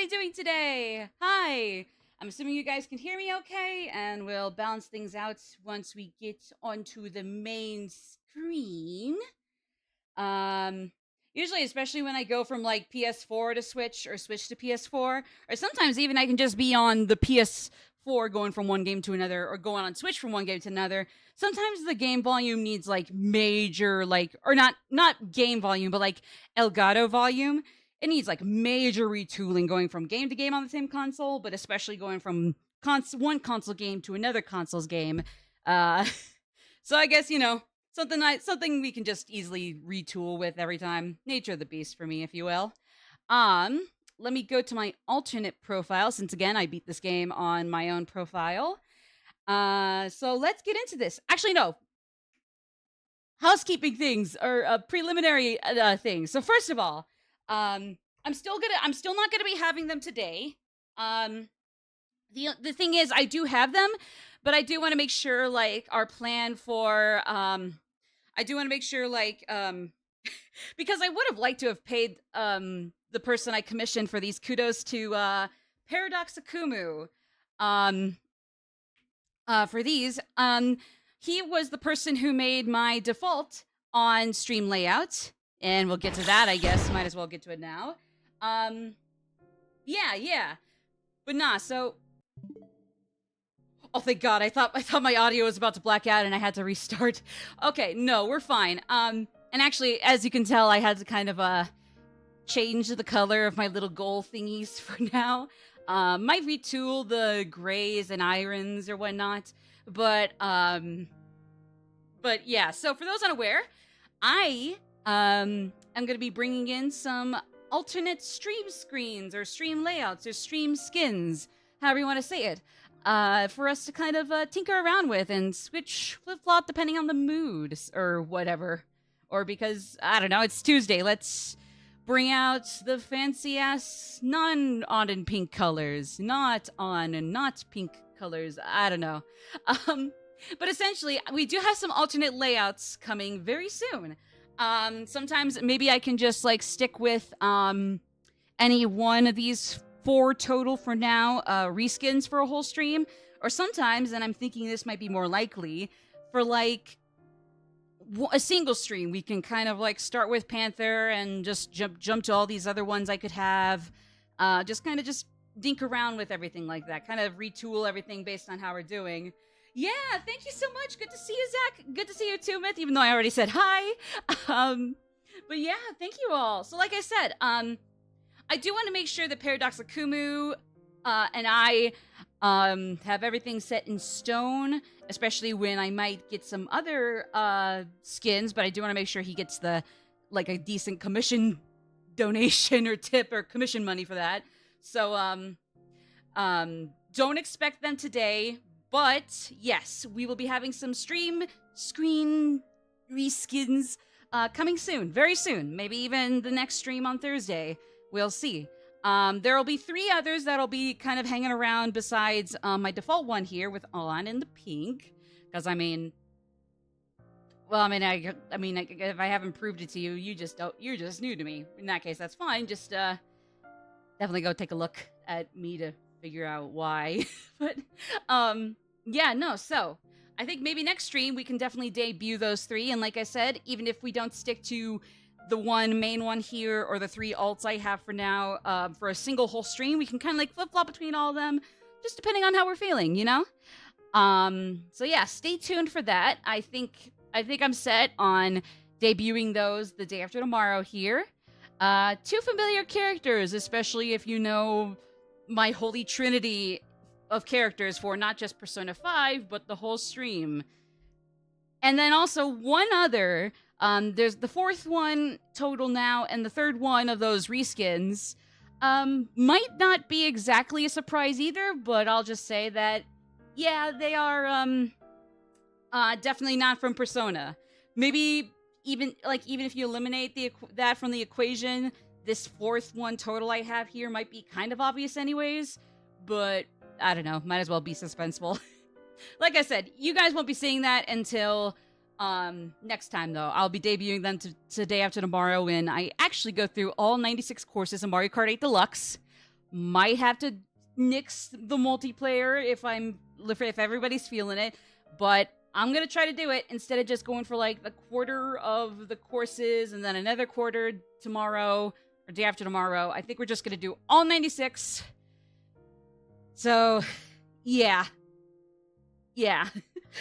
everybody doing today? Hi. I'm assuming you guys can hear me okay, and we'll balance things out once we get onto the main screen. Um, Usually, especially when I go from like PS4 to Switch or Switch to PS4, or sometimes even I can just be on the PS4 going from one game to another, or going on Switch from one game to another. Sometimes the game volume needs like major, like, or not game volume, but like Elgato volume. It needs like major retooling going from game to game on the same console, but especially going from one console game to another console's game. Uh, so I guess something we can just easily retool with every time. Nature of the beast for me, if you will. Um, Let me go to my alternate profile since again I beat this game on my own profile. So let's get into this. Actually, no. Housekeeping things or preliminary things. So first of all, I'm still not gonna be having them today. Um, the thing is, I do have them, but I do want to make sure like our plan for I do want to make sure like because I would have liked to have paid the person I commissioned for these. Kudos to Paradox Akumu um for these. He was the person who made my default on stream layout, and we'll get to that, I guess. Might as well get to it now. Yeah. But nah, so oh thank God, I thought my audio was about to black out and I had to restart. Okay, no, we're fine. And actually, as you can tell, I had to kind of change the color of my little goal thingies for now. Might retool the grays and irons or whatnot, but yeah. So for those unaware, I am going to be bringing in some alternate stream screens or stream layouts or stream skins, however you want to say it, for us to kind of tinker around with and switch flip flop depending on the mood or whatever, or because I don't know, it's Tuesday. Let's bring out the fancy ass non-on and pink colors, not on and not pink colors. I don't know. But essentially, we do have some alternate layouts coming very soon. Sometimes maybe I can just like stick with any one of these four total for now reskins for a whole stream, or sometimes, and I'm thinking this might be more likely for like a single stream, we can kind of like start with Panther and just jump to all these other ones I could have. Just dink around with everything like that. Kind of retool everything based on how we're doing. Yeah, thank you so much. Good to see you, Zach. Good to see you too, Myth, even though I already said hi. But yeah, thank you all. So like I said, I do want to make sure that Paradox Akumu and I have everything set in stone, especially when I might get some other skins, but I do want to make sure he gets a decent commission donation or tip or commission money for that. So don't expect them today, but yes, we will be having some screen reskins coming soon, very soon, maybe even the next stream on Thursday. We'll see. There will be three others that'll be kind of hanging around besides my default one here with on in the pink. Because I mean, if I haven't proved it to you, you're just new to me. In that case, that's fine. Just definitely go take a look at me to figure out why. But yeah, no. So I think maybe next stream we can definitely debut those three. And like I said, even if we don't stick to the one main one here or the three alts I have for now for a single whole stream, we can kind of like flip flop between all of them, just depending on how we're feeling, you know. So yeah, stay tuned for that. I think I'm set on debuting those the day after tomorrow here. Two familiar characters, especially if you know my holy trinity of characters for not just Persona 5 but the whole stream. And then also one other. There's the fourth one total now, and the third one of those reskins might not be exactly a surprise either, but I'll just say that, yeah, they are definitely not from Persona. Maybe even if you eliminate that from the equation, this fourth one total I have here might be kind of obvious anyways, but I don't know, might as well be suspenseful. Like I said, you guys won't be seeing that until next time, though. I'll be debuting them to day after tomorrow when I actually go through all 96 courses in Mario Kart 8 Deluxe. Might have to nix the multiplayer if everybody's feeling it, but I'm gonna try to do it instead of just going for like the quarter of the courses and then another quarter tomorrow or day after tomorrow. I think we're just gonna do all 96. So, yeah.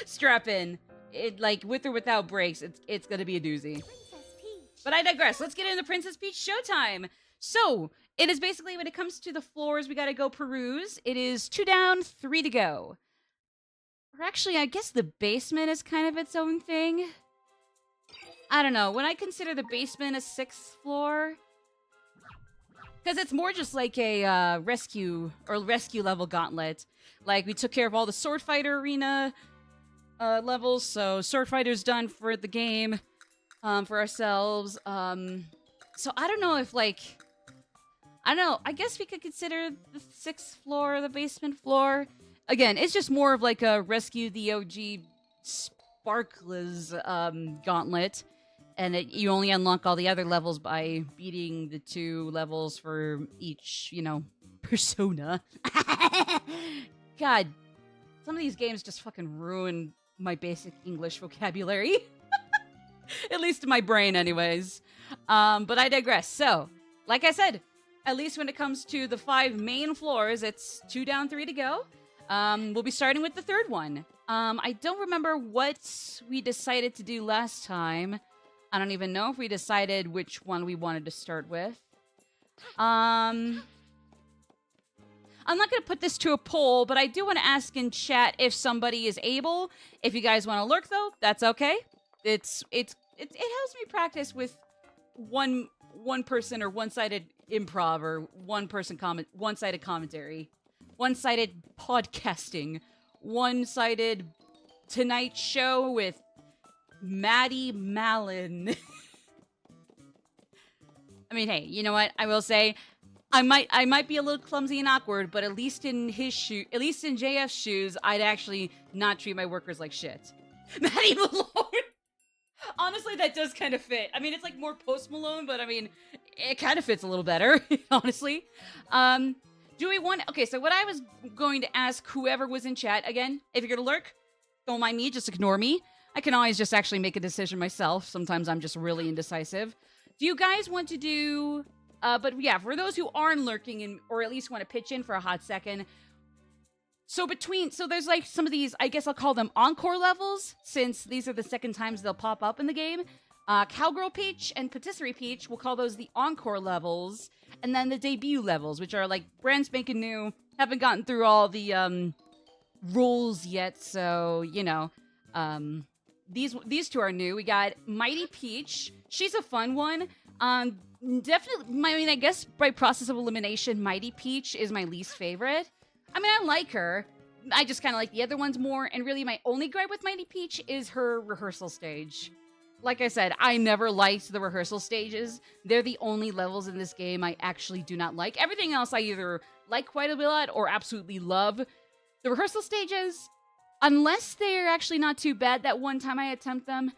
Strap in. It, like, with or without breaks, it's gonna be a doozy. But I digress. Let's get into Princess Peach Showtime. So, it is basically, when it comes to the floors, we gotta go peruse. It is 2 down, 3 to go. Or actually, I guess the basement is kind of its own thing. I don't know. When I consider the basement a 6th floor, because it's more just like a rescue level gauntlet. Like, we took care of all the sword fighter arena levels, so sword fighter's done for the game, for ourselves. So I don't know if, like, I don't know. I guess we could consider the 6th floor the basement floor. Again, it's just more of like a rescue the OG Sparklers gauntlet. And you only unlock all the other levels by beating the 2 levels for each, persona. God, some of these games just fucking ruin my basic English vocabulary. At least in my brain, anyways. But I digress. So, like I said, at least when it comes to the 5 main floors, it's 2 down, 3 to go. We'll be starting with the 3rd one. I don't remember what we decided to do last time. I don't even know if we decided which one we wanted to start with. I'm not going to put this to a poll, but I do want to ask in chat if somebody is able. If you guys want to lurk, though, that's okay. It helps me practice with one person or one-sided improv or one-sided commentary, one-sided podcasting, one-sided Tonight Show with Maddie Mallon. I mean, hey, you know what? I will say, I might be a little clumsy and awkward, but at least in JF's shoes, I'd actually not treat my workers like shit. Maddie Malone. Honestly, that does kind of fit. I mean, it's like more Post Malone, but I mean, it kind of fits a little better, honestly. Do we want... Okay, so what I was going to ask whoever was in chat, again, if you're gonna lurk, don't mind me, just ignore me. I can always just actually make a decision myself. Sometimes I'm just really indecisive. Do you guys want to do... but yeah, for those who aren't lurking or at least want to pitch in for a hot second... So there's like some of these, I guess I'll call them encore levels, since these are the second times they'll pop up in the game. Cowgirl Peach and Patisserie Peach, we'll call those the encore levels. And then the debut levels, which are like brand spanking new. Haven't gotten through all the rules yet, so, these 2 are new. We got Mighty Peach. She's a fun one. Definitely, I guess by process of elimination, Mighty Peach is my least favorite. I mean, I like her. I just kind of like the other ones more. And really, my only gripe with Mighty Peach is her rehearsal stage. Like I said, I never liked the rehearsal stages. They're the only levels in this game I actually do not like. Everything else I either like quite a lot or absolutely love. The rehearsal stages, unless they're actually not too bad that one time I attempt them,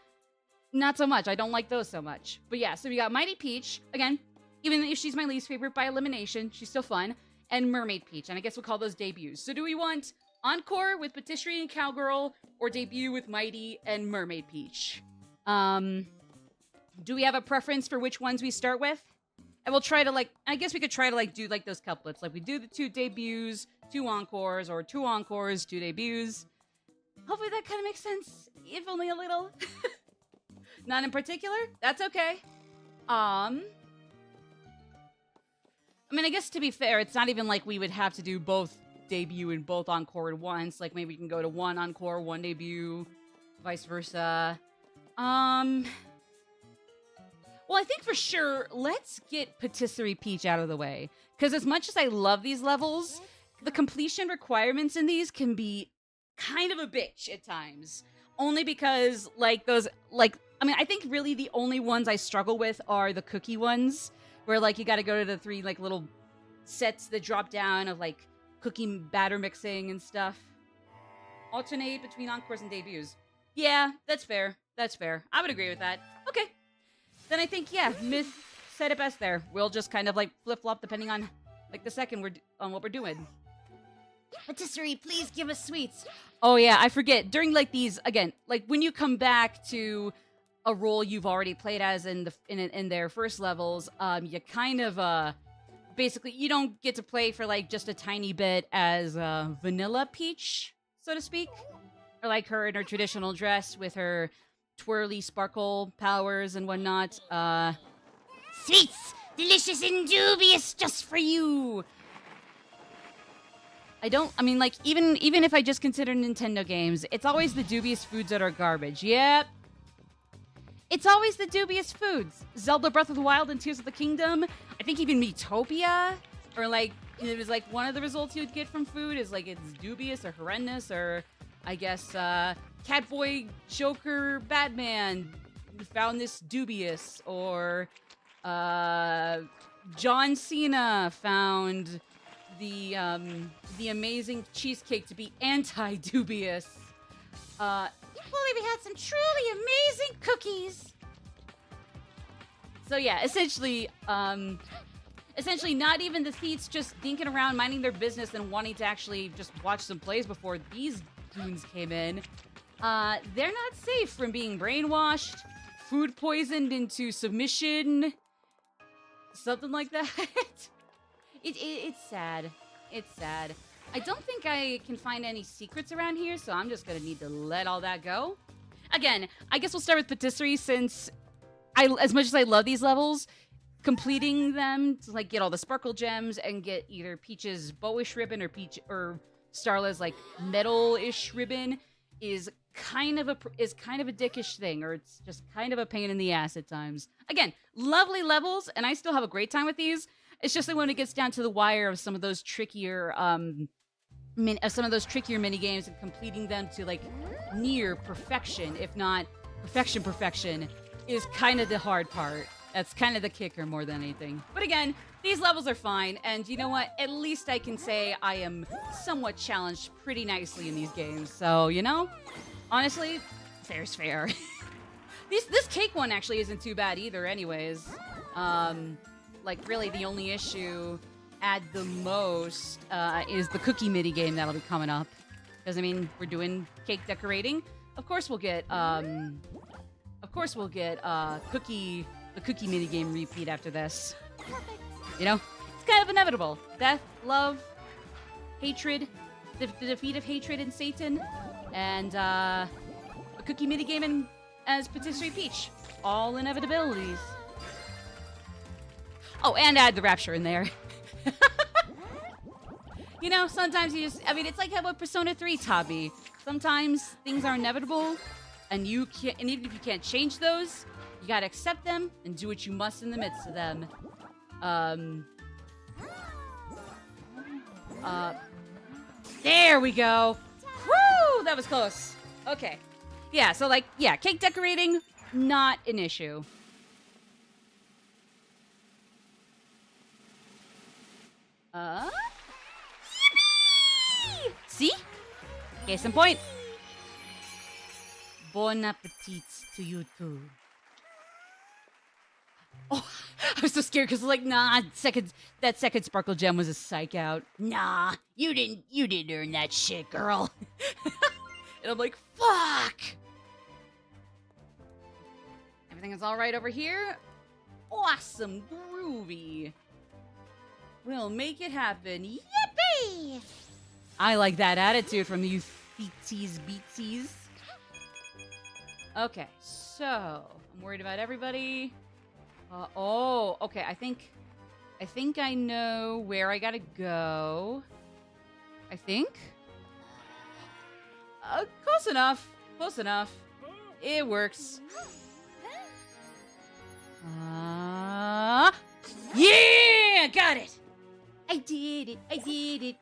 not so much. I don't like those so much. But yeah, so we got Mighty Peach. Again, even if she's my least favorite by elimination, she's still fun. And Mermaid Peach, and I guess we'll call those debuts. So do we want Encore with Patisserie and Cowgirl, or debut with Mighty and Mermaid Peach? Do we have a preference for which ones we start with? And we'll try to, I guess we could try to, do, those couplets. Like, we do the 2 debuts, 2 encores, or 2 encores, 2 debuts. Hopefully that kind of makes sense, if only a little. Not in particular? That's okay. I mean, I guess to be fair, it's not even like we would have to do both debut and both encore at once. Like, maybe we can go to 1 encore, 1 debut, vice versa. Well, I think for sure, let's get Patisserie Peach out of the way. Because as much as I love these levels, the completion requirements in these can be kind of a bitch at times. Only because, I think really the only ones I struggle with are the cookie ones. Where, you gotta go to the 3, little sets that drop down of, cookie batter mixing and stuff. Alternate between encores and debuts. Yeah, that's fair. That's fair. I would agree with that. Okay. Then I think, yeah, Myth said it best there. We'll just kind of, flip-flop depending on like the second on what we're doing. Patisserie, please give us sweets. Oh yeah, I forget. During like these again, like when you come back to a role you've already played as in their first levels, you kind of basically you don't get to play for like just a tiny bit as Vanilla Peach, so to speak, or like her in her traditional dress with her twirly sparkle powers and whatnot. Sweets, delicious and dubious, just for you. I mean, like, even if I just consider Nintendo games, it's always the dubious foods that are garbage. Yep. It's always the dubious foods. Zelda Breath of the Wild and Tears of the Kingdom. I think even Miitopia, or like, it was like one of the results you'd get from food is like it's dubious or horrendous, or I guess Catboy Joker Batman found this dubious, or John Cena found the amazing cheesecake to be anti-dubious. Well, we had some truly amazing cookies. So yeah, essentially not even the Theets just dinking around, minding their business and wanting to actually just watch some plays before these goons came in. They're not safe from being brainwashed, food poisoned into submission, something like that. It's sad. It's sad. I don't think I can find any secrets around here, so I'm just gonna need to let all that go. Again, I guess we'll start with Patisserie since as much as I love these levels, completing them to like get all the sparkle gems and get either Peach's bowish ribbon or Starla's like metal-ish ribbon is kind of a dickish thing, or it's just kind of a pain in the ass at times. Again, lovely levels, and I still have a great time with these. It's just that when it gets down to the wire of some of those trickier mini games and completing them to like near perfection, if not perfection, is kind of the hard part. That's kind of the kicker more than anything. But again, these levels are fine, and you know what? At least I can say I am somewhat challenged pretty nicely in these games. So, you know, honestly, fair's fair. This cake one actually isn't too bad either anyways. Like, really, the only issue at the most is the cookie mini game that'll be coming up. Because, I mean, we're doing cake decorating. Of course we'll get the cookie mini game repeat after this. You know, it's kind of inevitable. Death, love, hatred, the defeat of hatred and Satan, and a cookie mini game as Patisserie Peach. All inevitabilities. Oh, and add the rapture in there. You know, sometimes it's like how what Persona 3 taught me. Sometimes things are inevitable, and even if you can't change those, you gotta accept them and do what you must in the midst of them. There we go. Woo! That was close. Okay. Yeah, so like, yeah, cake decorating, not an issue. Yippee! See? Case in point. Bon appetit to you too. Oh, I was so scared because like, nah, that second sparkle gem was a psych out. Nah, you didn't earn that shit, girl. And I'm like, fuck. Everything is all right over here. Awesome, groovy. We'll make it happen. Yippee! I like that attitude from you feetsies beatsies. Okay, so I'm worried about everybody. Okay. I think I know where I gotta go. I think. Close enough. Close enough. It works. Yeah! Got it! I did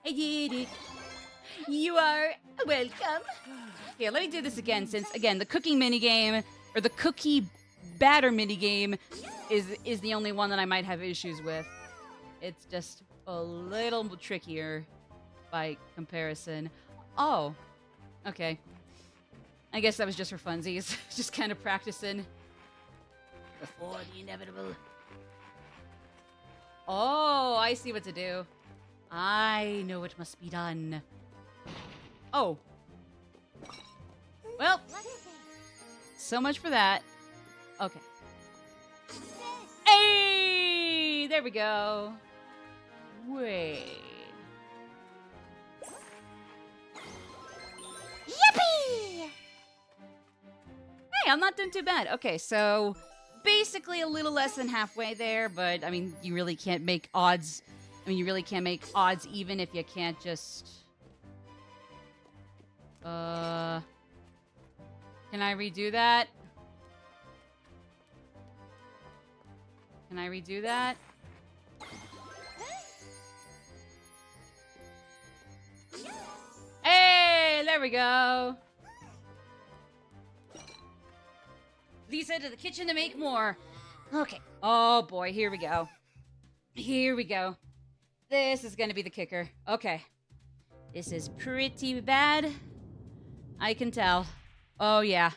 it. You are welcome. Here, let me do this again, since, again, the cooking minigame, or the cookie batter minigame, is the only one that I might have issues with. It's just a little trickier by comparison. Oh. Okay. I guess that was just for funsies. Just kind of practicing. Before the inevitable. Oh, I see what to do. I know what must be done. Oh. Well, so much for that. Okay. Hey! There we go. Wait. Yippee! Hey, I'm not doing too bad. Okay, so basically a little less than halfway there, but I mean, you really can't make odds. I mean, you really can't make odds even if you can't just... Can I redo that? Can I redo that? Hey, there we go. Lisa to the kitchen to make more. Okay. Oh boy, here we go. Here we go. This is gonna be the kicker. Okay. This is pretty bad. I can tell. Oh yeah.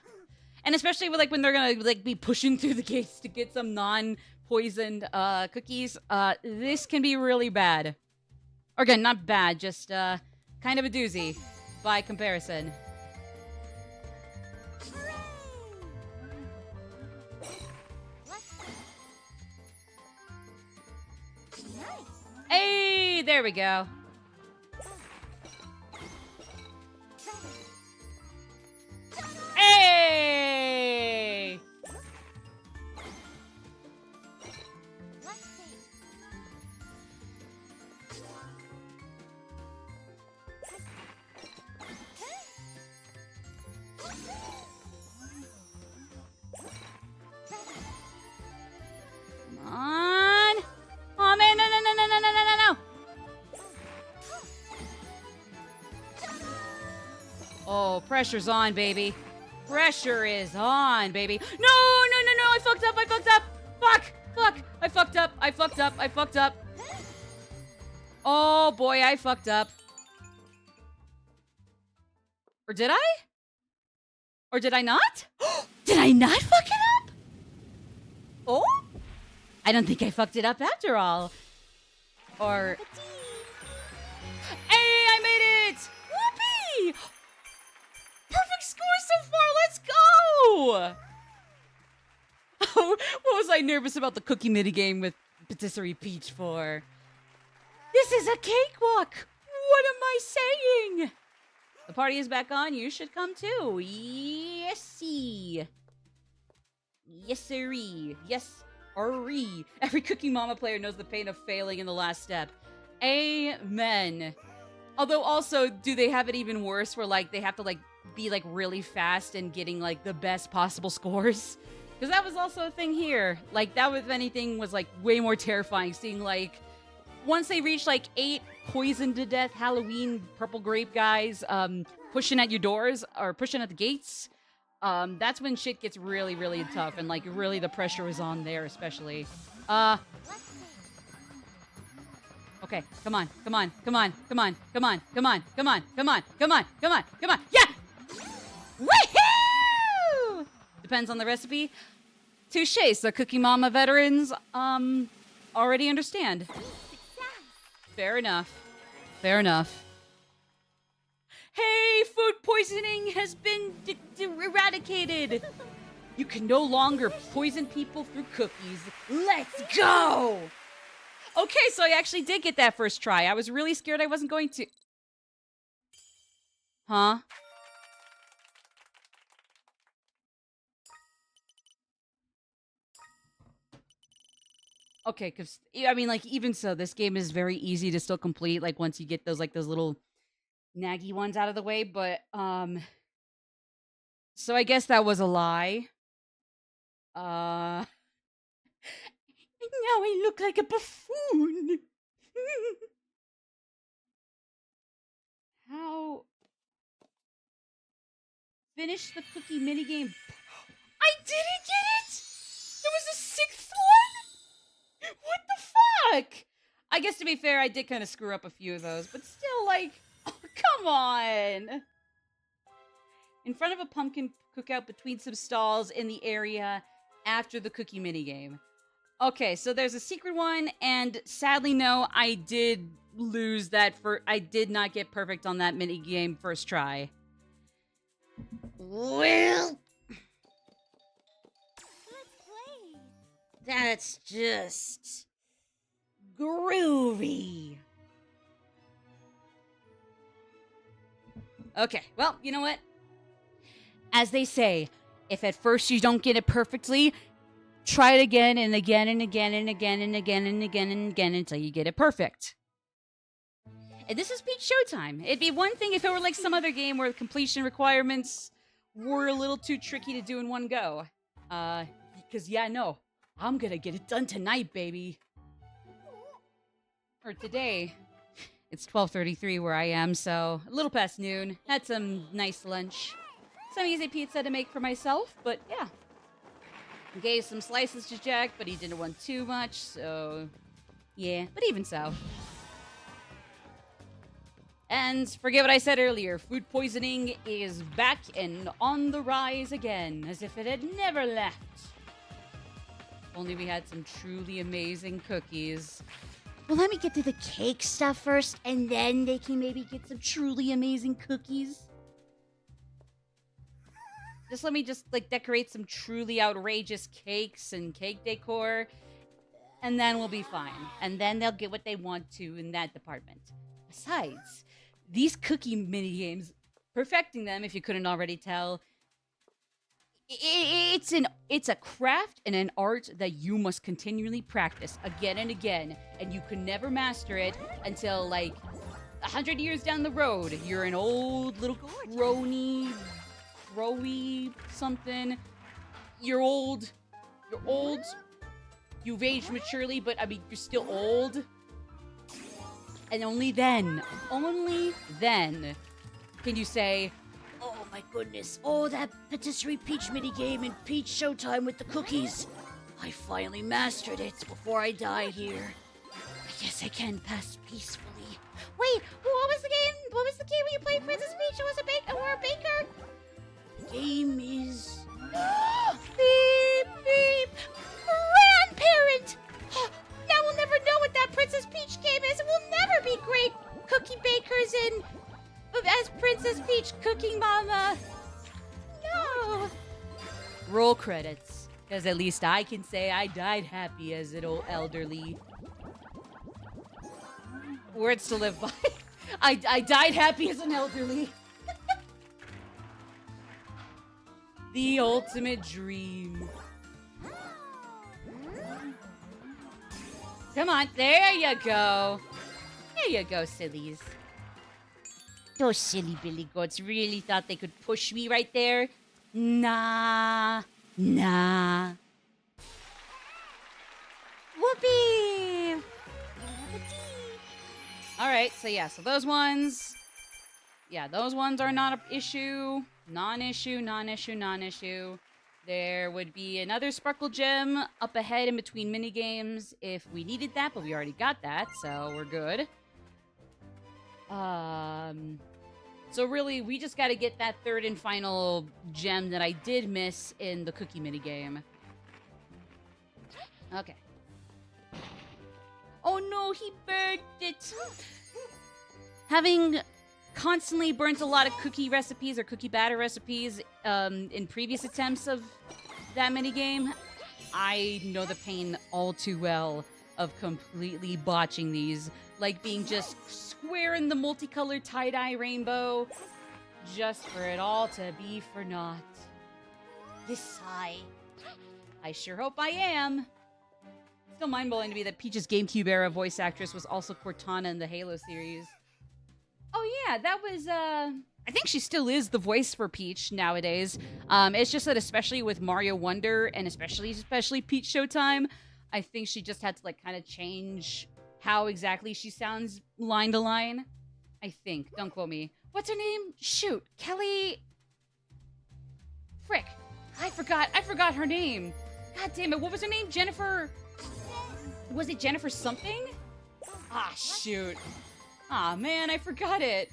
And especially with, like, when they're gonna like be pushing through the gates to get some non-poisoned cookies, this can be really bad. Or again, not bad, just kind of a doozy by comparison. Hey, there we go. Hey! Come on. Oh man, no, no, no, no, no, no, no, no. Oh, pressure's on, baby. Pressure is on, baby. No, no, no, no, I fucked up, I fucked up. Fuck, fuck, I fucked up, I fucked up, I fucked up. Oh boy, I fucked up. Or did I? Or did I not? Did I not fuck it up? Oh? I don't think I fucked it up after all. Or... Hey, I made it! Whoopee! Perfect score so far, let's go! Oh, what was I nervous about the cookie minigame with Patisserie Peach for? This is a cakewalk! What am I saying? The party is back on, you should come too. Yes-y. Yes-sirree. Yes-oree. Every Cookie Mama player knows the pain of failing in the last step. Amen. Although also, do they have it even worse where, like, they have to, like, be, like, really fast and getting, like, the best possible scores? Because that was also a thing here. Like, that, if anything, was, like, way more terrifying. Seeing, like, once they reach, like, 8 poisoned to death Halloween purple grape guys pushing at your doors, or pushing at the gates, that's when shit gets really, really tough. And, like, really the pressure was on there, especially. Okay, come on, come on, come on, come on, come on, come on, come on, come on, come on, come on, come on, yeah! Woohoo! Depends on the recipe. Touché, so Cookie Mama veterans, already understand. Fair enough. Fair enough. Hey, food poisoning has been eradicated! You can no longer poison people through cookies. Let's go! Okay, so I actually did get that first try. I was really scared I wasn't going to... Huh? Okay, because, I mean, like, even so, this game is very easy to still complete, like, once you get those, like, those little naggy ones out of the way, but, so I guess that was a lie. Now I look like a buffoon. How? Finish the cookie minigame. I didn't get it! There was a 6th one? What the fuck? I guess to be fair, I did kind of screw up a few of those, but still, like, oh, come on. In front of a pumpkin cookout between some stalls in the area after the cookie minigame. Okay, so there's a secret one, and sadly, no, I did lose that I did not get perfect on that mini game first try. Well, Let's play. that's just groovy. Okay, well, you know what? As they say, if at first you don't get it perfectly, try it again and again and again and again and again and again and again until you get it perfect. And this is Peach Showtime. It'd be one thing if it were like some other game where completion requirements were a little too tricky to do in one go. Because yeah, no, I'm gonna get it done tonight, baby. Or today. It's 12:33 where I am, so a little past noon. Had some nice lunch. Some easy pizza to make for myself, but yeah. Gave some slices to Jack, but he didn't want too much, so yeah, but even so. And forget what I said earlier, food poisoning is back and on the rise again, as if it had never left. Only we had some truly amazing cookies. Well, let me get to the cake stuff first, and then they can maybe get some truly amazing cookies. Just let me like decorate some truly outrageous cakes and cake decor, and then we'll be fine. And then they'll get what they want to in that department. Besides, these cookie mini games, perfecting them, if you couldn't already tell, it's a craft and an art that you must continually practice again and again, and you can never master it until like 100 years down the road. You're an old little crowy something. You're old. You've aged maturely, but I mean you're still old. And only then can you say, "Oh my goodness, oh that patisserie peach minigame in Peach Showtime with the cookies. I finally mastered it before I die here. I guess I can pass peacefully." Wait, what was the game? What was the game where you played Princess Peach? It was a baker? The game is... beep, beep. Grandparent! Now we'll never know what that Princess Peach game is, and we'll never be great cookie bakers as Princess Peach Cooking Mama. No. Roll credits, because at least I can say I died happy as an old elderly. Words to live by. I died happy as an elderly. The ultimate dream. Come on, there you go. There you go, sillies. Those silly billy goats really thought they could push me right there? Nah. Whoopee! Alright, so those ones... Yeah, those ones are not an issue. Non-issue. There would be another Sparkle Gem up ahead in between minigames if we needed that, but we already got that, so we're good. So really, we just gotta get that third and final gem that I did miss in the cookie minigame. Okay. Oh no, he burnt it! Having constantly burnt a lot of cookie recipes or cookie batter recipes in previous attempts of that minigame, I know the pain all too well of completely botching these, like being just square in the multicolored tie-dye rainbow, just for it all to be for naught. This sigh. I sure hope I am. Still mind-blowing to me that Peach's GameCube era voice actress was also Cortana in the Halo series. Oh yeah, that was, I think she still is the voice for Peach nowadays. It's just that especially with Mario Wonder and especially Peach Showtime, I think she just had to like kind of change how exactly she sounds line to line. I think. Don't quote me. What's her name? Shoot. Kelly... Frick. I forgot her name. God damn it. What was her name? Jennifer... Was it Jennifer something? Ah, shoot. Ah, man, I forgot it.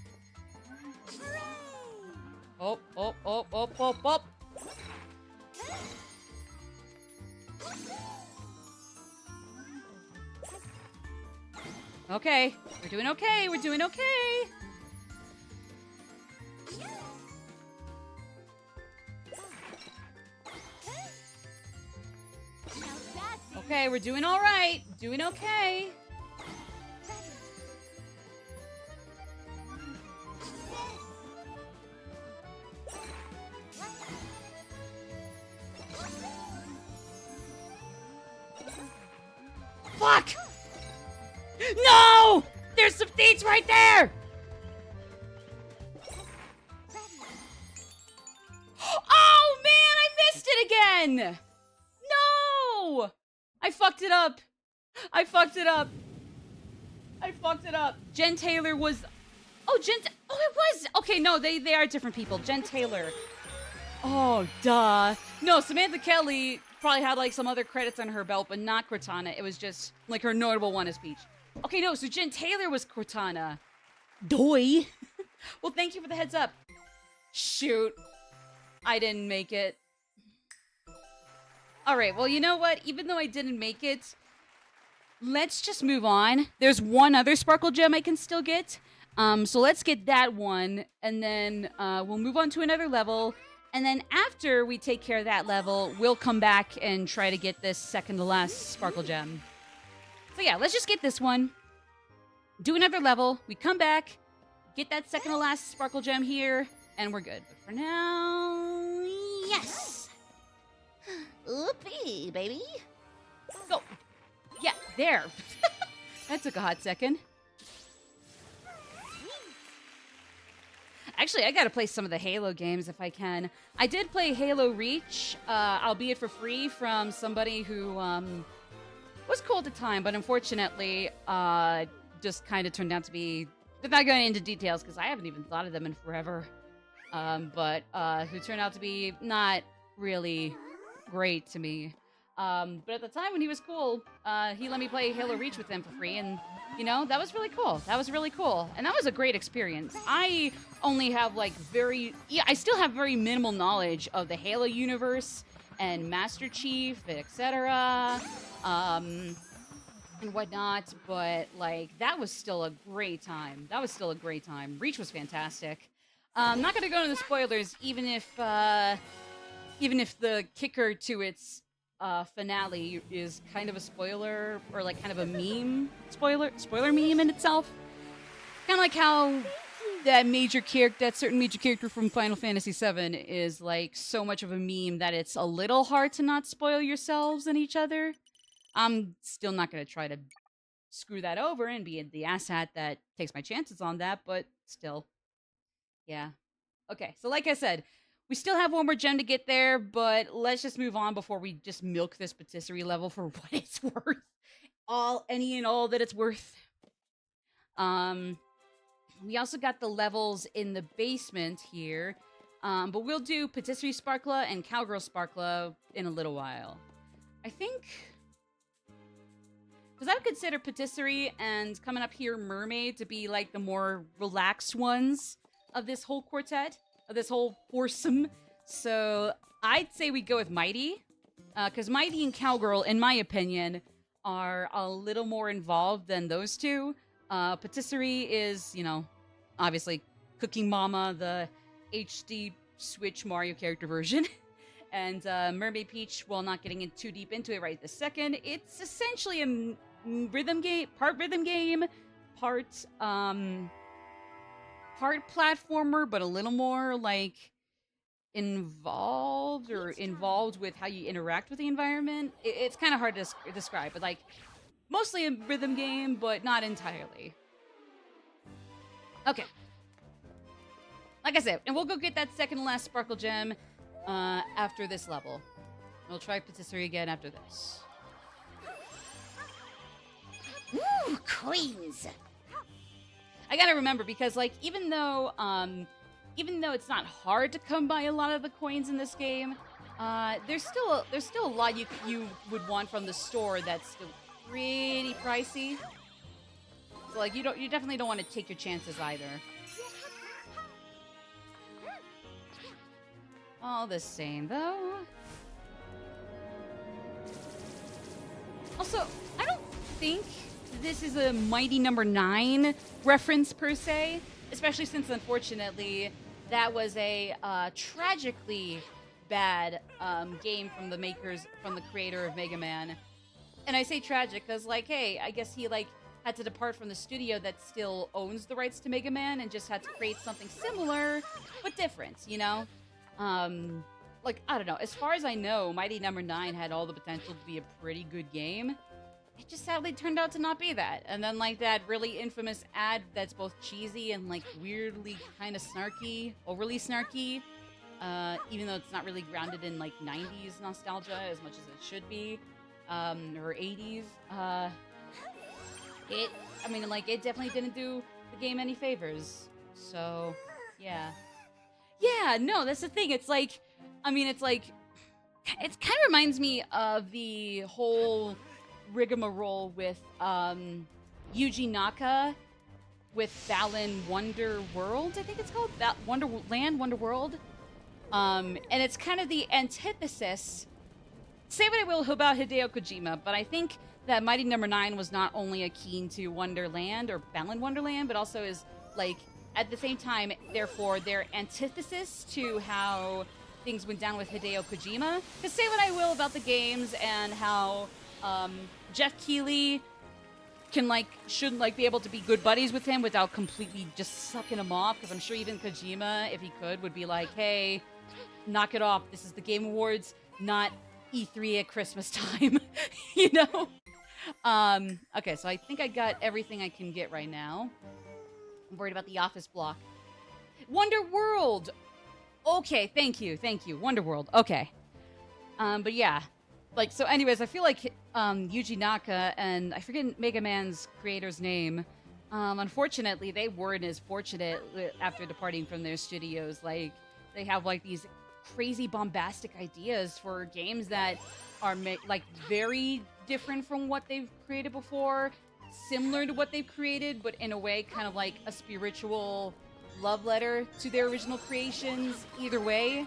Oh. Okay. We're doing okay. We're doing okay. Okay, we're doing all right. Doing okay. Fuck! No! There's some dates right there! Oh man, I missed it again! No! I fucked it up. I fucked it up. I fucked it up. Jen Taylor was... Oh, it was! Okay, no, they are different people. Jen Taylor. Oh, duh. No, Samantha Kelly probably had like some other credits on her belt, but not Cortana. It was just like her notable one as Peach. Okay, no, so Jen Taylor was Cortana. Doy. Well, thank you for the heads up. Shoot. I didn't make it. All right, well, you know what? Even though I didn't make it, let's just move on. There's one other Sparkle Gem I can still get. So let's get that one, and then we'll move on to another level. And then after we take care of that level, we'll come back and try to get this second to last Sparkle Gem. So yeah, let's just get this one. Do another level. We come back, get that second to last Sparkle Gem here, and we're good. But for now, yes! Oopie, baby. Go. Yeah, there. That took a hot second. Actually, I gotta play some of the Halo games if I can. I did play Halo Reach, albeit for free, from somebody who was cool at the time, but unfortunately just kind of turned out to be, without going into details, because I haven't even thought of them in forever, but who turned out to be not really great to me. But at the time when he was cool, he let me play Halo Reach with him for free, and you know, that was really cool. That was really cool. And that was a great experience. I only have like I still have very minimal knowledge of the Halo universe and Master Chief, etc. And whatnot, but like that was still a great time. That was still a great time. Reach was fantastic. I'm not gonna go into the spoilers, even if the kicker to its finale is kind of a spoiler, or like kind of a meme spoiler meme in itself. Kind of like how that certain major character from Final Fantasy VII is like so much of a meme that it's a little hard to not spoil yourselves and each other. I'm still not going to try to screw that over and be the asshat that takes my chances on that, but still. Yeah. Okay, so like I said, we still have one more gem to get there, but let's just move on before we just milk this patisserie level for what it's worth. Any and all that it's worth. We also got the levels in the basement here, but we'll do Patisserie Sparkla and Cowgirl Sparkla in a little while. I think, because I would consider Patisserie and coming up here Mermaid to be like the more relaxed ones of this whole quartet, of this whole foursome. So I'd say we go with Mighty, because Mighty and Cowgirl, in my opinion, are a little more involved than those two. Patisserie is, you know, obviously Cooking Mama, the HD Switch Mario character version. And Mermaid Peach, while not getting too deep into it right this second, it's essentially a rhythm game, part platformer, but a little more like involved with how you interact with the environment. It's kind of hard to describe, but like mostly a rhythm game, but not entirely. Okay. Like I said, and we'll go get that second to last Sparkle Gem after this level. We'll try Patisserie again after this. Woo, coins! I gotta remember, because like even though it's not hard to come by a lot of the coins in this game, there's still a lot you would want from the store that's still pretty pricey. So like you definitely don't want to take your chances either. All the same though. Also, I don't think this is a Mighty Number 9 reference per se, especially since unfortunately that was a tragically bad game from the creator of Mega Man. And I say tragic because, like, hey, I guess he like had to depart from the studio that still owns the rights to Mega Man and just had to create something similar but different, you know? Like, I don't know. As far as I know, Mighty Number 9 had all the potential to be a pretty good game. It just sadly turned out to not be that. And then, like, that really infamous ad that's both cheesy and, like, weirdly kind of snarky, overly snarky, even though it's not really grounded in, like, 90s nostalgia as much as it should be, or 80s. It definitely didn't do the game any favors. So, yeah. Yeah, no, that's the thing. It's like, it kind of reminds me of the whole rigmarole with Yuji Naka with Balan Wonder World, I think it's called Wonder World. And it's kind of the antithesis. Say what I will about Hideo Kojima, but I think that Mighty Number 9 was not only akin to Wonderland or Balan Wonderland, but also is like at the same time, therefore, their antithesis to how things went down with Hideo Kojima. Because say what I will about the games and how Jeff Keighley should be able to be good buddies with him without completely just sucking him off. Because I'm sure even Kojima, if he could, would be like, hey, knock it off. This is the Game Awards, not E3 at Christmas time, you know? Okay, so I think I got everything I can get right now. I'm worried about the office block. Wonder World! Okay, thank you. Wonder World, okay. But yeah. Like, so anyways, I feel like Yuji Naka and I forget Mega Man's creator's name. Unfortunately, they weren't as fortunate after departing from their studios. Like, they have like these crazy bombastic ideas for games that are very different from what they've created before, similar to what they've created, but in a way kind of like a spiritual love letter to their original creations. Either way,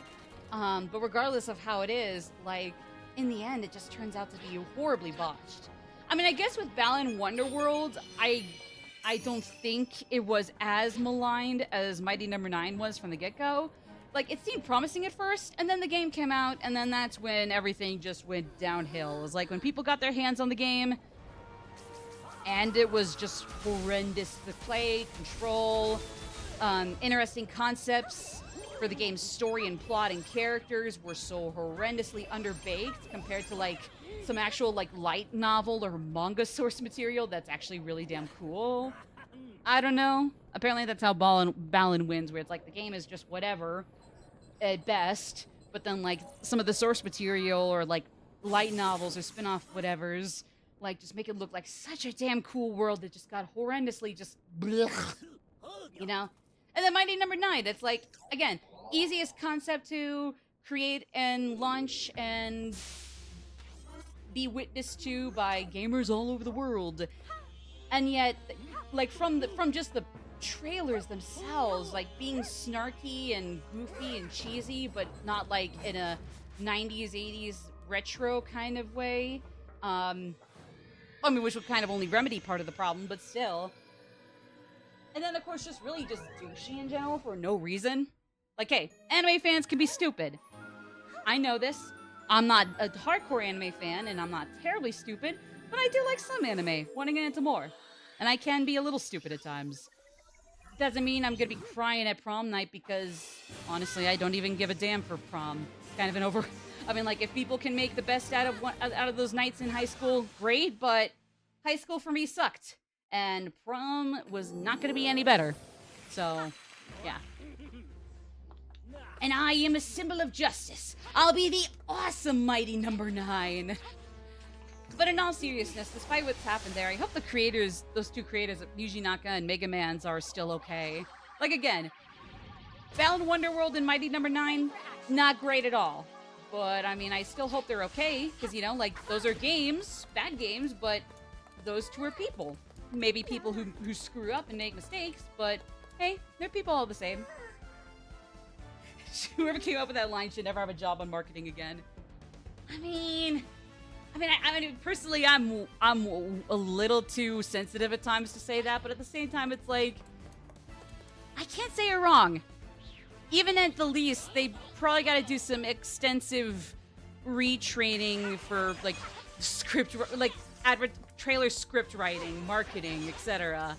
but regardless of how it is, like in the end, it just turns out to be horribly botched. I mean, I guess with Balan Wonderworld, I don't think it was as maligned as Mighty Number 9 was from the get-go. Like, it seemed promising at first, and then the game came out, and then that's when everything just went downhill. It was like when people got their hands on the game, and it was just horrendous to play, control, interesting concepts for the game's story and plot and characters were so horrendously underbaked compared to, like, some actual, like, light novel or manga source material that's actually really damn cool. I don't know. Apparently that's how Balan wins, where it's like the game is just whatever at best, but then like some of the source material or like light novels or spin-off whatevers like just make it look like such a damn cool world that just got horrendously just blech, you know? And then Mighty Number 9, it's like, again, easiest concept to create and launch and be witnessed to by gamers all over the world. And yet, like, from just the trailers themselves, like, being snarky and goofy and cheesy, but not, like, in a 90s, 80s retro kind of way. Which would kind of only remedy part of the problem, but still. And then, of course, just really just douchey in general for no reason. Like, hey, anime fans can be stupid. I know this. I'm not a hardcore anime fan, and I'm not terribly stupid, but I do like some anime, wanting to get into more. And I can be a little stupid at times. Doesn't mean I'm gonna be crying at prom night because, honestly, I don't even give a damn for prom. Kind of if people can make the best out of those nights in high school, great, but high school for me sucked. And prom was not gonna be any better. So, yeah. And I am a symbol of justice. I'll be the awesome Mighty Number 9. But in all seriousness, despite what's happened there, I hope the creators, those two creators, Yuji Naka and Mega Man's, are still okay. Like, again, Balan Wonderworld and Mighty Number 9, not great at all. But, I mean, I still hope they're okay, because, you know, like, those are games, bad games, but those two are people. Maybe people who screw up and make mistakes, but, hey, they're people all the same. Whoever came up with that line should never have a job on marketing again. I mean, I mean, personally, I'm a little too sensitive at times to say that, but at the same time, it's like I can't say you're wrong. Even at the least, they probably got to do some extensive retraining for like script, like trailer script writing, marketing, etc.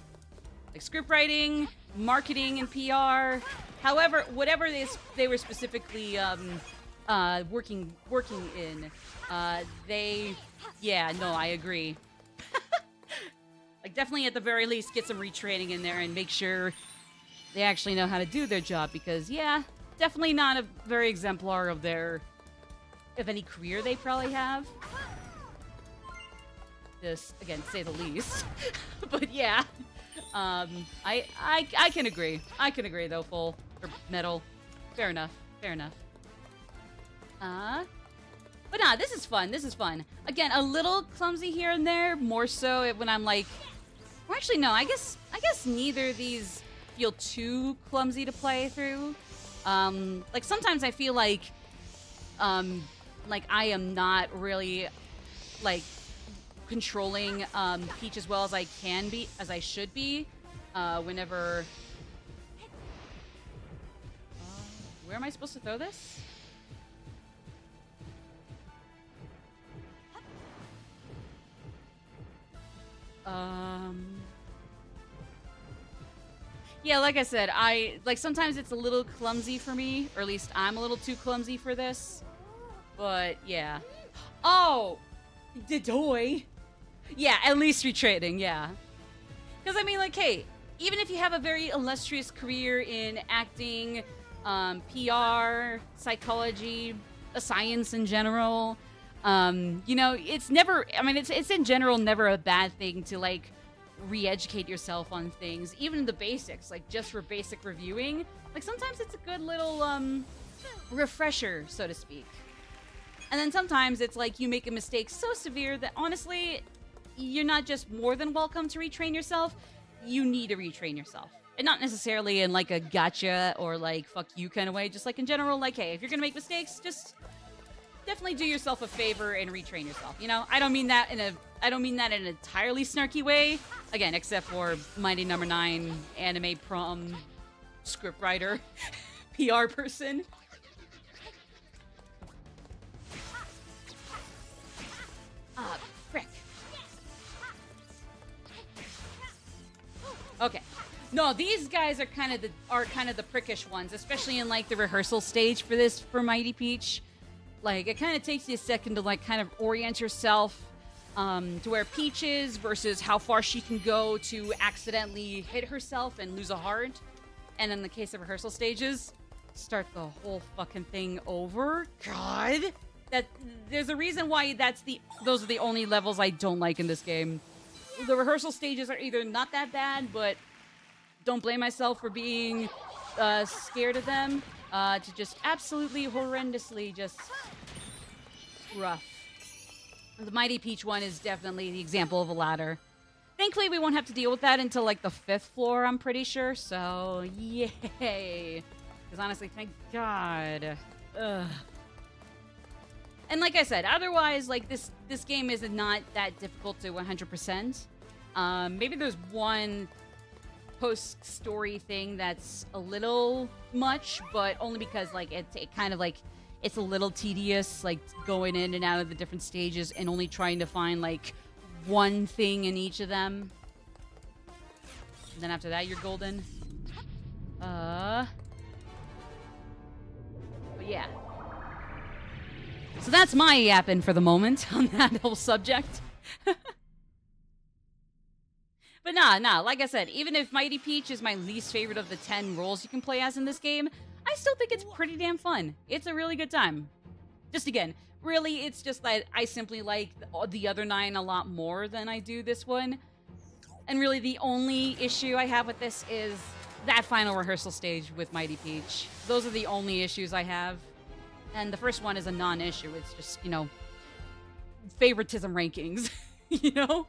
Like script writing, marketing, and PR. However, whatever they were specifically working in, I agree. Like, definitely at the very least, get some retraining in there and make sure they actually know how to do their job, because, yeah, definitely not a very exemplar of any career they probably have. Just, again, to say the least. But, yeah. I can agree. I can agree, though, full. Or metal. Fair enough. Fair enough. But nah, this is fun. This is fun. Again, a little clumsy here and there. More so when I'm like... Well, actually, no. I guess neither of these feel too clumsy to play through. Like, sometimes I feel like I am not really, like, controlling Peach as well as I can be, as I should be, whenever... where am I supposed to throw this? Yeah, like I said, sometimes it's a little clumsy for me, or at least I'm a little too clumsy for this. But, yeah. Oh! Dedoy! Yeah, at least retraining, yeah. Because, I mean, like, hey, even if you have a very illustrious career in acting, PR, psychology, science in general, you know, it's never, I mean, it's in general never a bad thing to, like, re-educate yourself on things, even the basics, like, just for basic reviewing. Like, sometimes it's a good little, refresher, so to speak. And then sometimes it's like you make a mistake so severe that, honestly, you're not just more than welcome to retrain yourself, you need to retrain yourself. And not necessarily in, like, a gotcha or, like, fuck you kind of way, just, like, in general, like, hey, if you're gonna make mistakes, just definitely do yourself a favor and retrain yourself. You know, I don't mean that in an entirely snarky way. Again, except for Mighty Number 9 anime prom scriptwriter, PR person. Ah, frick. Okay. No, these guys are kind of the prickish ones, especially in, like, the rehearsal stage for Mighty Peach. Like, it kind of takes you a second to, like, kind of orient yourself to where Peach is versus how far she can go to accidentally hit herself and lose a heart. And in the case of rehearsal stages, start the whole fucking thing over. God! There's a reason why those are the only levels I don't like in this game. The rehearsal stages are either not that bad, but don't blame myself for being scared of them, to just absolutely horrendously just rough. The Mighty Peach one is definitely the example of a ladder. Thankfully, we won't have to deal with that until, like, the 5th floor, I'm pretty sure, so yay. Because honestly, thank God. Ugh. And like I said, otherwise, like, this game is not that difficult to 100%. Maybe there's one post-story thing that's a little much, but only because, like, it kind of, like, it's a little tedious, like, going in and out of the different stages and only trying to find, like, one thing in each of them. And then after that, you're golden. But yeah. So that's my yapping for the moment on that whole subject. But nah, like I said, even if Mighty Peach is my least favorite of the 10 roles you can play as in this game, I still think it's pretty damn fun. It's a really good time. Just again, really, it's just that I simply like the other 9 a lot more than I do this one. And really, the only issue I have with this is that final rehearsal stage with Mighty Peach. Those are the only issues I have. And the first one is a non-issue. It's just, you know, favoritism rankings, you know?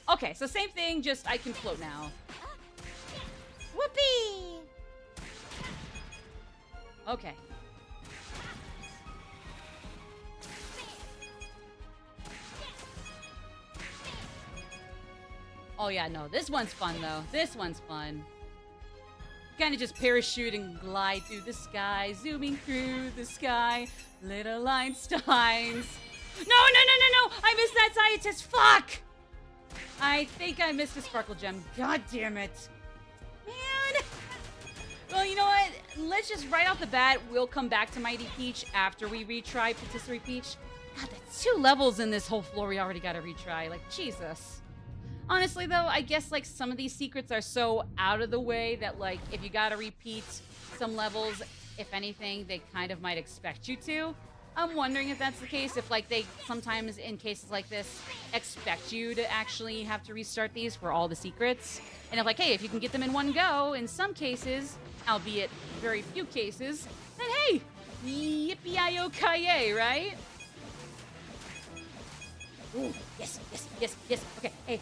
Okay, so same thing, just I can float now. Whoopee! Okay. Oh yeah, no, this one's fun though. This one's fun. Kind of just parachute and glide through the sky, zooming through the sky. Little Einsteins. No! I missed that scientist. Fuck! I think I missed a sparkle gem. God damn it. Man. Well, you know what? Let's just right off the bat, we'll come back to Mighty Peach after we retry Patisserie Peach. God, that's 2 levels in this whole floor we already gotta retry. Like, Jesus. Honestly, though, I guess, like, some of these secrets are so out of the way that, like, if you gotta repeat some levels, if anything, they kind of might expect you to. I'm wondering if that's the case, if, like, they sometimes, in cases like this, expect you to actually have to restart these for all the secrets. And if, like, hey, if you can get them in one go, in some cases, albeit very few cases, then hey, yippee-i-yo-ki-yay, right? Ooh, yes. Okay. Hey.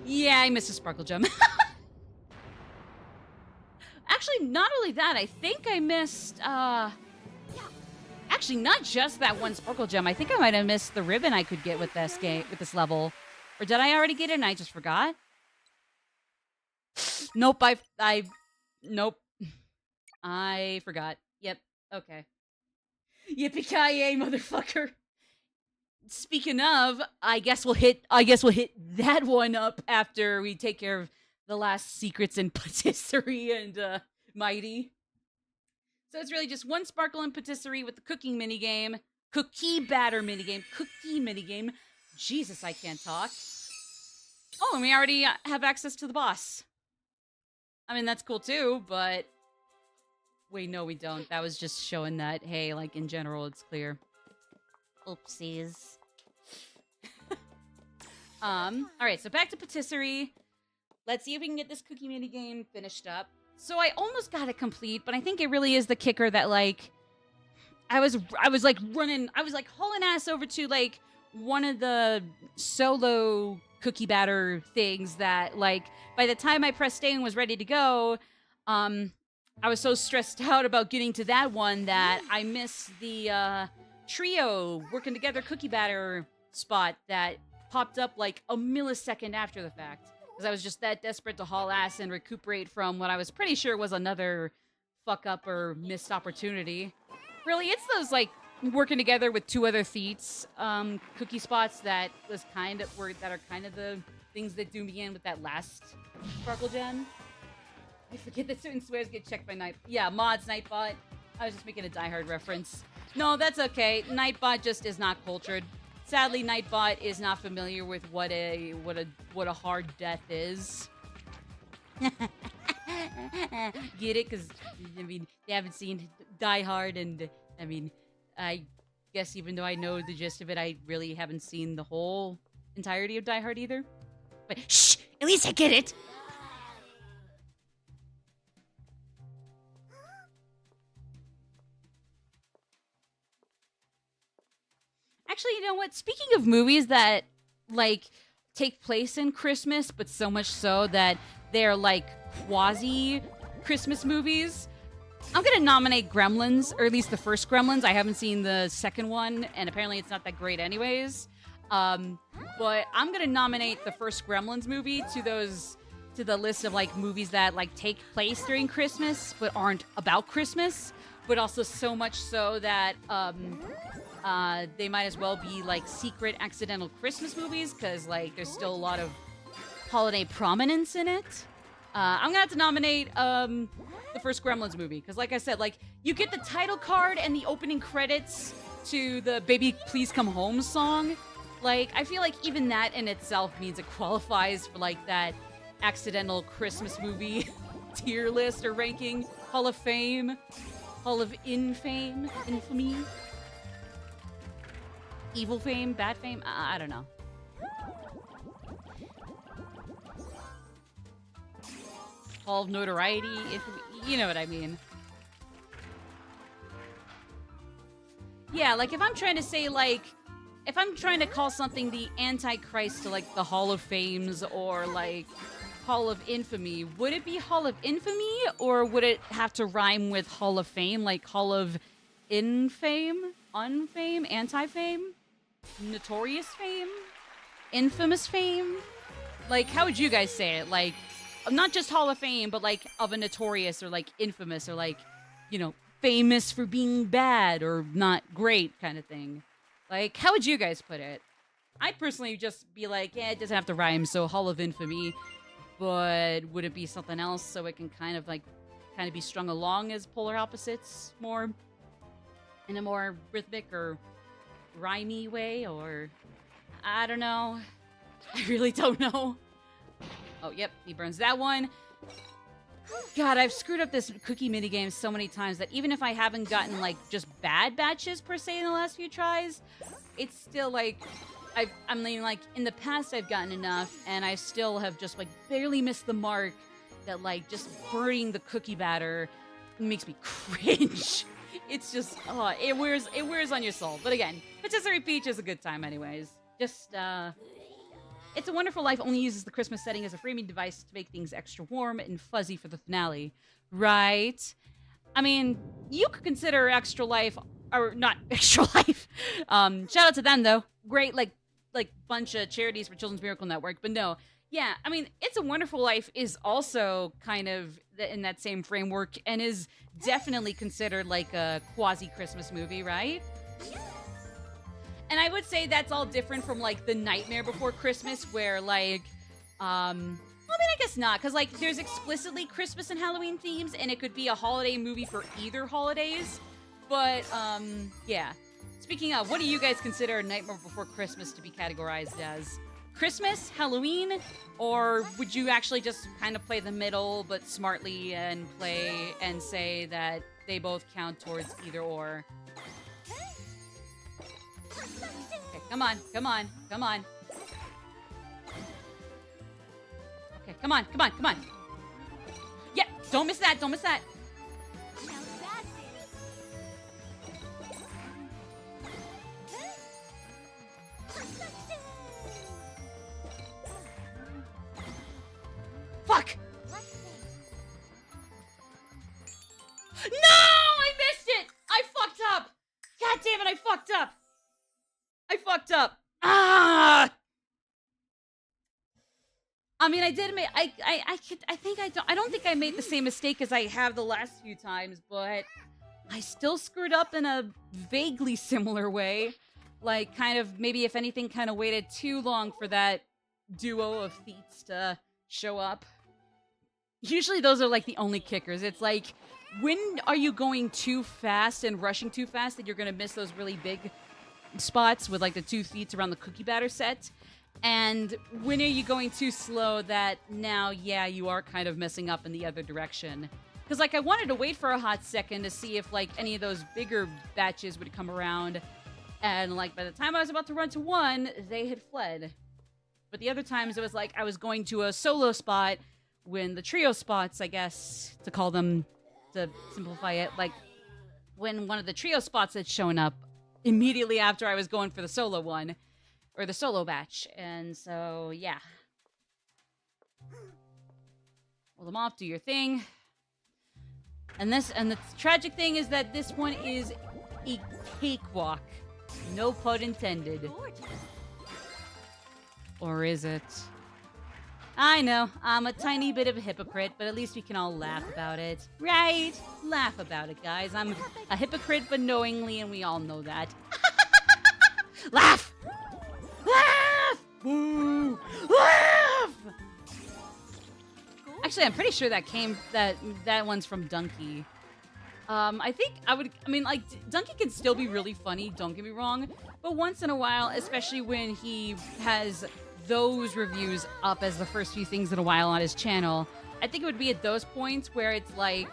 Yeah, I missed a sparkle gem. Actually, not only that, I think I missed, actually, not just that one sparkle gem. I think I might have missed the ribbon I could get with this game, with this level. Or did I already get it and I just forgot? Nope, nope. I forgot. Yep. Okay. Yippee-ki-yay, motherfucker. Speaking of, I guess we'll hit that one up after we take care of the last secrets in Patisserie and Mighty. So it's really just one sparkle in Patisserie with the cooking minigame, cookie batter minigame, cookie minigame. Jesus, I can't talk. Oh, and we already have access to the boss. I mean, that's cool too, but wait, no, we don't. That was just showing that, hey, like, in general, it's clear. Oopsies. Alright, so back to Patisserie. Let's see if we can get this cookie minigame finished up. So I almost got it complete, but I think it really is the kicker that, like, I was like running, I was like hauling ass over to, like, one of the solo cookie batter things that, like, by the time I pressed stay and was ready to go, I was so stressed out about getting to that one that I missed the trio working together cookie batter spot that popped up like a millisecond after the fact. Because I was just that desperate to haul ass and recuperate from what I was pretty sure was another fuck up or missed opportunity. Really, it's those, like, working together with 2 other feats cookie spots that are kind of the things that do me in with that last sparkle gem. I forget that certain swears get checked by Night. Yeah, mods, Nightbot. I was just making a Die Hard reference. No, that's okay. Nightbot just is not cultured. Sadly, Nightbot is not familiar with what a hard death is. Get it? Because, I mean, they haven't seen Die Hard, and, I mean, I guess even though I know the gist of it, I really haven't seen the whole entirety of Die Hard either. But, shh! At least I get it! Actually, you know what? Speaking of movies that, like, take place in Christmas, but so much so that they're, like, quasi-Christmas movies, I'm gonna nominate Gremlins, or at least the first Gremlins. I haven't seen the second one, and apparently it's not that great anyways. But I'm gonna nominate the first Gremlins movie to the list of, like, movies that, like, take place during Christmas, but aren't about Christmas, but also so much so that, they might as well be, like, secret accidental Christmas movies, because, like, there's still a lot of holiday prominence in it. I'm gonna have to nominate, the first Gremlins movie, because, like I said, like, you get the title card and the opening credits to the Baby Please Come Home song. Like, I feel like even that in itself means it qualifies for, like, that accidental Christmas movie tier list or ranking, Hall of Fame, Hall of Infamy. Evil fame, bad fame, I don't know. Hall of notoriety, you know what I mean. Yeah, like, if I'm trying to say, like, if I'm trying to call something the Antichrist to, like, the Hall of Fames or, like, Hall of Infamy, would it be Hall of Infamy, or would it have to rhyme with Hall of Fame, like Hall of Infame? unfame, anti-fame, notorious fame, infamous fame. Like, how would you guys say it? Like, not just Hall of Fame, but like of a notorious or like infamous or like, you know, famous for being bad or not great kind of thing. Like, how would you guys put it? I'd personally just be like, yeah, it doesn't have to rhyme, so Hall of Infamy. But would it be something else so it can kind of be strung along as polar opposites more in a more rhythmic or rhymey way? Or I don't know. I really don't know. Oh, yep, he burns that one. God, I've screwed up this cookie minigame so many times that even if I haven't gotten, like, just bad batches, per se, in the last few tries, it's still, like, I mean, like, in the past I've gotten enough, and I still have just, like, barely missed the mark that, like, just burning the cookie batter makes me cringe. It's just, oh, it wears on your soul. But again, Patisserie Peach is a good time anyways. Just, It's a Wonderful Life only uses the Christmas setting as a framing device to make things extra warm and fuzzy for the finale. Right? I mean, you could consider Extra Life, or not Extra Life. Shout out to them, though. Great, like bunch of charities for Children's Miracle Network. But no, yeah, I mean, It's a Wonderful Life is also kind of in that same framework and is definitely considered like a quasi-Christmas movie, right? And I would say that's all different from, like, The Nightmare Before Christmas, where, like, I mean, I guess not, because, like, there's explicitly Christmas and Halloween themes, and it could be a holiday movie for either holidays. But, yeah. Speaking of, what do you guys consider Nightmare Before Christmas to be categorized as? Christmas, Halloween, or would you actually just kind of play the middle, but smartly, and play and say that they both count towards either or? Okay, come on, come on, come on. Okay, come on, come on, come on. Yeah, don't miss that, don't miss that. Fuck! No! I missed it! I fucked up! God damn it, I fucked up! I fucked up. Ah! I mean, I did make. I don't think I made the same mistake as I have the last few times, but I still screwed up in a vaguely similar way. Like, kind of, maybe if anything, kind of waited too long for that duo of feats to show up. Usually those are, like, the only kickers. It's like, when are you going too fast and rushing too fast that you're gonna miss those really big spots with, like, the 2 feats around the cookie batter set? And when are you going too slow that now, yeah, you are kind of messing up in the other direction? Because, like, I wanted to wait for a hot second to see if, like, any of those bigger batches would come around. And, like, by the time I was about to run to one, they had fled. But the other times, it was like I was going to a solo spot when the trio spots, I guess, to call them, to simplify it, like, when one of the trio spots had shown up immediately after I was going for the solo one, or the solo batch. And so, yeah. Hold them off, do your thing. And the tragic thing is that this one is a cakewalk. No pun intended. Or is it? I know, I'm a tiny bit of a hypocrite, but at least we can all laugh about it. Right? Laugh about it, guys. I'm a hypocrite, but knowingly, and we all know that. Laugh! Laugh! Woo! Laugh! Actually, I'm pretty sure that one's from Donkey. I mean, like, Donkey can still be really funny, don't get me wrong, but once in a while, especially when he has those reviews up as the first few things in a while on his channel, I think it would be at those points where it's like,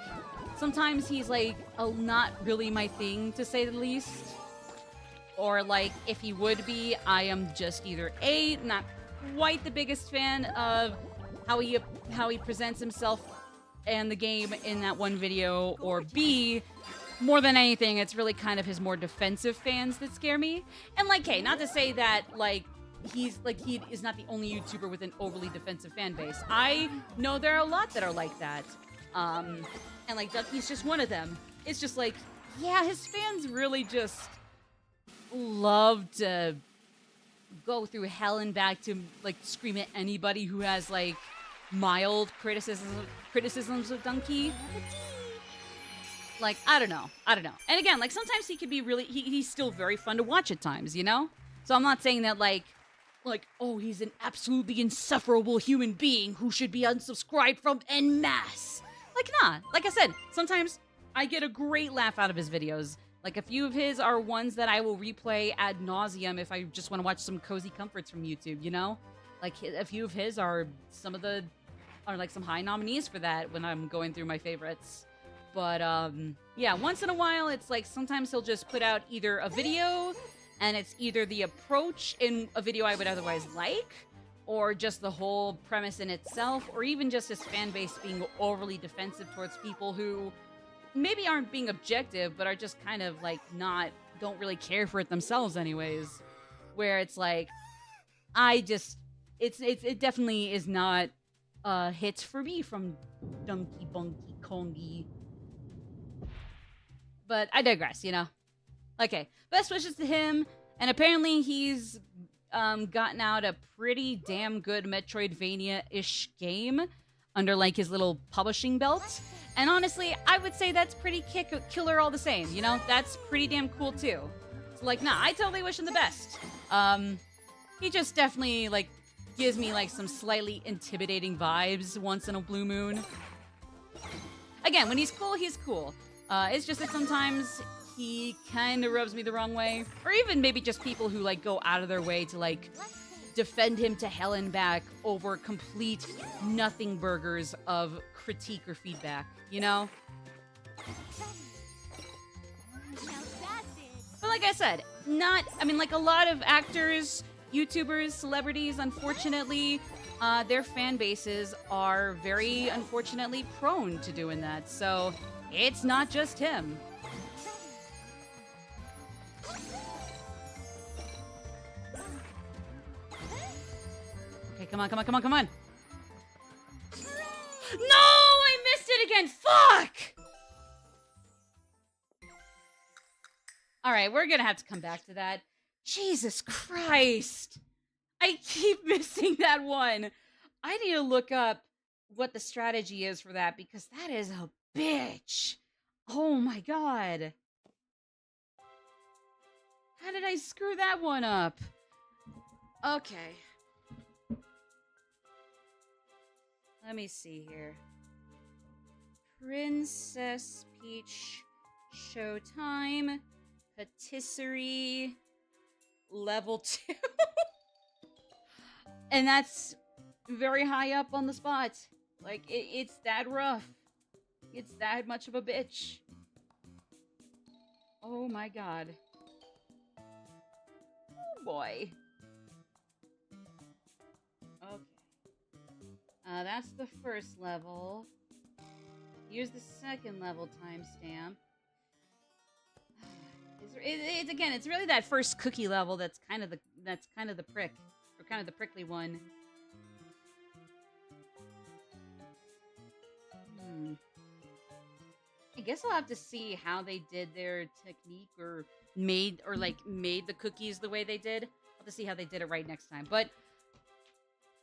sometimes he's like, oh, not really my thing, to say the least. Or, like, if he would be, I am just either A, not quite the biggest fan of how he presents himself and the game in that one video, or B, more than anything, it's really kind of his more defensive fans that scare me. And, like, hey, not to say that, like, he is not the only YouTuber with an overly defensive fan base. I know there are a lot that are like that. And, like, Ducky's just one of them. It's just like, yeah, his fans really just love to go through hell and back to like scream at anybody who has like mild criticisms of Donkey. Like, I don't know. And again, like sometimes he could be really he's still very fun to watch at times, you know? So I'm not saying that like oh, he's an absolutely insufferable human being who should be unsubscribed from en masse. Like, nah. Like I said, sometimes I get a great laugh out of his videos. Like, a few of his are ones that I will replay ad nauseum if I just want to watch some cozy comforts from YouTube, you know? Like, a few of his are some high nominees for that when I'm going through my favorites. But, yeah, once in a while, it's like sometimes he'll just put out either a video, and it's either the approach in a video I would otherwise like, or just the whole premise in itself, or even just his fan base being overly defensive towards people who maybe aren't being objective, but are just kind of like don't really care for it themselves anyways. Where it's like, it definitely is not a hit for me from Donkey Bunky Kongi. But I digress, you know? Okay, best wishes to him, and apparently he's gotten out a pretty damn good Metroidvania-ish game under like his little publishing belt. And honestly, I would say that's pretty killer all the same, you know? That's pretty damn cool too. So like, nah, I totally wish him the best. He just definitely like gives me like some slightly intimidating vibes once in a blue moon. Again, when he's cool, he's cool. It's just that sometimes he kind of rubs me the wrong way. Or even maybe just people who like go out of their way to like defend him to hell and back over complete nothing burgers of critique or feedback, you know? But like I said, like a lot of actors, YouTubers, celebrities, unfortunately, their fan bases are very unfortunately prone to doing that. So it's not just him. Okay, come on. No! I missed it again! Fuck! Alright, we're gonna have to come back to that. Jesus Christ! I keep missing that one. I need to look up what the strategy is for that, because that is a bitch. Oh my god. How did I screw that one up? Okay. Let me see here. Princess Peach, Showtime, Patisserie, level 2. And that's very high up on the spot. Like, it's that rough. It's that much of a bitch. Oh my god. Oh boy. Okay. That's the first level. Here's the second level timestamp. Again, it's really that first cookie level that's kind of the prick, or kind of the prickly one. I guess I'll have to see how they did their technique, or made the cookies the way they did. I'll have to see how they did it right next time. But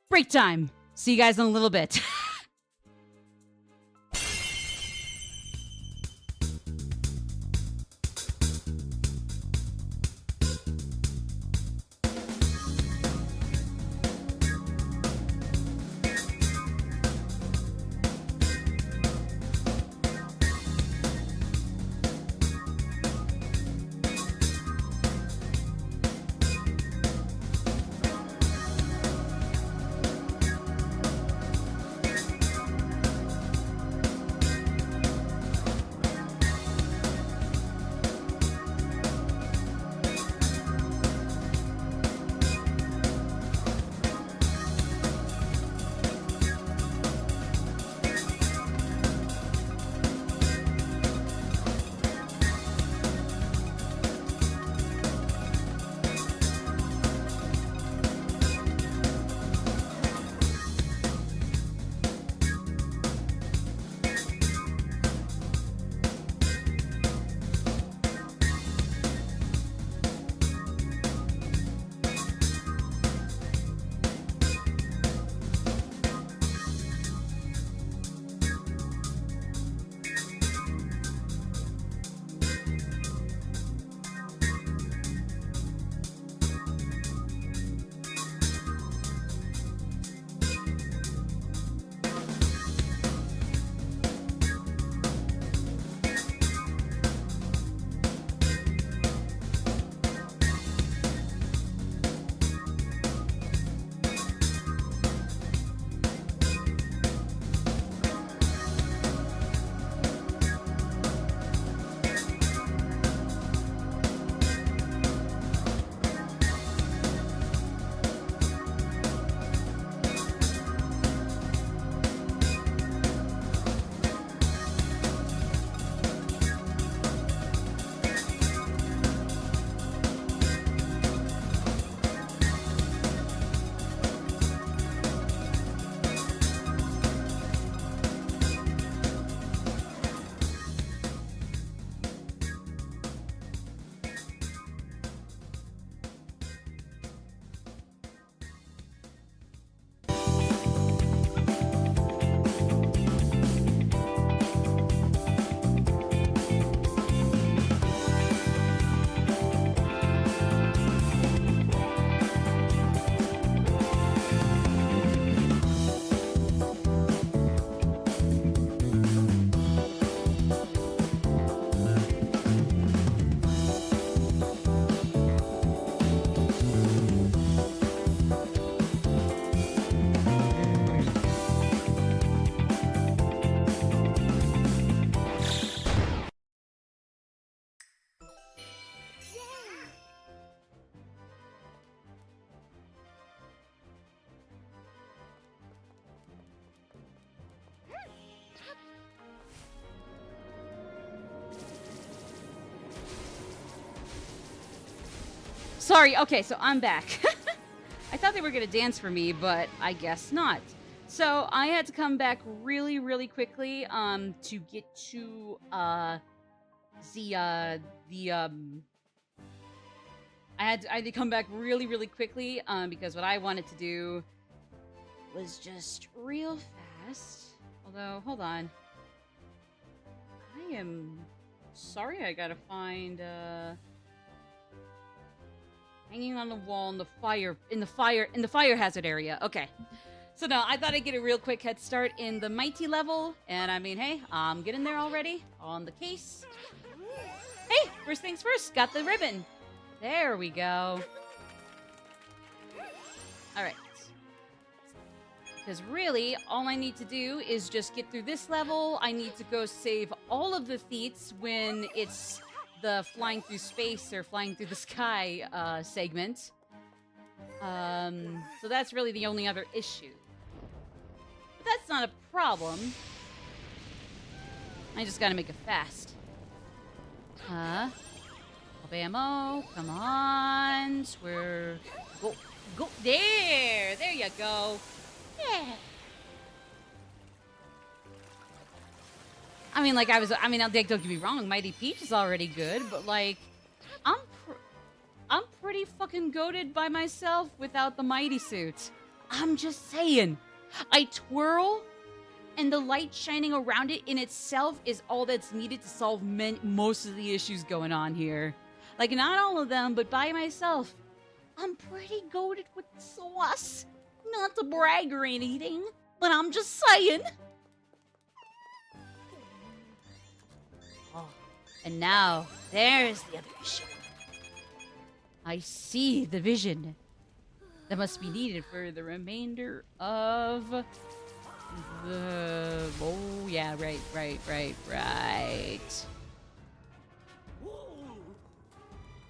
break time. See you guys in a little bit. sorry. Okay, so I'm back. I thought they were gonna dance for me, but I guess not. So I had to come back really, really quickly to get to the I had to come back really, really quickly because what I wanted to do was just real fast. Although, hold on. I am sorry, I gotta find hanging on the wall in the fire hazard area. Okay. So no, I thought I'd get a real quick head start in the mighty level, and I mean, hey, I'm getting there already on the case. Hey, first things first, got the ribbon. There we go. All right. Because really, all I need to do is just get through this level. I need to go save all of the feats when it's the flying through space or flying through the sky segment. So that's really the only other issue. But that's not a problem. I just gotta make it fast. Ammo, come on. Swear. Go. There you go. Yeah. I mean, like, don't get me wrong, Mighty Peach is already good, but, like, I'm pretty fucking goated by myself without the Mighty Suit. I'm just saying. I twirl, and the light shining around it in itself is all that's needed to solve most of the issues going on here. Like, not all of them, but by myself. I'm pretty goated with the sauce. Not to brag or anything, but I'm just saying. Oh, and now, there's the other issue. I see the vision that must be needed for the remainder of the... Oh, yeah, right.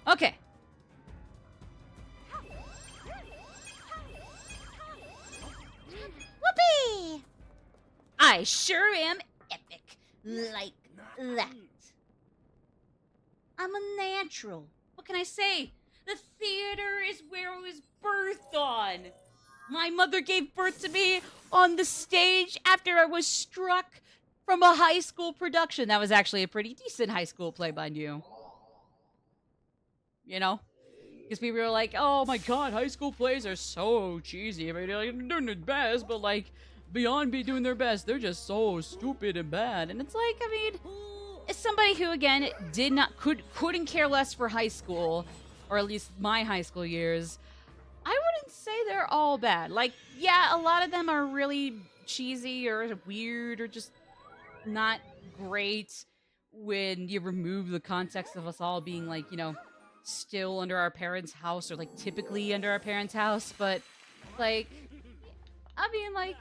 Okay. Whoopee! I sure am epic. Like that. I'm a natural. What can I say? The theater is where I was birthed on. My mother gave birth to me on the stage after I was struck from a high school production. That was actually a pretty decent high school play, mind you. You know? Because people were like, oh my god, high school plays are so cheesy. I mean, they're doing their best, but like, beyond doing their best, they're just so stupid and bad. And it's like, I mean, as somebody who, again, couldn't care less for high school, or at least my high school years, I wouldn't say they're all bad. Like, yeah, a lot of them are really cheesy or weird or just not great when you remove the context of us all being like, you know, still under our parents' house or like typically under our parents' house. But like, I mean, like,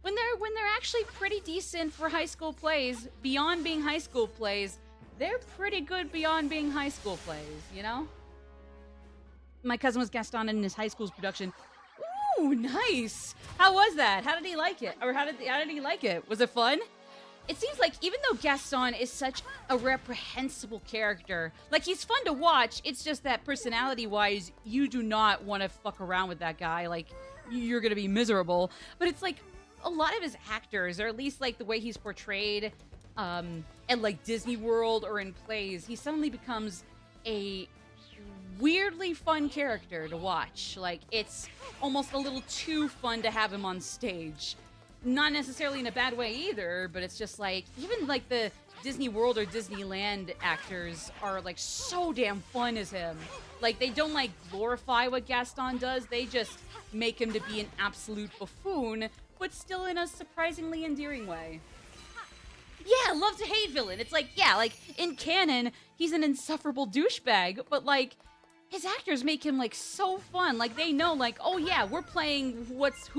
when they're actually pretty decent for high school plays, beyond being high school plays, they're pretty good beyond being high school plays, you know? My cousin was Gaston in his high school's production. Ooh, nice. How was that? How did he like it? Or how did he like it? Was it fun? It seems like even though Gaston is such a reprehensible character, like, he's fun to watch, it's just that personality-wise, you do not want to fuck around with that guy. Like, you're gonna be miserable. But it's like, a lot of his actors, or at least like the way he's portrayed at like Disney World or in plays, he suddenly becomes a weirdly fun character to watch. Like, it's almost a little too fun to have him on stage. Not necessarily in a bad way either, but it's just like, even like the Disney World or Disneyland actors are like so damn fun as him. Like, they don't like glorify what Gaston does, they just make him to be an absolute buffoon, but still in a surprisingly endearing way. Yeah, love to hate villain. It's like, yeah, like, in canon, he's an insufferable douchebag, but like, his actors make him like so fun. Like, they know, like, oh yeah, we're playing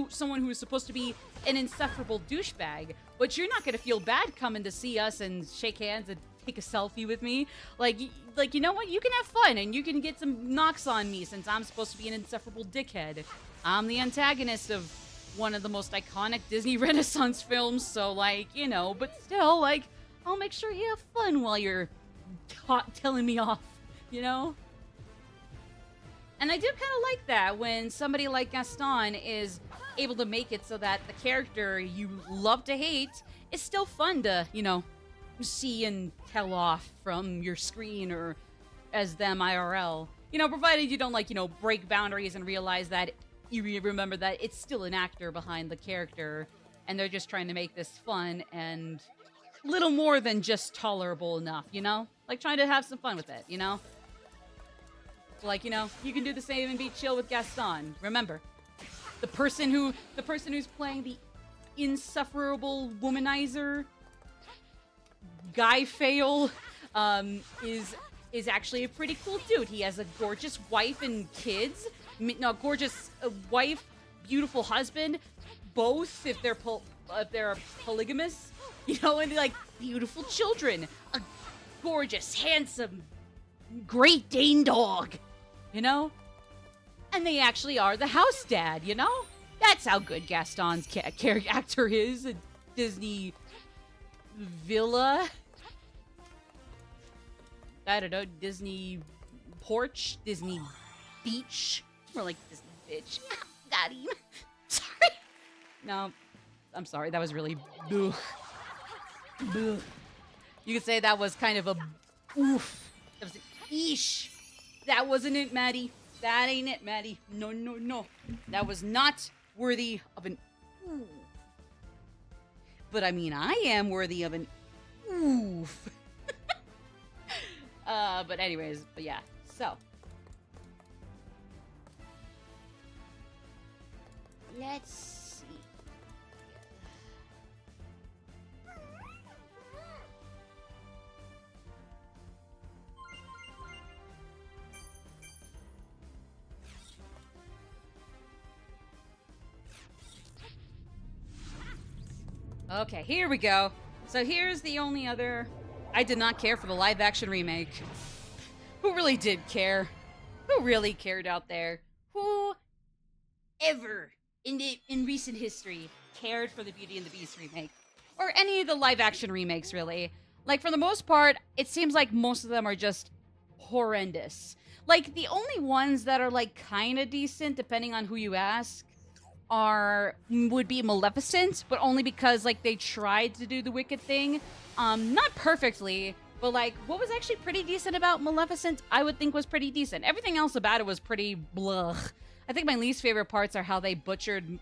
someone who's supposed to be an insufferable douchebag, but you're not gonna feel bad coming to see us and shake hands and take a selfie with me. Like, you know what? You can have fun and you can get some knocks on me since I'm supposed to be an insufferable dickhead. I'm the antagonist of one of the most iconic Disney Renaissance films, so like, you know, but still, like, I'll make sure you have fun while you're telling me off, you know? And I do kind of like that when somebody like Gaston is able to make it so that the character you love to hate is still fun to, see and tell off from your screen or as them IRL. Provided you don't, break boundaries and realize that you remember that it's still an actor behind the character and they're just trying to make this fun and little more than just tolerable enough, Like trying to have some fun with it, Like, you can do the same and be chill with Gaston. Remember, the person who's playing the insufferable womanizer guy fail is actually a pretty cool dude. He has a gorgeous wife and kids. No, gorgeous wife, beautiful husband, both if they're polygamous, and like beautiful children, a gorgeous, handsome, Great Dane dog, and they actually are the house dad, That's how good Gaston's actor is. A Disney villa. I don't know, Disney porch, Disney beach. More like Disney bitch. Got him. Sorry. No, I'm sorry. That was really... Ugh. Ugh. You could say that was kind of a... Oof. That was an eesh. That wasn't it, Maddie. That ain't it, Maddie. No, no, no. That was not worthy of an ooh. But I mean, I am worthy of an oof. But anyways, but yeah. So. Let's see. Okay, here we go. So here's the only other... I did not care for the live-action remake. Who really did care? Who really cared out there? Who ever in recent history cared for the Beauty and the Beast remake? Or any of the live-action remakes, really? Like, for the most part, it seems like most of them are just horrendous. Like, the only ones that are, like, kind of decent, depending on who you ask, would be Maleficent, but only because, like, they tried to do the Wicked thing. Not perfectly, but, like, what was actually pretty decent about Maleficent, I would think was pretty decent. Everything else about it was pretty blah. I think my least favorite parts are how they butchered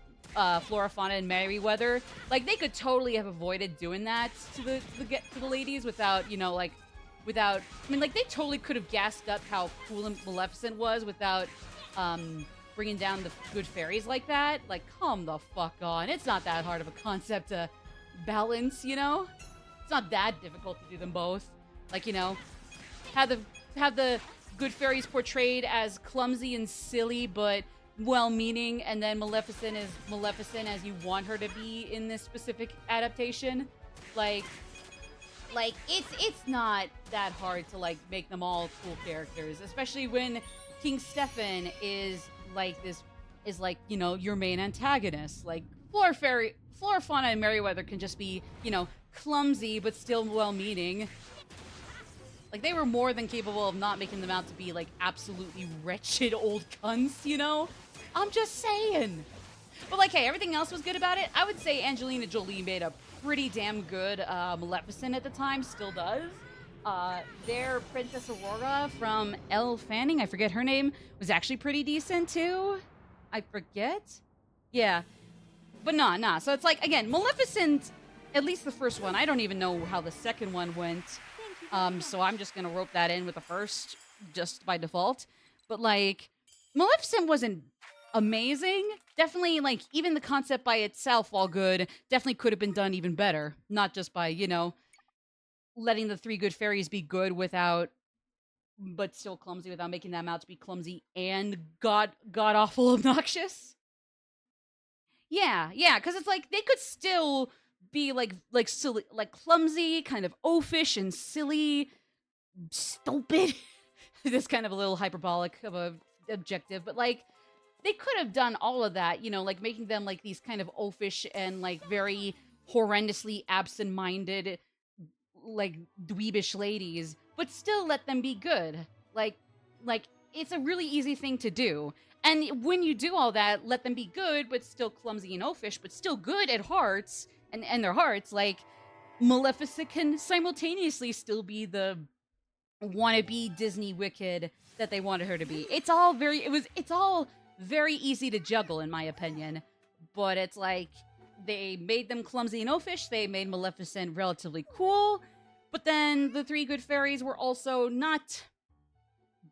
Flora, Fauna, and Merryweather. Like, they could totally have avoided doing that to the ladies without, without... I mean, like, they totally could have gassed up how cool Maleficent was without, bringing down the good fairies like that. Like, come the fuck on. It's not that hard of a concept to balance, It's not that difficult to do them both. Like, have the good fairies portrayed as clumsy and silly, but well-meaning, and then Maleficent is Maleficent as you want her to be in this specific adaptation. Like it's not that hard to, like, make them all cool characters, especially when King Stefan is your main antagonist. Like, Flora, Fauna, and Merryweather can just be, clumsy but still well-meaning. Like, they were more than capable of not making them out to be, like, absolutely wretched old cunts, I'm just saying. But, like, hey, everything else was good about it. I would say Angelina Jolie made a pretty damn good Maleficent at the time, still does. Their Princess Aurora from Elle Fanning, I forget her name, was actually pretty decent, too. I forget? Yeah. But nah. So it's like, again, Maleficent, at least the first one, I don't even know how the second one went. So I'm just gonna rope that in with the first, just by default. But, like, Maleficent wasn't amazing. Definitely, like, even the concept by itself, while good, definitely could have been done even better. Not just by, letting the three good fairies be good but still clumsy, without making them out to be clumsy and god-awful obnoxious. Yeah, because it's like, they could still be, like silly, like, clumsy, kind of oafish and silly, stupid. This kind of a little hyperbolic of a objective, but, like, they could have done all of that, like, making them, like, these kind of oafish and, like, very horrendously absent-minded, like, dweebish ladies, but still let them be good. Like, it's a really easy thing to do. And when you do all that, let them be good, but still clumsy and oafish, but still good at hearts and their hearts. Like, Maleficent can simultaneously still be the wannabe Disney Wicked that they wanted her to be. It's all very easy to juggle, in my opinion. But it's like, they made them clumsy and oafish. They made Maleficent relatively cool. But then the three good fairies were also not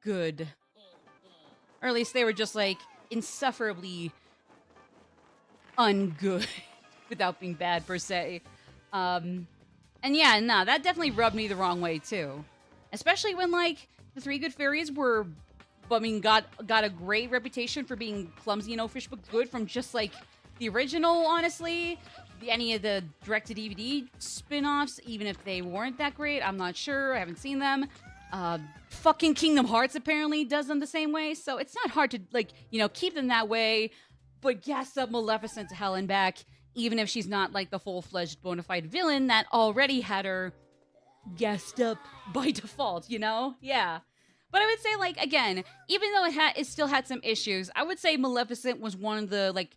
good. Or at least they were just, like, insufferably ungood without being bad, per se. And yeah, no, that definitely rubbed me the wrong way, too. Especially when, like, the three good fairies were, I mean, got a great reputation for being clumsy and oafish, but good from just, like, the original, honestly. Any of the direct-to-DVD spin-offs, even if they weren't that great, I'm not sure. I haven't seen them. Fucking Kingdom Hearts apparently does them the same way, so it's not hard to, like, you know, keep them that way, but gas up Maleficent to hell and back, even if she's not, like, the full-fledged bona fide villain that already had her gassed up by default, you know? Yeah. But I would say, like, again, even though it still had some issues, I would say Maleficent was one of the, like,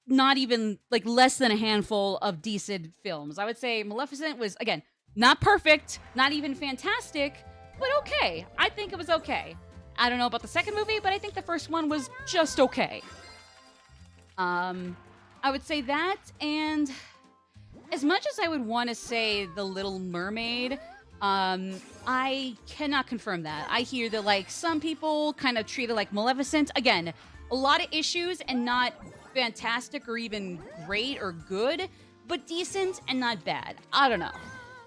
not even, like, less than a handful of decent films. I would say Maleficent was, again, not perfect, not even fantastic, but okay. I think it was okay. I don't know about the second movie, but I think the first one was just okay. I would say that, and as much as I would want to say The Little Mermaid, I cannot confirm that. I hear that, like, some people kind of treat it like Maleficent. Again, a lot of issues and not fantastic or even great or good, but decent and not bad. I don't know.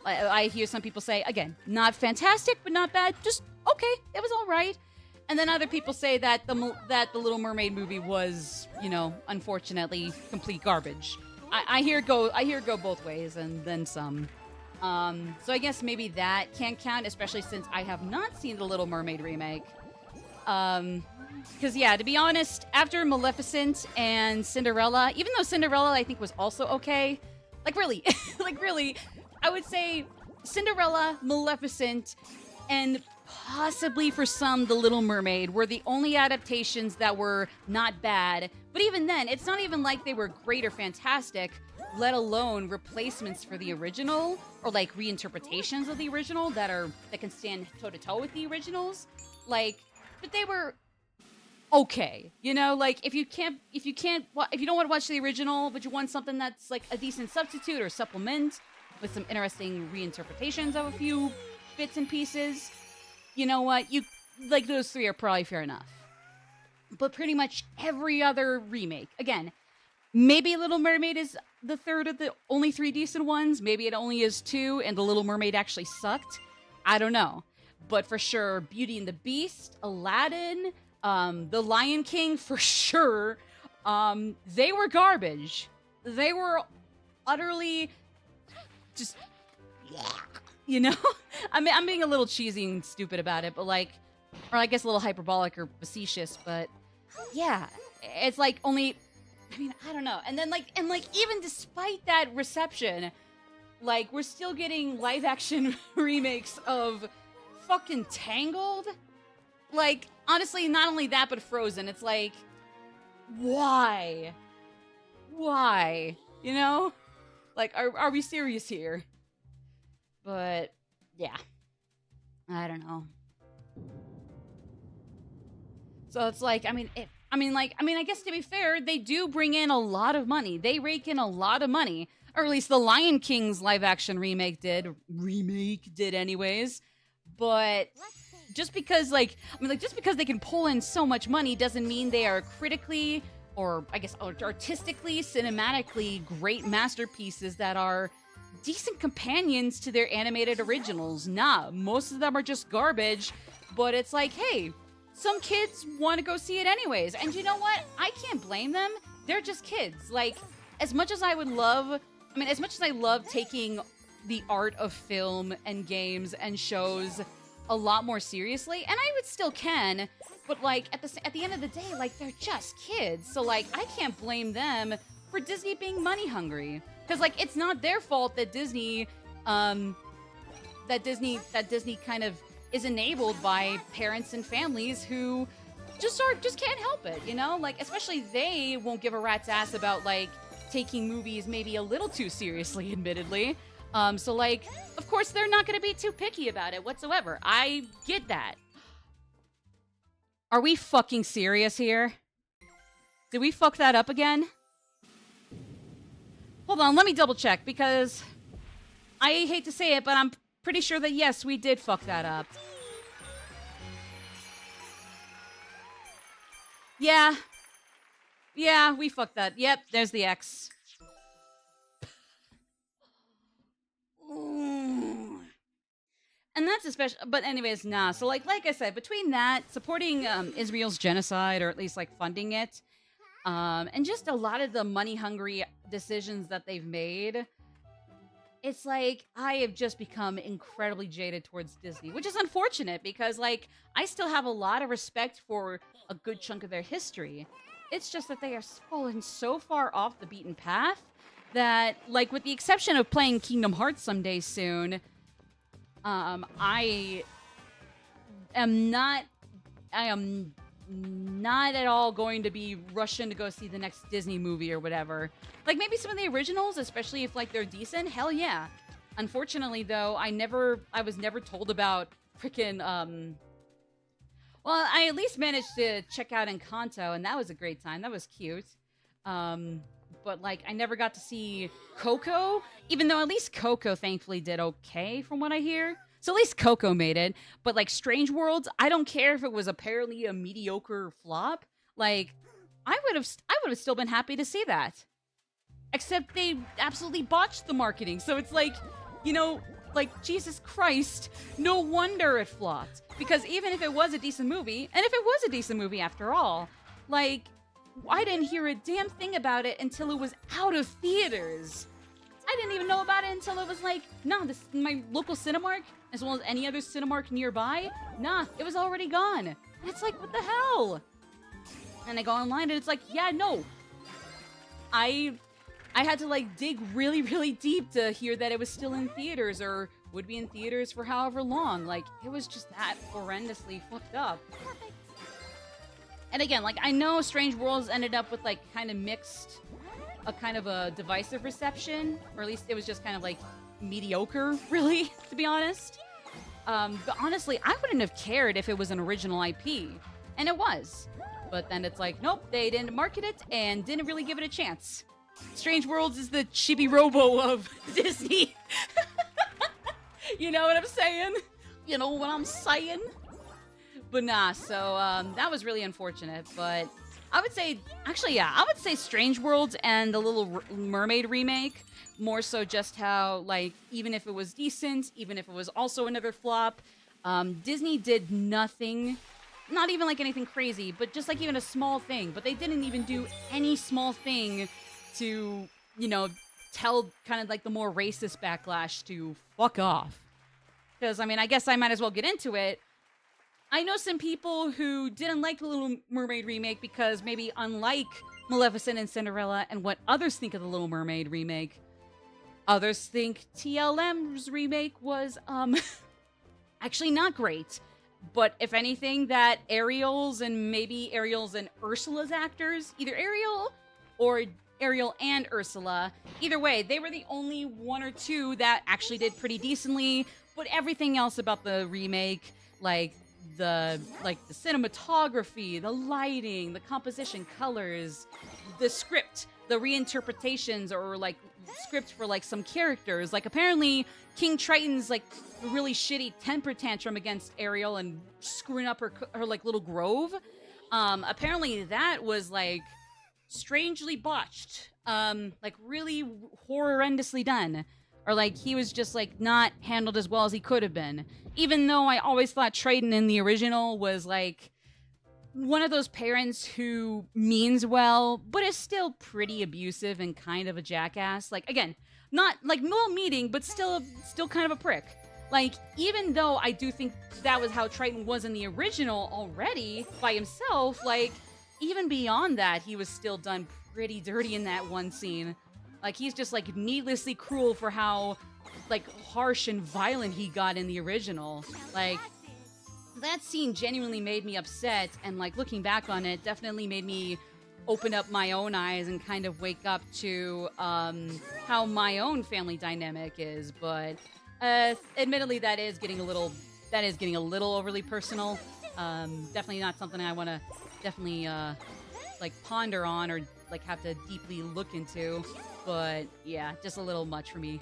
I hear some people say, again, not fantastic, but not bad. Just okay. It was all right. And then other people say that the Little Mermaid movie was, you know, unfortunately, complete garbage. I hear it go both ways, and then some. So I guess maybe that can't count, especially since I have not seen the Little Mermaid remake. Because, yeah, to be honest, after Maleficent and Cinderella, even though Cinderella, I think, was also okay, like, really, I would say Cinderella, Maleficent, and possibly for some, The Little Mermaid were the only adaptations that were not bad. But even then, it's not even like they were great or fantastic, let alone replacements for the original, or, like, reinterpretations of the original that can stand toe-to-toe with the originals. Like, but they were okay, you know, like, if you don't want to watch the original, but you want something that's, like, a decent substitute or supplement with some interesting reinterpretations of a few bits and pieces, you know what, you, like, those three are probably fair enough. But pretty much every other remake, again, maybe Little Mermaid is the third of the only three decent ones, maybe it only is two, and The Little Mermaid actually sucked, I don't know. But for sure, Beauty and the Beast, Aladdin, The Lion King, for sure, they were garbage. They were utterly just, you know? I mean, I'm being a little cheesy and stupid about it, but, like, or I guess a little hyperbolic or facetious, but yeah, it's like only, I mean, I don't know. And then, like, even despite that reception, like, we're still getting live action remakes of fucking Tangled. Like, honestly, not only that, but Frozen. It's like, why? You know? Like, are we serious here? But yeah, I don't know. So it's like, I guess to be fair, they do bring in a lot of money. They rake in a lot of money, or at least the Lion King's live action remake did anyways. But just because, just because they can pull in so much money doesn't mean they are critically, or I guess artistically, cinematically great masterpieces that are decent companions to their animated originals. Nah, most of them are just garbage, but it's like, hey, some kids want to go see it anyways. And you know what? I can't blame them. They're just kids. Like, as much as I love taking the art of film and games and shows a lot more seriously, and I would still can, but, like, at the end of the day, like, they're just kids. So, like, I can't blame them for Disney being money hungry. Because, like, it's not their fault that Disney kind of is enabled by parents and families who just can't help it, you know? Like, especially they won't give a rat's ass about, like, taking movies maybe a little too seriously, admittedly. So, like, of course they're not gonna be too picky about it whatsoever. I get that. Are we fucking serious here? Did we fuck that up again? Hold on, let me double check, because I hate to say it, but I'm pretty sure that yes, we did fuck that up. Yeah. Yeah, we fucked that. Yep, there's the X. And that's especially, but anyways, nah. So like I said, between that, supporting Israel's genocide, or at least like funding it, and just a lot of the money-hungry decisions that they've made, it's like I have just become incredibly jaded towards Disney, which is unfortunate because like I still have a lot of respect for a good chunk of their history. It's just that they are fallen so far off the beaten path that, like, with the exception of playing Kingdom Hearts someday soon, I am not at all going to be rushing to go see the next Disney movie or whatever. Like, maybe some of the originals, especially if, like, they're decent, hell yeah. Unfortunately, though, I was never told about frickin', well, I at least managed to check out Encanto, and that was a great time. That was cute. But, like, I never got to see Coco, even though at least Coco thankfully did okay from what I hear. So at least Coco made it. But, like, Strange Worlds, I don't care if it was apparently a mediocre flop. Like, I would have still been happy to see that. Except they absolutely botched the marketing. So it's like, you know, like, Jesus Christ, no wonder it flopped. Because even if it was a decent movie, and if it was a decent movie after all, like, I didn't hear a damn thing about it until it was out of theaters. I didn't even know about it until it was like, nah, this my local Cinemark, as well as any other Cinemark nearby, nah, it was already gone. And it's like, what the hell? And I go online and it's like, yeah, no. I had to like dig really, really deep to hear that it was still in theaters or would be in theaters for however long. Like, it was just that horrendously fucked up. Perfect. And again, like, I know Strange Worlds ended up with, like, kind of mixed, a kind of a divisive reception, or at least it was just kind of, like, mediocre, really, to be honest. But honestly, I wouldn't have cared if it was an original IP, and it was. But then it's like, nope, they didn't market it and didn't really give it a chance. Strange Worlds is the Chibi Robo of Disney. You know what I'm saying? You know what I'm saying? But nah, so that was really unfortunate. But I would say, actually, yeah, I would say Strange Worlds and the Little Mermaid remake, more so just how, like, even if it was decent, even if it was also another flop, Disney did nothing, not even like anything crazy, but just like even a small thing. But they didn't even do any small thing to, you know, tell kind of like the more racist backlash to fuck off. Because, I mean, I guess I might as well get into it. I know some people who didn't like the Little Mermaid remake because maybe unlike Maleficent and Cinderella and what others think of the Little Mermaid remake, others think TLM's remake was, actually not great. But if anything, that Ariel's and Ursula's actors, either Ariel and Ursula, either way, they were the only one or two that actually did pretty decently. But everything else about the remake, like the cinematography, the lighting, the composition, colors, the script, the reinterpretations, or like script for like some characters. Like apparently King Triton's like really shitty temper tantrum against Ariel and screwing up her like little grove. Apparently that was like strangely botched, like really horrendously done. Or, like, he was just, like, not handled as well as he could have been. Even though I always thought Triton in the original was, like, one of those parents who means well, but is still pretty abusive and kind of a jackass. Like, again, not, like, well meaning, but still kind of a prick. Like, even though I do think that was how Triton was in the original already, by himself, like, even beyond that, he was still done pretty dirty in that one scene. Like, he's just, like, needlessly cruel for how, like, harsh and violent he got in the original. Like, that scene genuinely made me upset, and like looking back on it, definitely made me open up my own eyes and kind of wake up to how my own family dynamic is. But admittedly, that is getting a little overly personal. Definitely not something I want to definitely like ponder on or like have to deeply look into. But yeah, just a little much for me.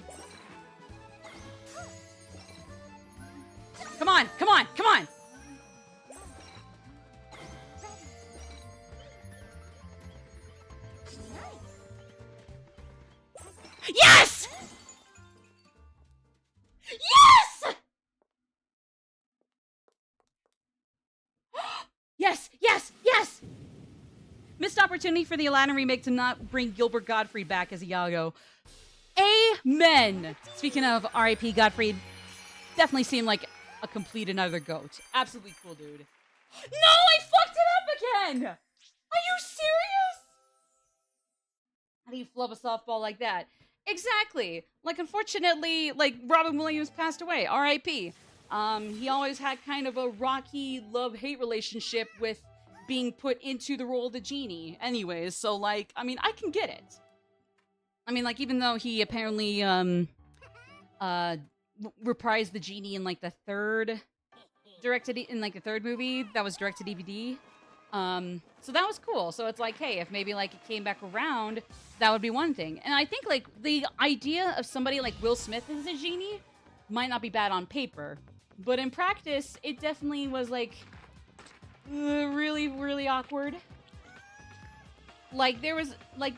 Come on, come on, come on! Yes! Yes! Yes, yes, yes! Missed opportunity for the Aladdin remake to not bring Gilbert Gottfried back as Iago. Amen! Speaking of R.I.P. Gottfried, definitely seemed like a complete another goat. Absolutely cool, dude. No, I fucked it up again! Are you serious? How do you flub a softball like that? Exactly. Like, unfortunately, like, Robin Williams passed away. R.I.P. He always had kind of a rocky love-hate relationship with being put into the role of the genie. Anyways, so, like, I mean, I can get it. I mean, like, even though he apparently, reprised the genie in, like, the third movie that was direct to DVD. So that was cool. So it's like, hey, if maybe like it came back around, that would be one thing. And I think like the idea of somebody like Will Smith as a genie might not be bad on paper, but in practice, it definitely was like really, really awkward. Like there was like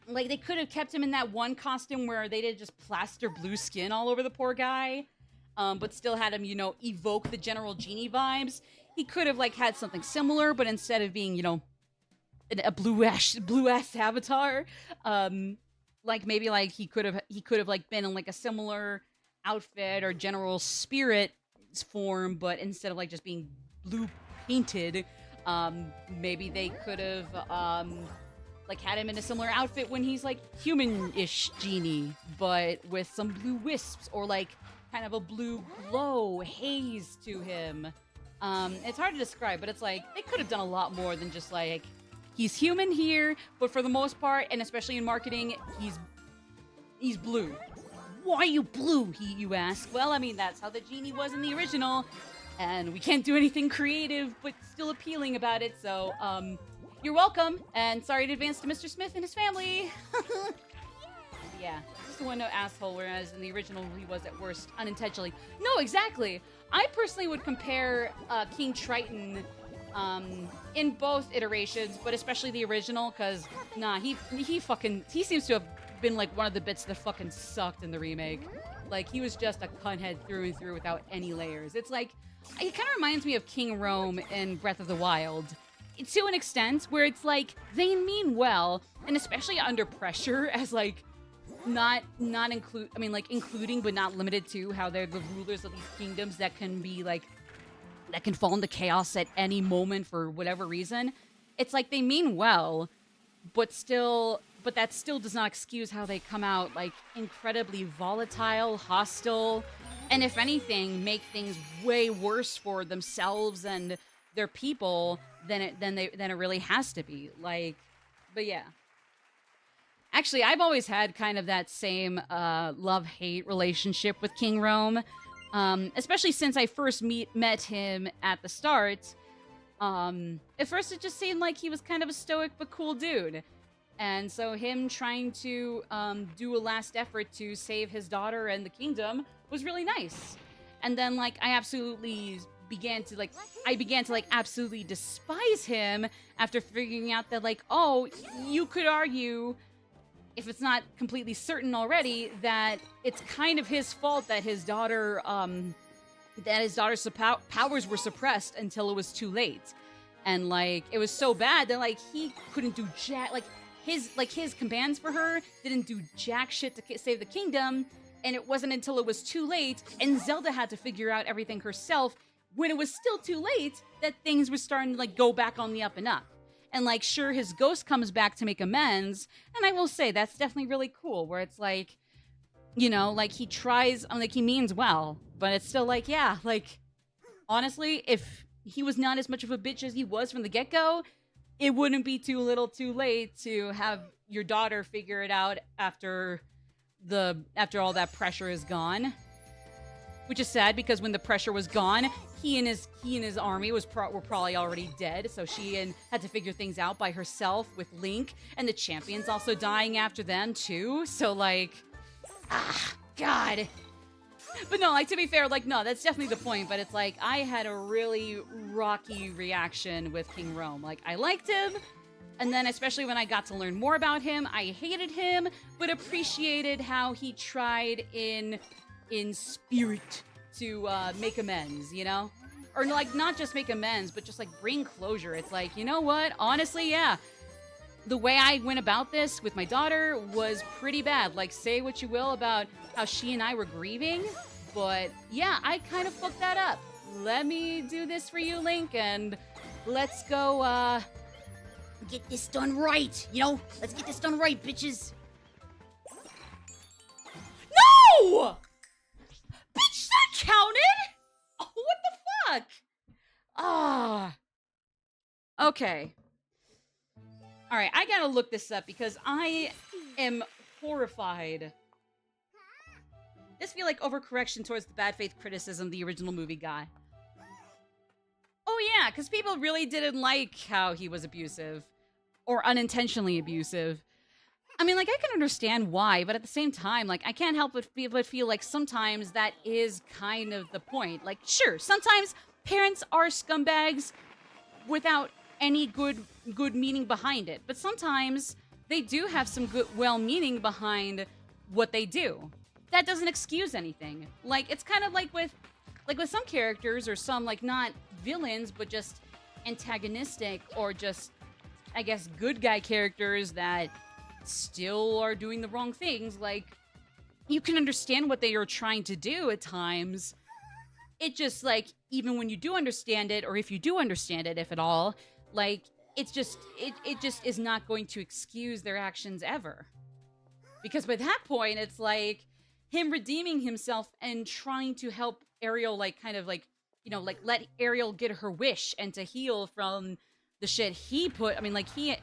they could have kept him in that one costume where they did just plaster blue skin all over the poor guy, but still had him, you know, evoke the general genie vibes. He could have like had something similar, but instead of being, you know, a blue ass avatar, like maybe like he could have like been in like a similar outfit or general spirit form, but instead of like just being blue painted, maybe they could have like had him in a similar outfit when he's like human-ish genie, but with some blue wisps or like kind of a blue glow haze to him. It's hard to describe, but it's like they could have done a lot more than just like he's human here, but for the most part, and especially in marketing, he's blue. Why are you blue? You ask. Well, I mean that's how the genie was in the original, and we can't do anything creative but still appealing about it. So, you're welcome, and sorry in advance to Mr. Smith and his family. Yeah, just a one-note asshole, whereas in the original he was at worst unintentionally. No, exactly. I personally would compare King Triton in both iterations, but especially the original, because nah, he seems to have been like one of the bits that fucking sucked in the remake. Like he was just a cunthead through and through without any layers. It's like it kind of reminds me of King Rome in Breath of the Wild. To an extent, where it's like they mean well, and especially under pressure, as like including but not limited to how they're the rulers of these kingdoms that can be like that can fall into chaos at any moment for whatever reason. It's like they mean well, but that still does not excuse how they come out like incredibly volatile, hostile, and if anything, make things way worse for themselves and their people than it really has to be. Like, but yeah. Actually, I've always had kind of that same love-hate relationship with King Rome, especially since I first met him at the start. At first, it just seemed like he was kind of a stoic but cool dude. And so him trying to do a last effort to save his daughter and the kingdom was really nice. And then, like, I began to absolutely despise him after figuring out that, like, oh, you could argue, if it's not completely certain already, that it's kind of his fault that his daughter's powers were suppressed until it was too late. And, like, it was so bad that, like, he couldn't do jack, his commands for her didn't do jack shit to save the kingdom, and it wasn't until it was too late, and Zelda had to figure out everything herself when it was still too late, that things were starting to, like, go back on the up and up. And, like, sure, his ghost comes back to make amends, and I will say, that's definitely really cool, where it's like, you know, like, he tries, like, he means well, but it's still like, yeah, like, honestly, if he was not as much of a bitch as he was from the get-go, it wouldn't be too little too late to have your daughter figure it out after all that pressure is gone. Which is sad because when the pressure was gone, he and his army were probably already dead. So she had to figure things out by herself with Link, and the champions also dying after them too. So like, God. But no, like, to be fair, like, no, that's definitely the point. But it's like, I had a really rocky reaction with King Rome. Like, I liked him, and then especially when I got to learn more about him, I hated him, but appreciated how he tried in spirit to make amends, you know? Or like, not just make amends, but just like bring closure. It's like, you know what? Honestly, yeah. The way I went about this with my daughter was pretty bad. Like, say what you will about how she and I were grieving, but yeah, I kind of fucked that up. Let me do this for you, Link, and let's go, get this done right, you know? Let's get this done right, bitches. No! Bitch, that counted? Oh, what the fuck? Ah. Okay. Alright, I gotta look this up because I am horrified. This feel like overcorrection towards the bad faith criticism the original movie got. Oh yeah, because people really didn't like how he was abusive. Or unintentionally abusive. I mean, like, I can understand why, but at the same time, like, I can't help but feel like sometimes that is kind of the point. Like, sure, sometimes parents are scumbags without any good meaning behind it. But sometimes they do have some good, well-meaning behind what they do. That doesn't excuse anything. Like, it's kind of like with some characters, or some, like, not villains, but just antagonistic, or just, I guess, good guy characters that still are doing the wrong things. Like, you can understand what they are trying to do at times. It just, like, even when you do understand it, or if you do understand it, if at all, like, it just is not going to excuse their actions ever. Because by that point, it's like him redeeming himself and trying to help Ariel, like, kind of like, you know, like, let Ariel get her wish and to heal from the shit he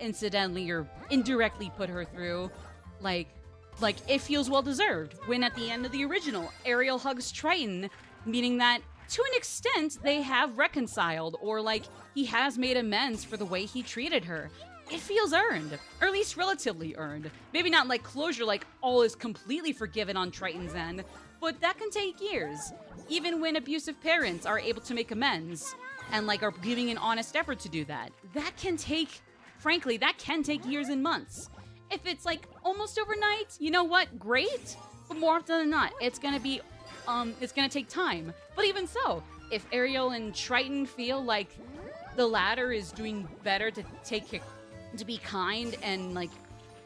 incidentally or indirectly put her through. Like it feels well deserved when at the end of the original, Ariel hugs Triton, meaning that to an extent they have reconciled, or like he has made amends for the way he treated her. It feels earned, or at least relatively earned. Maybe not like closure, like all is completely forgiven on Triton's end, but that can take years. Even when abusive parents are able to make amends and like are giving an honest effort to do that, that can take years and months. If it's like almost overnight, you know what? Great. But more often than not, it's gonna take time. But even so, if Ariel and Triton feel like the latter is doing better to be kind and like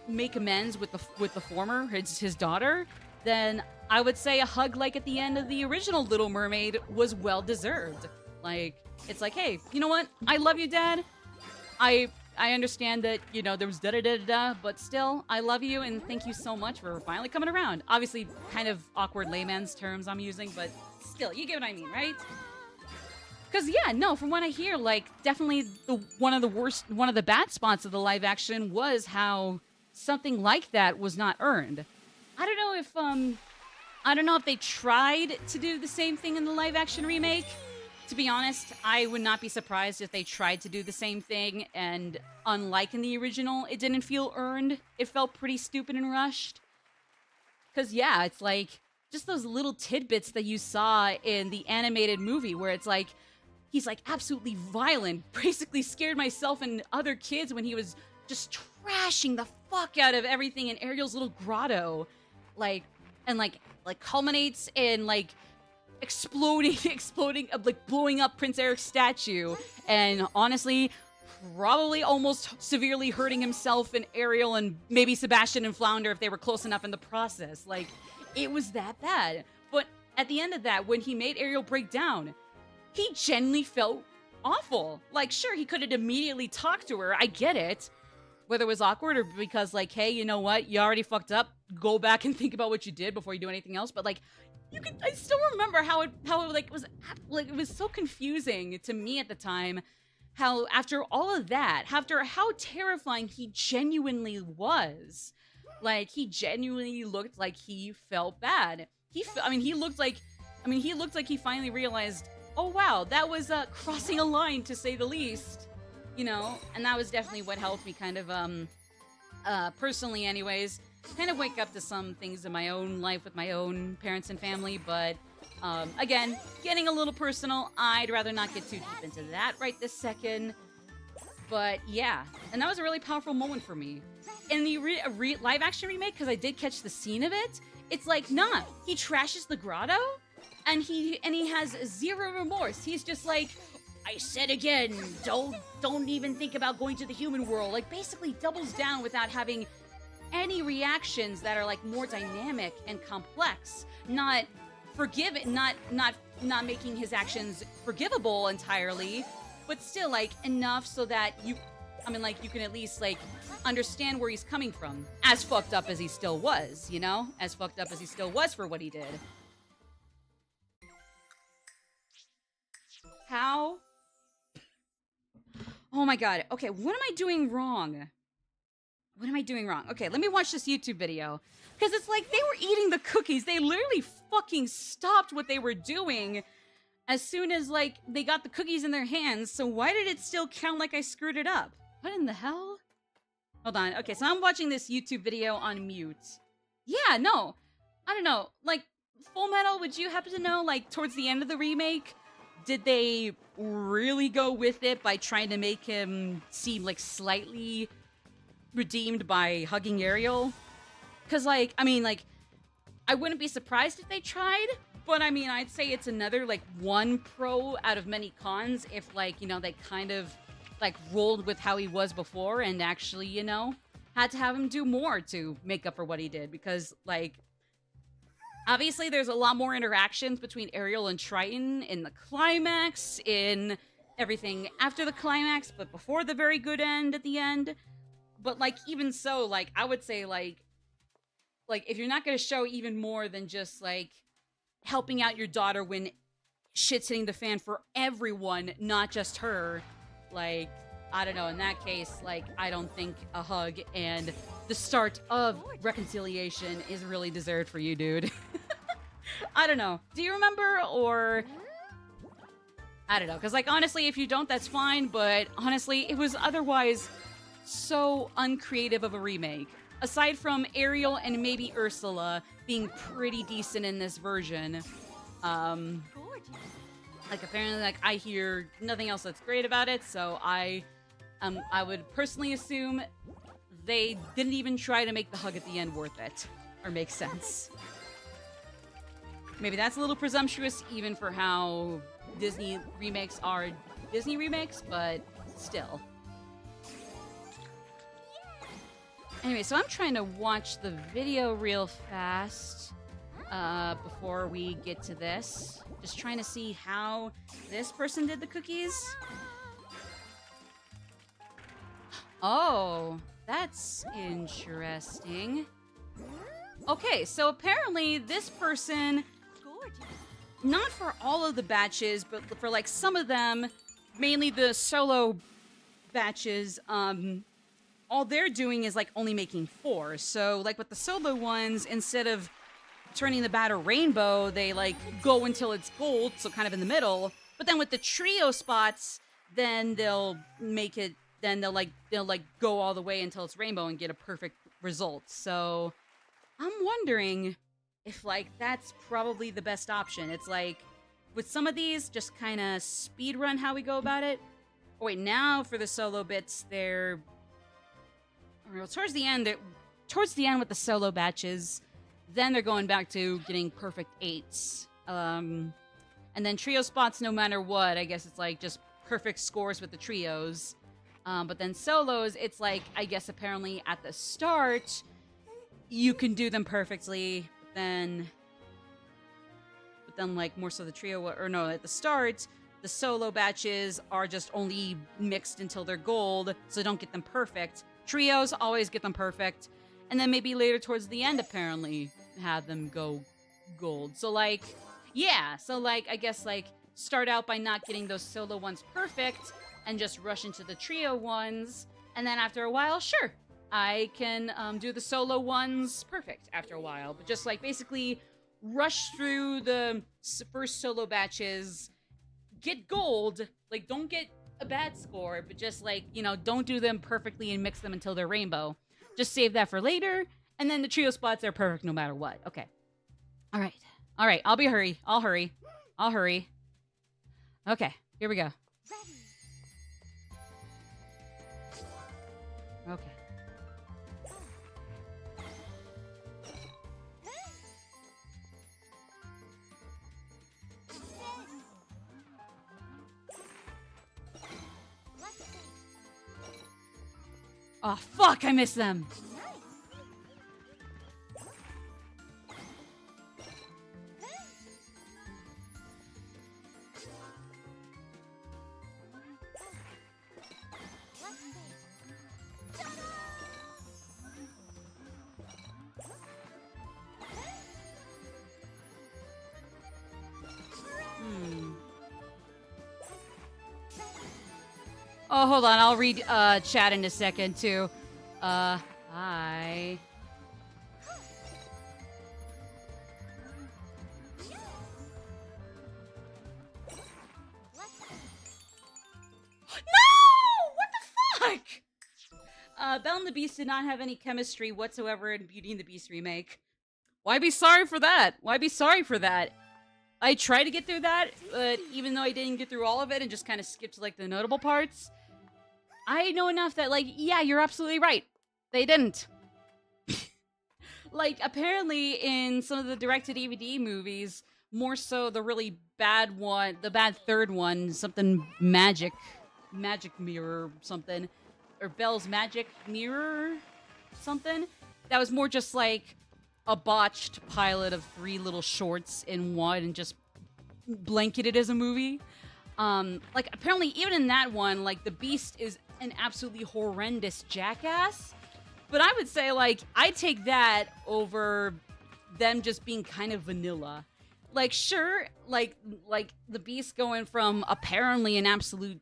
make amends with the former, his daughter, then I would say a hug like at the end of the original Little Mermaid was well deserved. Like, it's like, hey, you know what? I love you, Dad. I understand that, you know, there was da-da-da-da-da, but still, I love you, and thank you so much for finally coming around. Obviously, kind of awkward layman's terms I'm using, but still, you get what I mean, right? Because, yeah, no, from what I hear, like, definitely one of the bad spots of the live action was how something like that was not earned. I don't know if they tried to do the same thing in the live action remake. To be honest, I would not be surprised if they tried to do the same thing, and unlike in the original, it didn't feel earned. It felt pretty stupid and rushed. Because, yeah, it's like, just those little tidbits that you saw in the animated movie, where it's like, he's like absolutely violent, basically scared myself and other kids when he was just trashing the fuck out of everything in Ariel's little grotto. Like, and like culminates in like, exploding, like blowing up Prince Eric's statue, and honestly, probably almost severely hurting himself and Ariel and maybe Sebastian and Flounder if they were close enough in the process. Like, it was that bad. But at the end of that, when he made Ariel break down, he genuinely felt awful. Like, sure, he couldn't immediately talk to her, I get it, Whether it was awkward or because like, hey, you know what? You already fucked up. Go back and think about what you did before you do anything else. But like, I still remember how it like was like, it was so confusing to me at the time. How after all of that, after how terrifying he genuinely was, like he genuinely looked like he felt bad. He looked like he finally realized, oh wow, that was crossing a line to say the least, you know. And that was definitely what helped me kind of personally, anyways, kind of wake up to some things in my own life with my own parents and family. But again, getting a little personal, I'd rather not get too deep into that right this second. But yeah, and that was a really powerful moment for me. In the live action remake, because I did catch the scene of it, it's like, nah, he trashes the grotto, and he has zero remorse. He's just like, I said again, don't even think about going to the human world. Like basically doubles down without having any reactions that are like more dynamic and complex. Not forgiving, not making his actions forgivable entirely, but still like enough so that you can at least like understand where he's coming from. As fucked up as he still was, you know? As fucked up as he still was for what he did. How? Oh my god. Okay, what am I doing wrong? What am I doing wrong? Okay, let me watch this YouTube video. Because it's like they were eating the cookies. They literally fucking stopped what they were doing as soon as, like, they got the cookies in their hands. So why did it still count like I screwed it up? What in the hell? Hold on. Okay, so I'm watching this YouTube video on mute. Yeah, no. I don't know. Like, Full Metal, would you happen to know, like, towards the end of the remake, did they really go with it by trying to make him seem, like, slightly redeemed by hugging Ariel? Because, like, I mean, like, I wouldn't be surprised if they tried, but, I mean, I'd say it's another, like, one pro out of many cons if, like, you know, they kind of, like, rolled with how he was before and actually, you know, had to have him do more to make up for what he did. Because, like, obviously there's a lot more interactions between Ariel and Triton in the climax, in everything after the climax, but before the very good end at the end. But, like, even so, like, I would say, like, if you're not going to show even more than just, like, helping out your daughter when shit's hitting the fan for everyone, not just her, like, I don't know, in that case, like, I don't think a hug and the start of reconciliation is really deserved for you, dude. I don't know. Do you remember, or... I don't know, because, like, honestly, if you don't, that's fine, but honestly, it was otherwise so uncreative of a remake. Aside from Ariel and maybe Ursula being pretty decent in this version, like, apparently, like, I hear nothing else that's great about it, so I would personally assume they didn't even try to make the hug at the end worth it, or make sense. Maybe that's a little presumptuous, even for how Disney remakes are Disney remakes, but still. Anyway, so I'm trying to watch the video real fast before we get to this. Just trying to see how this person did the cookies. Oh, that's interesting. Okay, so apparently this person, not for all of the batches, but for like some of them, mainly the solo batches, all they're doing is, like, only making 4. So, like, with the solo ones, instead of turning the batter rainbow, they, like, go until it's gold, so kind of in the middle. But then with the trio spots, then they'll make it, then they'll go all the way until it's rainbow and get a perfect result. So, I'm wondering if, like, that's probably the best option. It's like, with some of these, just kind of speed run how we go about it. Oh, wait, now for the solo bits, they're... Towards the end with the solo batches, then they're going back to getting perfect 8s. And then trio spots, no matter what, I guess it's like just perfect scores with the trios. But then solos, it's like, I guess apparently at the start, you can do them perfectly, but then like more so the trio, or no, at the start, the solo batches are just only mixed until they're gold, so don't get them perfect. Trios, always get them perfect. And then maybe later towards the end, apparently, have them go gold. So, like, yeah. So, like, I guess, like, start out by not getting those solo ones perfect and just rush into the trio ones. And then after a while, sure, I can do the solo ones perfect after a while. But just, like, basically rush through the first solo batches, get gold. Like, don't get a bad score, but just, like, you know, don't do them perfectly and mix them until they're rainbow. Just save that for later. And then the trio spots are perfect no matter what. Okay. All right. All right. I'll hurry. I'll hurry. Okay. Here we go. Okay. Oh, fuck, I missed them. Oh, hold on. I'll read chat in a second, too. Hi. No! What the fuck? Belle and the Beast did not have any chemistry whatsoever in Beauty and the Beast remake. Why be sorry for that? Why be sorry for that? I tried to get through that, but even though I didn't get through all of it and just kind of skipped, like, the notable parts, I know enough that, like, yeah, you're absolutely right. They didn't. Like, apparently in some of the direct-to-DVD movies, more so the really bad one, the bad third one, something magic mirror something, or Belle's Magic Mirror something, that was more just like a botched pilot of 3 little shorts in one and just blanketed as a movie. Like, apparently even in that one, like, the Beast is an absolutely horrendous jackass. But I would say, like, I'd take that over them just being kind of vanilla. Like, sure, like the Beast going from apparently an absolute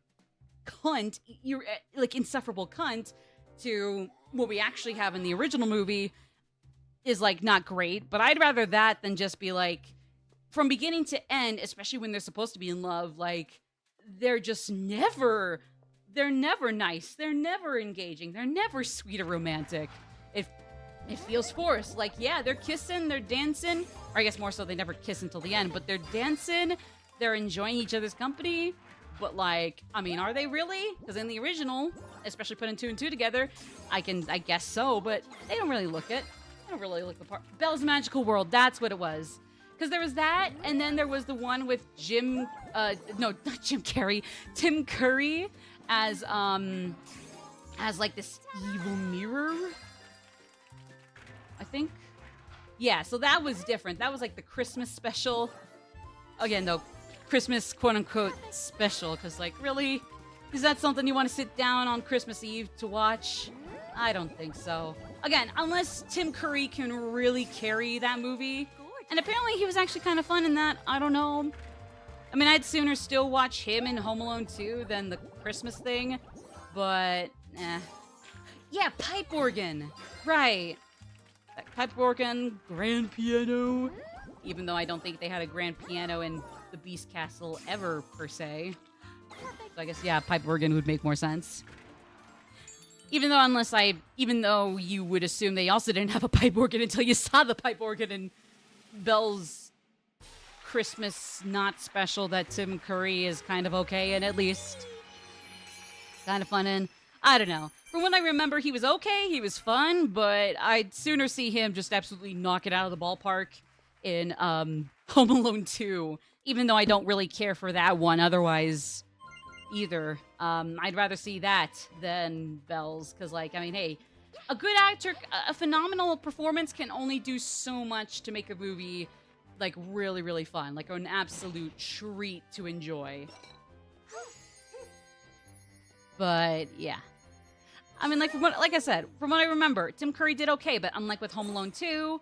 cunt, you're like insufferable cunt, to what we actually have in the original movie is, like, not great. But I'd rather that than just be like, from beginning to end, especially when they're supposed to be in love, like, they're just never, they're never nice, they're never engaging, they're never sweet or romantic. It feels forced. Like, yeah, they're kissing, they're dancing, or I guess more so they never kiss until the end, but they're dancing, they're enjoying each other's company, but, like, I mean, are they really? Because in the original, especially putting 2 and 2 together, I guess so, but they don't really look it. They don't really look the part. Belle's Magical World, that's what it was. Because there was that, and then there was the one with no, not Jim Carrey, Tim Curry as like this evil mirror, I think. Yeah, so that was different. That was like the Christmas special. Again, though, Christmas quote-unquote special, because, like, really? Is that something you want to sit down on Christmas Eve to watch? I don't think so. Again, unless Tim Curry can really carry that movie. And apparently he was actually kind of fun in that. I don't know. I mean, I'd sooner still watch him in Home Alone 2 than the Christmas thing. But, yeah, pipe organ. Right. That pipe organ, grand piano. Even though I don't think they had a grand piano in the Beast Castle ever, per se. So I guess, yeah, pipe organ would make more sense. Even though you would assume they also didn't have a pipe organ until you saw the pipe organ in Belle's Christmas not special that Tim Curry is kind of okay in, at least. Kind of fun in. I don't know. From what I remember, he was okay, he was fun, but I'd sooner see him just absolutely knock it out of the ballpark in Home Alone 2, even though I don't really care for that one otherwise either. I'd rather see that than Belle's, because, like, I mean, hey, a good actor, a phenomenal performance can only do so much to make a movie, like, really, really fun. Like, an absolute treat to enjoy. But, yeah. I mean, like I said, from what I remember, Tim Curry did okay, but unlike with Home Alone 2,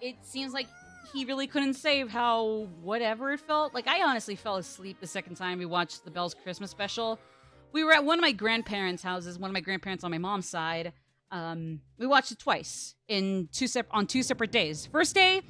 it seems like he really couldn't save how whatever it felt. Like, I honestly fell asleep the second time we watched the Bells Christmas special. We were at one of my grandparents' houses, one of my grandparents on my mom's side. We watched it twice on two separate days. First day,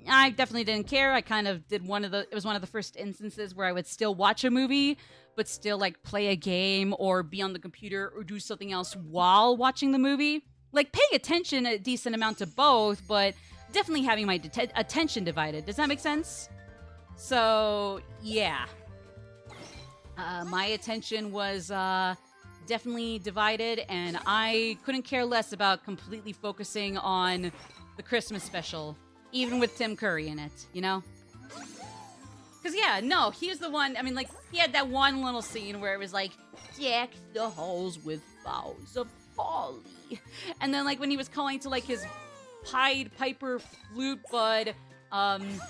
I definitely didn't care. I kind of did it was one of the first instances where I would still watch a movie, but still like play a game or be on the computer or do something else while watching the movie. Like paying attention a decent amount to both, but definitely having my attention divided. Does that make sense? So, yeah. My attention was definitely divided, and I couldn't care less about completely focusing on the Christmas special, even with Tim Curry in it, you know? Because, yeah, no, he was the one, I mean, like, he had that one little scene where it was like, deck the halls with boughs of holly. And then, like, when he was calling to, like, his Pied Piper flute bud,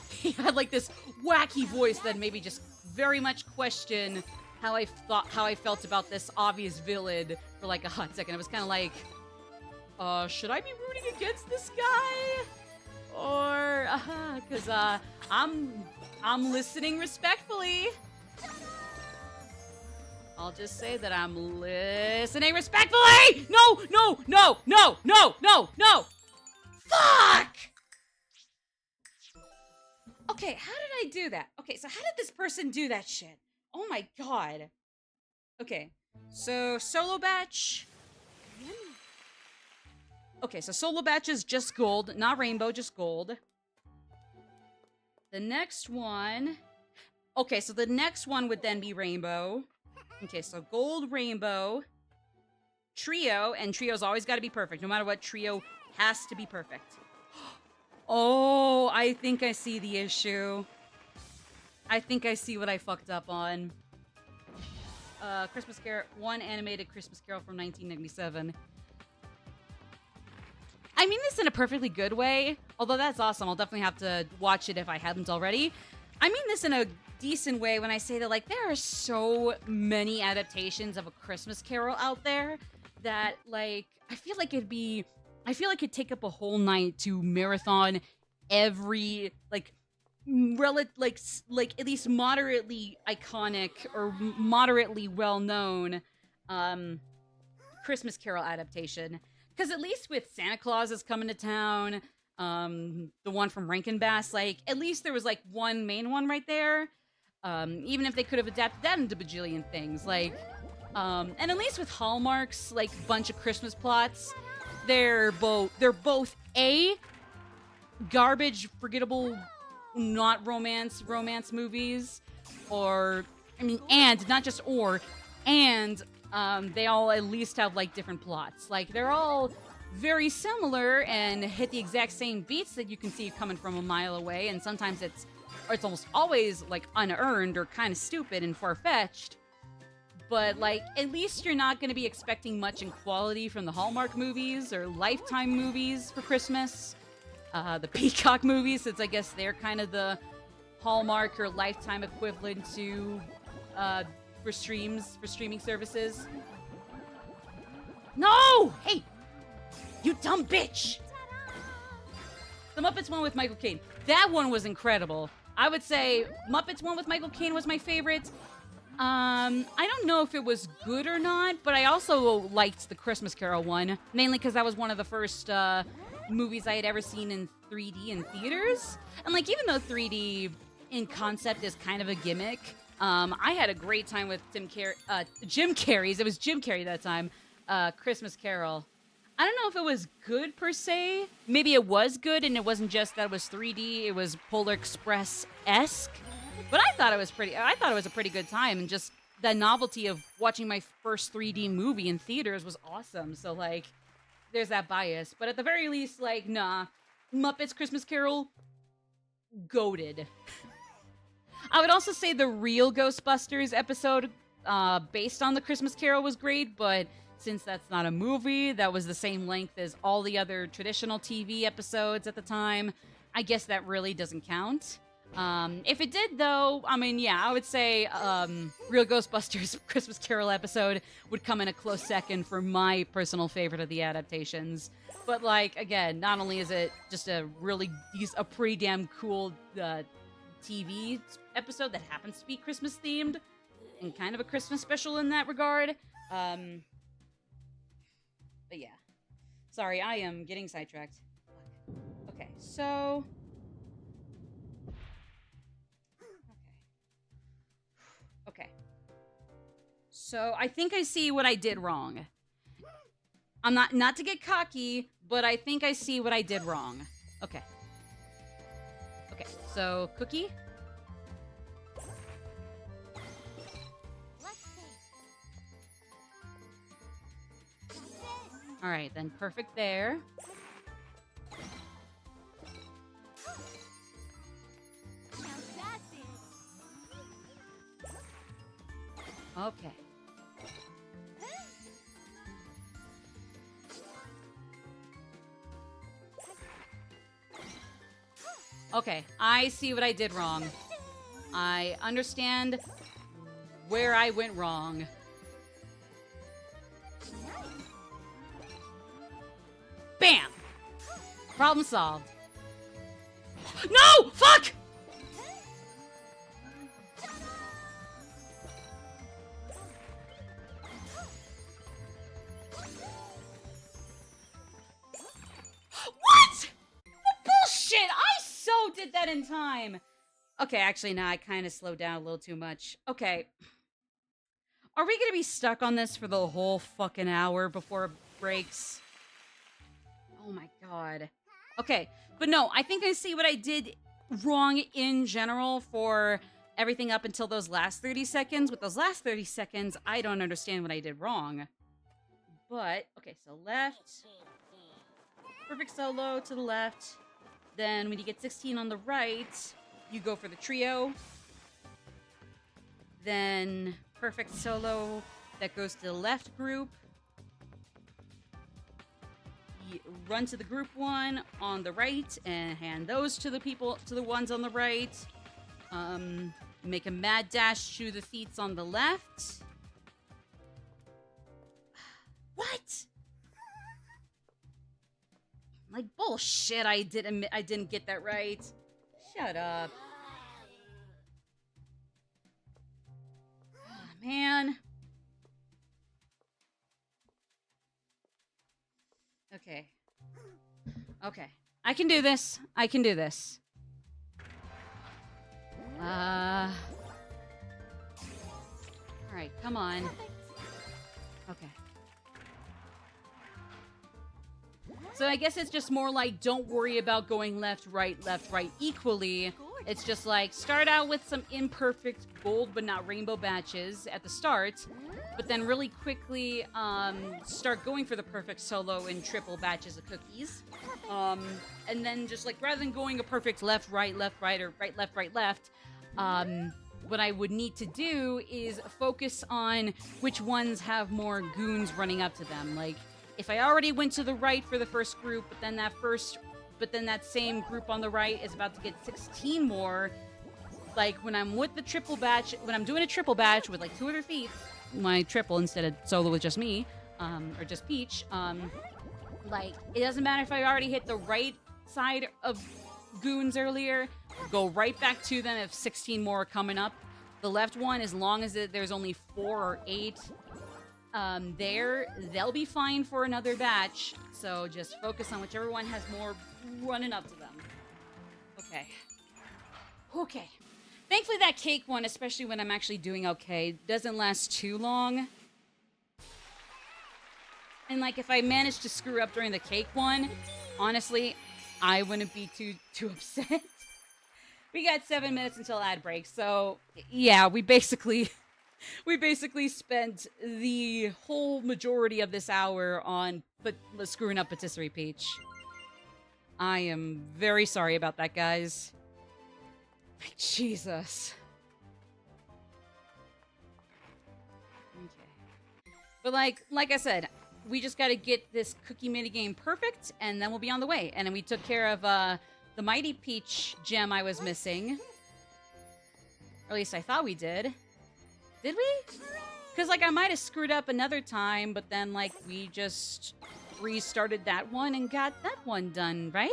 he had, like, this wacky voice that made me just very much question how I felt about this obvious villain for, like, a hot second. It was kind of like, should I be rooting against this guy? Or, because, I'm listening respectfully. I'll just say that I'm listening respectfully! No! No! No! No! No! No! No! Fuck! Okay, how did I do that? Okay, so how did this person do that shit? Oh my god. Okay, so solo batch. Okay, so solo batch is just gold, not rainbow, just gold. The next one... Okay, so the next one would then be rainbow. Okay, so gold, rainbow, trio, and trio's always got to be perfect. No matter what, trio has to be perfect. Oh, I think I see the issue. I think I see what I fucked up on. Christmas Carol, one animated Christmas Carol from 1997. I mean this in a perfectly good way, although that's awesome. I'll definitely have to watch it if I haven't already. I mean this in a decent way when I say that, like, there are so many adaptations of A Christmas Carol out there that, like, I feel like it'd take up a whole night to marathon every, like, at least moderately iconic or moderately well-known Christmas Carol adaptation. Because at least with Santa Claus is Coming to Town, the one from Rankin Bass, like, at least there was, like, one main one right there. Even if they could have adapted that into bajillion things, like, and at least with Hallmark's, like, bunch of Christmas plots, they're both A, garbage, forgettable, not romance movies, or, I mean, and, not just or, and, they all at least have, like, different plots. Like, they're all very similar and hit the exact same beats that you can see coming from a mile away, and sometimes it's almost always, like, unearned or kind of stupid and far-fetched. But, like, at least you're not going to be expecting much in quality from the Hallmark movies or Lifetime movies for Christmas. The Peacock movies, since I guess they're kind of the Hallmark or Lifetime equivalent to, for streaming services. No! Hey! You dumb bitch! The Muppets one with Michael Caine. That one was incredible. I would say Muppets one with Michael Caine was my favorite. I don't know if it was good or not, but I also liked the Christmas Carol one, mainly because that was one of the first movies I had ever seen in 3D in theaters. And, like, even though 3D in concept is kind of a gimmick, I had a great time with Jim Carrey's. It was Jim Carrey that time. Christmas Carol. I don't know if it was good per se. Maybe it was good and it wasn't just that it was 3D, it was Polar Express-esque. But I thought it was a pretty good time, and just the novelty of watching my first 3D movie in theaters was awesome. So, like, there's that bias. But at the very least, like, nah. Muppets Christmas Carol, goated. I would also say the real Ghostbusters episode based on the Christmas Carol was great, but since that's not a movie, that was the same length as all the other traditional TV episodes at the time, I guess that really doesn't count. If it did, though, I mean, yeah, I would say Real Ghostbusters Christmas Carol episode would come in a close second for my personal favorite of the adaptations. But, like, again, not only is it just a pretty damn cool TV episode that happens to be Christmas themed and kind of a Christmas special in that regard. But yeah. Sorry, I am getting sidetracked. Okay, so... Okay. So I think I see what I did wrong. I'm not to get cocky, but I think I see what I did wrong. Okay. Okay, so cookie. All right, then perfect there. Okay. Okay, I see what I did wrong. I understand where I went wrong. Bam! Problem solved. No! Fuck! What? Bullshit! I so did that in time. Okay, actually, now I kind of slowed down a little too much. Okay. Are we gonna be stuck on this for the whole fucking hour before it breaks? Oh my god. Okay, but no, I think I see what I did wrong in general for everything up until those last 30 seconds. With those last 30 seconds, I don't understand what I did wrong. But, okay, so left. Perfect solo to the left. Then when you get 16 on the right, you go for the trio. Then perfect solo that goes to the left group. You run to the group one on the right and hand those to the ones on the right. Make a mad dash to the feats on the left. What? Like bullshit! I didn't get that right. Shut up. Oh, man. Okay. Okay. I can do this. I can do this. Alright, come on. Okay. So I guess it's just more like, don't worry about going left, right equally. It's just like, start out with some imperfect gold but not rainbow batches at the start, but then really quickly start going for the perfect solo in triple batches of cookies. And then just like, rather than going a perfect left, right, or right, left, what I would need to do is focus on which ones have more goons running up to them. Like, if I already went to the right for the first group, but then that same group on the right is about to get 16 more, like when I'm with the triple batch, when I'm doing a triple batch with like 200 feet, my triple instead of solo with just me, or just Peach, like it doesn't matter if I already hit the right side of goons earlier, go right back to them if 16 more are coming up. The left one, as long as there's only 4 or 8 they'll be fine for another batch. So just focus on whichever one has more running up to them. Okay. Okay. Thankfully that cake one, especially when I'm actually doing okay, doesn't last too long. And like if I managed to screw up during the cake one, honestly, I wouldn't be too upset. We got 7 minutes until ad break, so yeah, we basically spent the whole majority of this hour on screwing up Patisserie Peach. I am very sorry about that, guys. Jesus. Okay. But like I said, we just gotta get this cookie minigame perfect, and then we'll be on the way. And then we took care of the Mighty Peach gem I was missing. Or at least I thought we did. Did we? Because, like, I might have screwed up another time, but then, like, we just restarted that one and got that one done, right?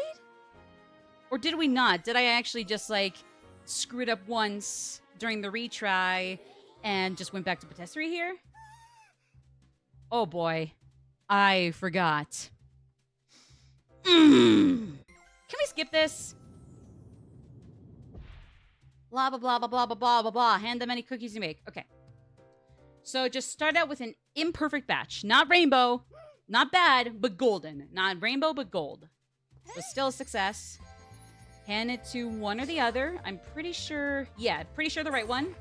Or did we not? Did I actually just, like, screw it up once during the retry and just went back to patisserie here? Oh, boy. I forgot. Can we skip this? Blah, blah, blah, blah, blah, blah, blah, blah, blah. Hand them any cookies you make. Okay. So just start out with an imperfect batch. Not rainbow. Not bad, but golden. Not rainbow, but gold. But still a success. Hand it to one or the other. I'm pretty sure... Yeah, pretty sure the right one.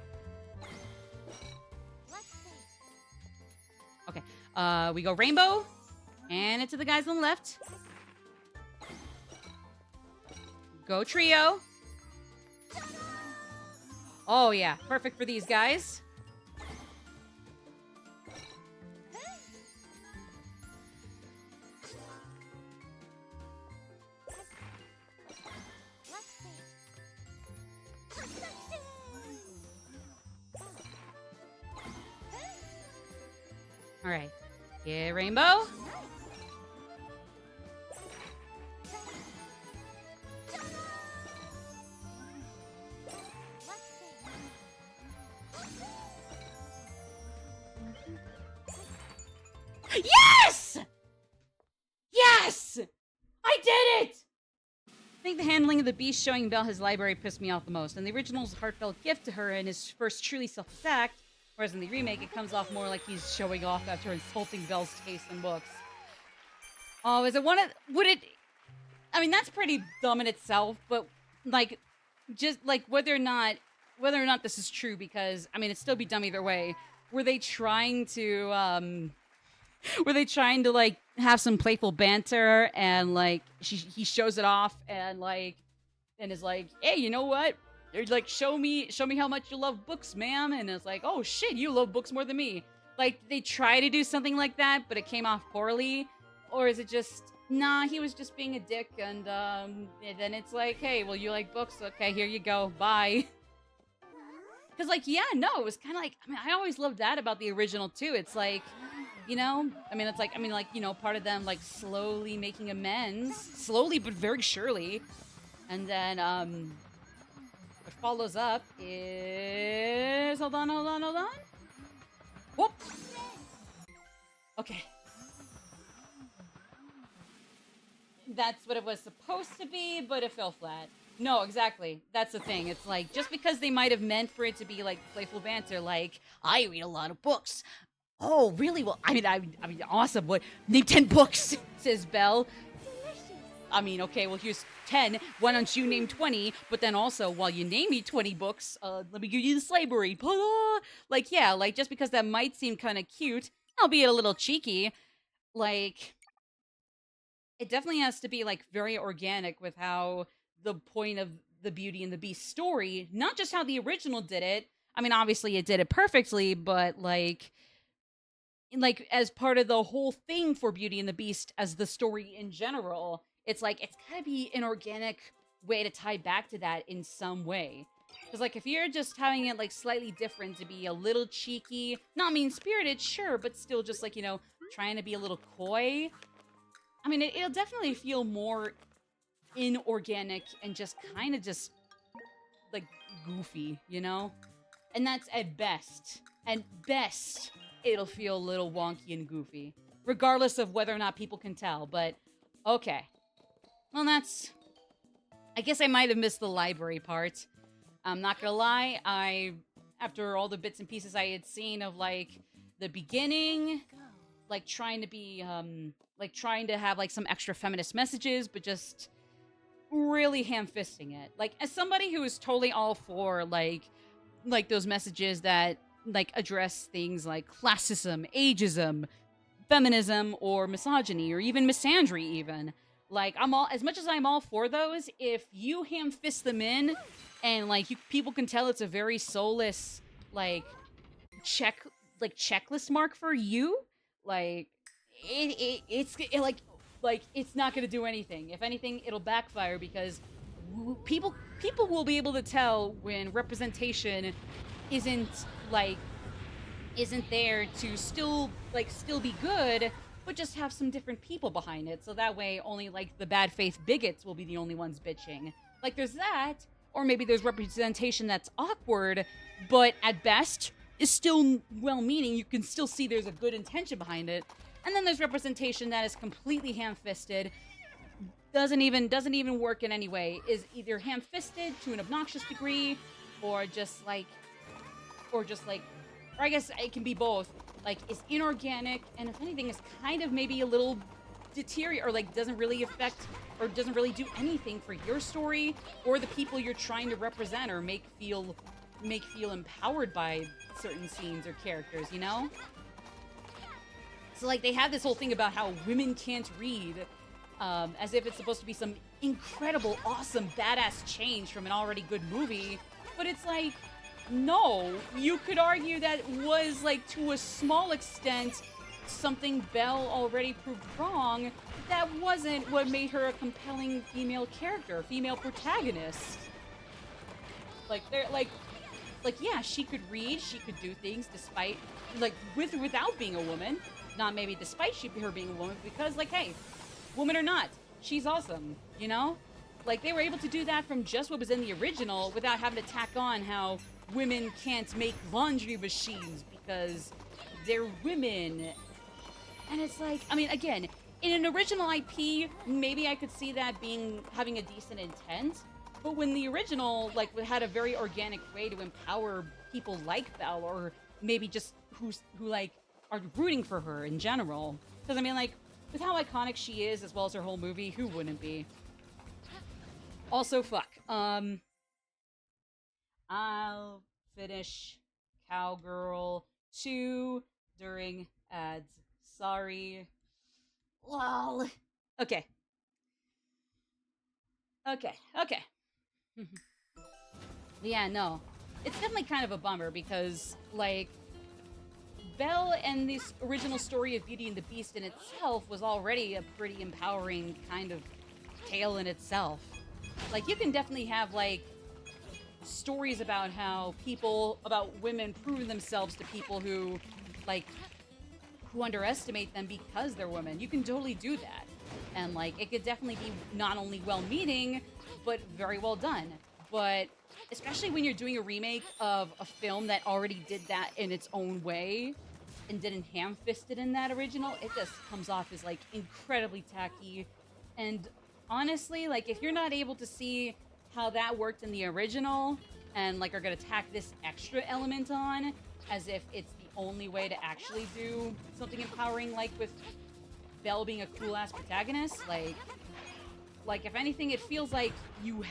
Okay. We go rainbow. Hand it to the guys on the left. Go trio. Oh, yeah. Perfect for these guys. All right. Yeah, rainbow. Yes! Yes! I did it! I think the handling of the beast showing Belle his library pissed me off the most, and the original's a heartfelt gift to her and his first truly selfless act, whereas in the remake it comes off more like he's showing off after insulting Belle's taste in books. Oh, is it one of... Would it... I mean, that's pretty dumb in itself, but, like, just, like, whether or not this is true, because, I mean, it'd still be dumb either way. Were they trying to, like, have some playful banter, and, like, he shows it off, and, like, and is like, hey, you know what? You're like, show me how much you love books, ma'am. And it's like, oh, shit, you love books more than me. Like, they try to do something like that, but it came off poorly. Or is it just, nah, he was just being a dick, and then it's like, hey, well, you like books? Okay, here you go. Bye. Because, like, yeah, no, it was kind of like, I mean, I always loved that about the original, too. It's like, you know, I mean, it's like, you know, part of them, like, slowly making amends. Slowly, but very surely. And then, what follows up is... Hold on. Whoop! Okay. That's what it was supposed to be, but it fell flat. No, exactly. That's the thing. It's like, just because they might have meant for it to be, like, playful banter, like, I read a lot of books. Oh, really? Well, I mean, awesome. What? Name 10 books, says Belle. I mean, okay, well, here's 10. Why don't you name 20? But then also, while you name me 20 books, let me give you this library. Like, yeah, like, just because that might seem kind of cute, albeit a little cheeky, like, it definitely has to be, like, very organic with how the point of the Beauty and the Beast story, not just how the original did it. I mean, obviously it did it perfectly, but, like, as part of the whole thing for Beauty and the Beast as the story in general, it's like, it's gotta be an organic way to tie back to that in some way. Because, like, if you're just having it, like, slightly different to be a little cheeky, not mean-spirited, sure, but still just, like, you know, trying to be a little coy, I mean, it'll definitely feel more inorganic and just kind of just, like, goofy, you know? And that's at best. At best, it'll feel a little wonky and goofy, regardless of whether or not people can tell, but okay. Well, I guess I might have missed the library part. I'm not gonna lie, after all the bits and pieces I had seen of, like, the beginning, like, trying to be, like, trying to have, like, some extra feminist messages, but just really ham-fisting it. Like, as somebody who is totally all for, like those messages that, like, address things like classism, ageism, feminism, or misogyny, or even misandry, even. Like, as much as I'm all for those, if you ham-fist them in, and, like, people can tell it's a very soulless, like, checklist mark for you, like, it's not gonna do anything. If anything, it'll backfire, because people will be able to tell when representation isn't like isn't there to still be good, but just have some different people behind it. So that way only like the bad faith bigots will be the only ones bitching. Like there's that, or maybe there's representation that's awkward, but at best is still well-meaning. You can still see there's a good intention behind it. And then there's representation that is completely ham-fisted, doesn't even work in any way, is either ham-fisted to an obnoxious degree, or just like, or I guess it can be both. Like, is inorganic, and if anything, is kind of maybe a little deteriorate, or like doesn't really affect, or doesn't really do anything for your story or the people you're trying to represent or make feel empowered by certain scenes or characters, you know? So like they have this whole thing about how women can't read, as if it's supposed to be some incredible, awesome, badass change from an already good movie, but it's like, no, you could argue that was, like, to a small extent, something Belle already proved wrong. That wasn't what made her a compelling female character, female protagonist. Like, they're, like, yeah, she could read, she could do things despite, like, with or without being a woman. Not maybe despite her being a woman, because, like, hey, woman or not, she's awesome, you know? Like, they were able to do that from just what was in the original without having to tack on how women can't make laundry machines because they're women. And it's like, I mean, again, in an original IP, maybe I could see that having a decent intent. But when the original, like, had a very organic way to empower people like Belle, or maybe just who like, are rooting for her in general. Because, I mean, like, with how iconic she is, as well as her whole movie, who wouldn't be? Also, fuck. I'll finish Cowgirl 2 during ads. Sorry. Lol. Okay. Yeah, no. It's definitely kind of a bummer because, like, Belle and this original story of Beauty and the Beast in itself was already a pretty empowering kind of tale in itself. Like, you can definitely have, like, stories about how about women proving themselves to people who, like, who underestimate them because they're women. You can totally do that. And, like, it could definitely be not only well-meaning, but very well done. But especially when you're doing a remake of a film that already did that in its own way and didn't ham-fist it in that original, it just comes off as, like, incredibly tacky. And honestly, like, if you're not able to see how that worked in the original and, like, are gonna tack this extra element on as if it's the only way to actually do something empowering, like with Belle being a cool-ass protagonist, like, if anything, it feels like you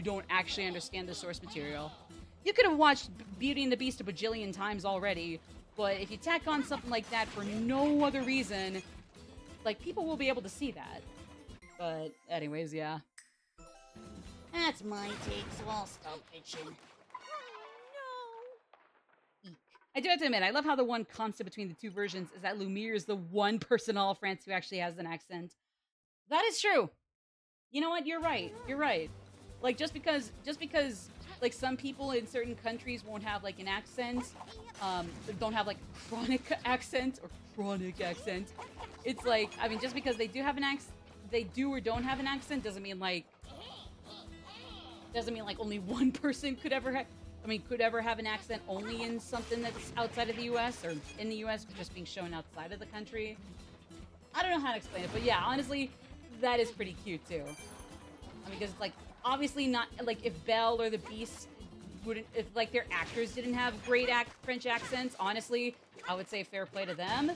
don't actually understand the source material. You could have watched Beauty and the Beast a bajillion times already, but if you tack on something like that for no other reason, like, people will be able to see that. But anyways, yeah. That's my take, so I'll stop bitching. Eek. I do have to admit, I love how the one constant between the two versions is that Lumiere is the one person in all of France who actually has an accent. That is true. You know what? You're right. You're right. Like, just because, like, some people in certain countries won't have, like, an accent, don't have, like, chronic accent, it's like, I mean, just because they do have an accent, they do or don't have an accent doesn't mean like only one person could ever have an accent only in something that's outside of the US or in the US just being shown outside of the country. I don't know how to explain it, but yeah, honestly, that is pretty cute too. I mean, because it's like, obviously not, like, if Belle or the Beast if, like, their actors didn't have great French accents, honestly, I would say fair play to them.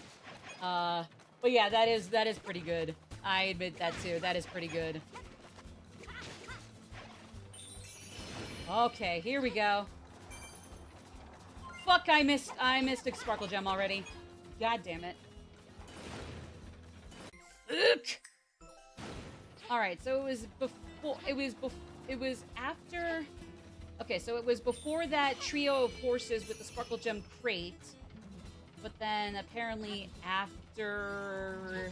But yeah, that is pretty good. I admit that too. That is pretty good. Okay, here we go. Fuck, I missed a Sparkle Gem already. God damn it. Ugh. Alright, so it was after... Okay, so it was before that trio of horses with the Sparkle Gem crate. But then, apparently, after...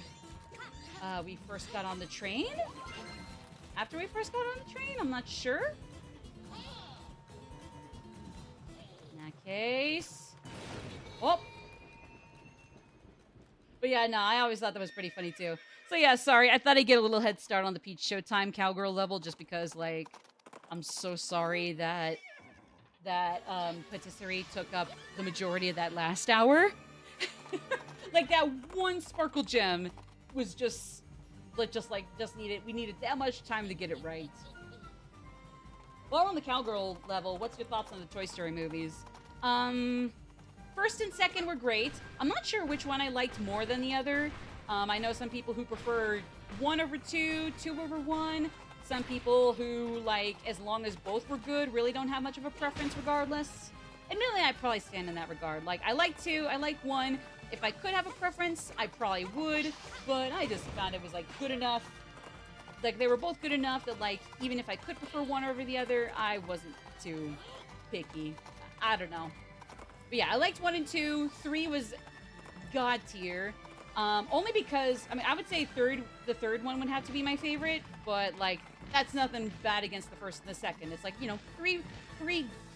we first got on the train? after we first got on the train. I'm not sure. In that case. Oh. But yeah, no, I always thought that was pretty funny too. So yeah, sorry. I thought I'd get a little head start on the Peach Showtime cowgirl level just because, like, I'm so sorry that patisserie took up the majority of that last hour. Like, that one sparkle gem was just needed, we needed that much time to get it right. While on the cowgirl level, what's your thoughts on the Toy Story movies? First and second were great. I'm not sure which one I liked more than the other. I know some people who prefer 1 over 2, 2 over 1. Some people who, like, as long as both were good, really don't have much of a preference regardless. Admittedly, I probably stand in that regard. Like, I like 2, I like 1. If I could have a preference, I probably would. But I just found it was, like, good enough. Like, they were both good enough that, like, even if I could prefer one over the other, I wasn't too picky. I don't know. But yeah, I liked 1 and 2. 3 was god tier. Only because, I mean, I would say the third one would have to be my favorite, but, like, that's nothing bad against the first and the second. It's like, you know, three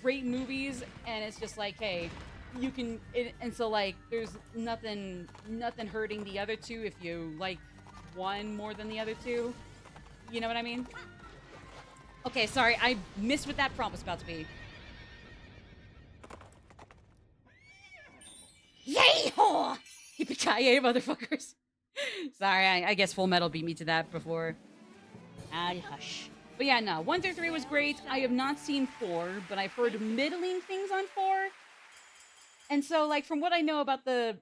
great movies, and it's just like, hey, you can, and so, like, there's nothing hurting the other two if you like one more than the other two. You know what I mean? Okay, sorry, I missed what that prompt was about to be. Yay-haw! Yippee-ki-yay, motherfuckers. Sorry, I guess Full Metal beat me to that before. Ah, hush. But yeah, no, 1 through 3 was great. I have not seen 4, but I've heard middling things on 4. And so, like, from what I know about the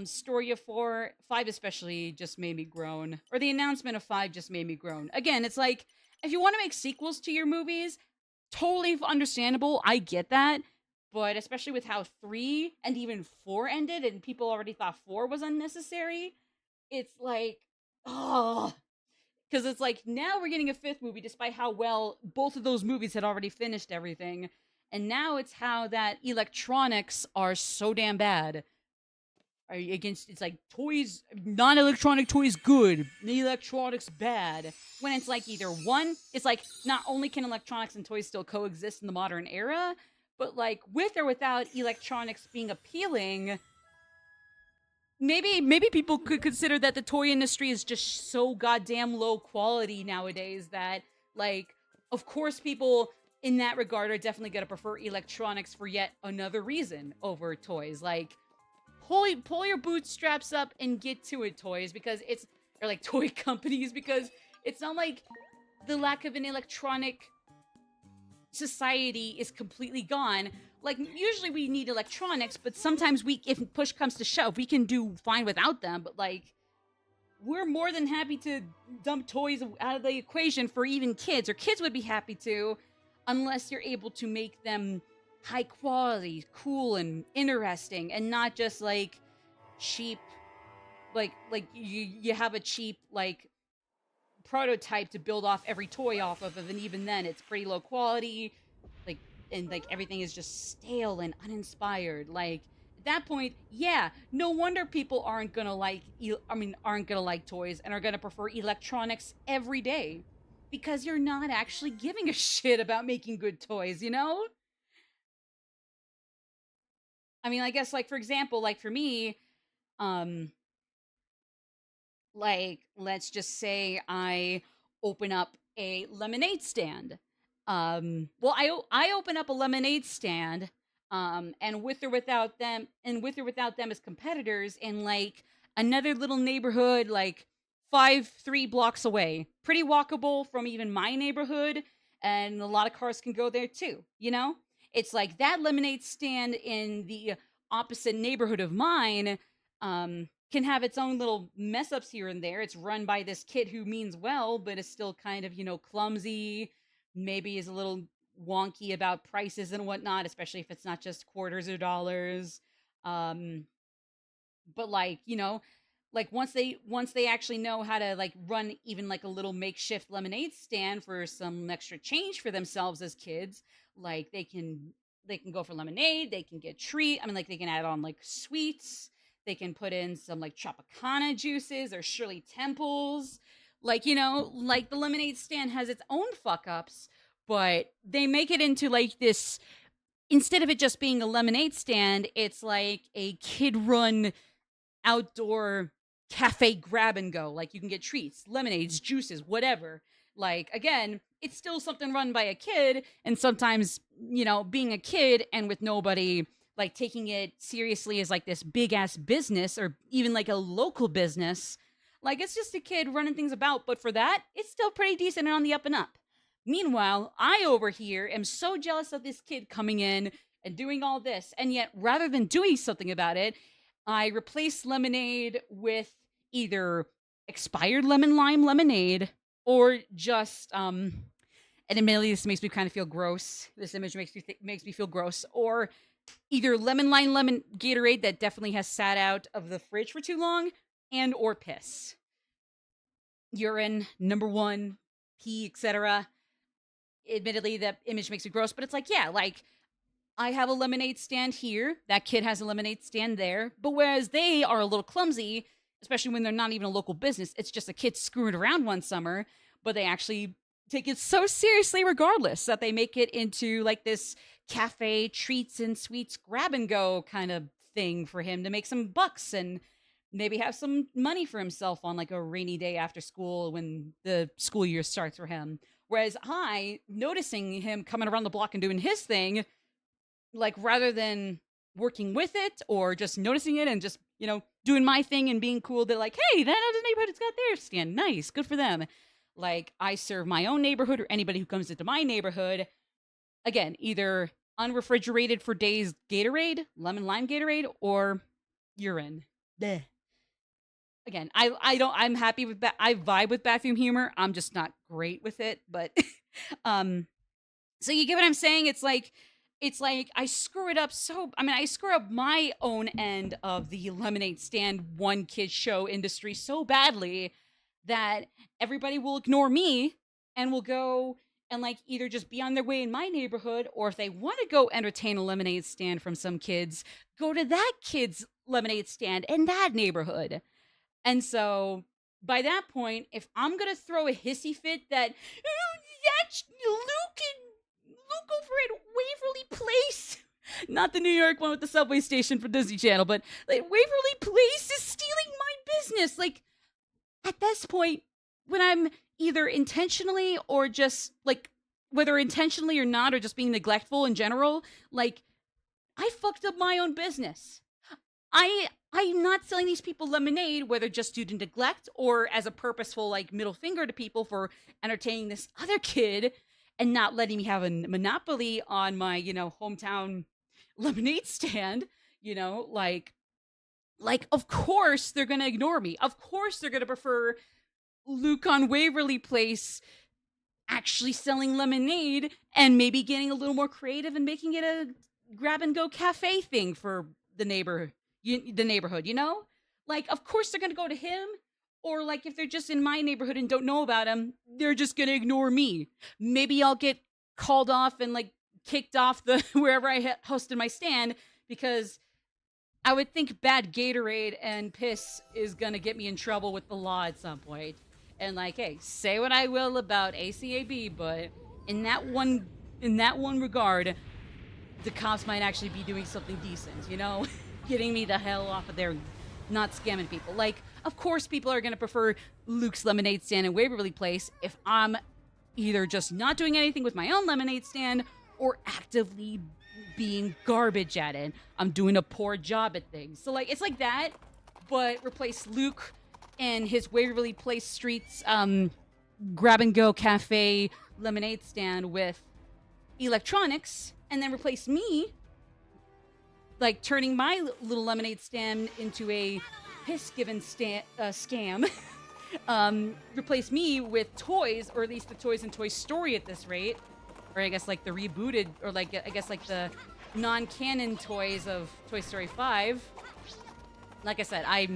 story of 4, 5 especially just made me groan. Or the announcement of 5 just made me groan. Again, it's like, if you want to make sequels to your movies, totally understandable. I get that. But especially with how 3 and even 4 ended, and people already thought 4 was unnecessary, it's like, oh. Because it's like, now we're getting a 5th movie, despite how well both of those movies had already finished everything. And now it's how that electronics are so damn bad. Against, it's like, toys, non-electronic toys good, electronics bad. When it's like, either one, it's like, not only can electronics and toys still coexist in the modern era, but, like, with or without electronics being appealing, maybe people could consider that the toy industry is just so goddamn low quality nowadays that, like, of course people in that regard are definitely going to prefer electronics for yet another reason over toys. Like, pull your bootstraps up and get to it, toys, because it's, or like toy companies, because it's not like the lack of an electronic society is completely gone. Like, usually we need electronics, but sometimes if push comes to shove, we can do fine without them. But, like, we're more than happy to dump toys out of the equation for even kids, or kids would be happy to, unless you're able to make them high quality, cool, and interesting, and not just, like, cheap, like you have a cheap, like, prototype to build off every toy off of, and even then it's pretty low quality, like, and, like, everything is just stale and uninspired. Like, at that point, yeah, no wonder people aren't gonna like toys and are gonna prefer electronics every day, because you're not actually giving a shit about making good toys, you know? I mean, I guess, like, for example, like, for me, um like, let's just say I open up a lemonade stand. Well, I open up a lemonade stand, and with or without them as competitors in, like, another little neighborhood, like 3 blocks away, pretty walkable from even my neighborhood, and a lot of cars can go there too. You know, it's like that lemonade stand in the opposite neighborhood of mine. Can have its own little mess ups here and there. It's run by this kid who means well, but is still kind of, clumsy, maybe is a little wonky about prices and whatnot, especially if it's not just quarters or dollars. Um, but, like, like, once they actually know how to, like, run even, like, a little makeshift lemonade stand for some extra change for themselves as kids, like, they can go for lemonade, they can get like, they can add on, like, sweets, they can put in some, like, Tropicana juices or Shirley Temples. Like, like the lemonade stand has its own fuck ups, but they make it into like this, instead of it just being a lemonade stand, it's like a kid run outdoor cafe grab and go. Like you can get treats, lemonades, juices, whatever. Like again, it's still something run by a kid, and sometimes, being a kid and with nobody like taking it seriously as like this big ass business or even like a local business. Like it's just a kid running things about, but for that, it's still pretty decent and on the up and up. Meanwhile, I over here am so jealous of this kid coming in and doing all this, and yet rather than doing something about it, I replace lemonade with either expired lemon lime lemonade or just and admittedly this makes me kind of feel gross. This image makes me feel gross. Or either lemon lime lemon Gatorade that definitely has sat out of the fridge for too long, and or piss. Urine, number one, pee, etc. Admittedly, that image makes me gross, but it's like, yeah, like I have a lemonade stand here. That kid has a lemonade stand there. But whereas they are a little clumsy, especially when they're not even a local business, it's just a kid screwing around one summer, but they actually take it so seriously regardless that they make it into like this cafe treats and sweets grab and go kind of thing for him to make some bucks and maybe have some money for himself on like a rainy day after school when the school year starts for him. Whereas I, noticing him coming around the block and doing his thing, like rather than working with it or just noticing it and just, doing my thing and being cool, they're like, hey, that other neighborhood's got their stand. Nice. Good for them. Like I serve my own neighborhood or anybody who comes into my neighborhood. Again, either unrefrigerated for days Gatorade, lemon lime Gatorade, or urine. Bleh. Again, I'm happy with I vibe with bathroom humor. I'm just not great with it, but so you get what I'm saying? It's like I screw it up I screw up my own end of the lemonade stand one kid show industry so badly that everybody will ignore me and will go and like either just be on their way in my neighborhood, or if they want to go entertain a lemonade stand from some kids, go to that kid's lemonade stand in that neighborhood. And so by that point, if I'm gonna throw a hissy fit that that's Luke over at Waverly Place, not the New York one with the subway station for Disney Channel, but like Waverly Place is stealing my business. Like at this point, when I'm either intentionally or just like whether intentionally or not, or just being neglectful in general, like I fucked up my own business. I'm not selling these people lemonade, whether just due to neglect or as a purposeful like middle finger to people for entertaining this other kid and not letting me have a monopoly on my, hometown lemonade stand, like of course they're gonna ignore me. Of course they're gonna prefer Luke on Waverly Place actually selling lemonade and maybe getting a little more creative and making it a grab and go cafe thing for the neighborhood, Like of course they're going to go to him, or like if they're just in my neighborhood and don't know about him, they're just going to ignore me. Maybe I'll get called off and like kicked off the wherever I hosted my stand because I would think bad Gatorade and piss is going to get me in trouble with the law at some point. And like, hey, say what I will about ACAB, but in that one regard, the cops might actually be doing something decent, getting me the hell off of there, not scamming people. Like, of course people are going to prefer Luke's lemonade stand in Waverly Place if I'm either just not doing anything with my own lemonade stand or actively being garbage at it. I'm doing a poor job at things. So like, it's like that, but replace Luke and his Waverly Place Streets grab and go cafe lemonade stand with electronics, and then replace me like turning my little lemonade stand into a piss given scam. Replace me with toys, or at least the toys in Toy Story at this rate, or I guess like the rebooted, or like I guess like the non-canon toys of Toy Story 5. Like I said, I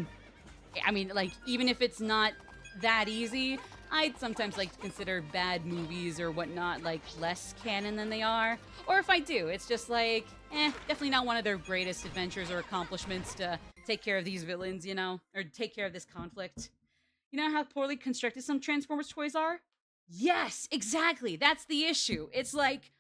mean, like even if it's not that easy, I'd sometimes like to consider bad movies or whatnot like less canon than they are. Or if I do, it's just like, definitely not one of their greatest adventures or accomplishments to take care of these villains, or take care of this conflict. You know how poorly constructed some Transformers toys are? Yes, exactly. That's the issue. It's like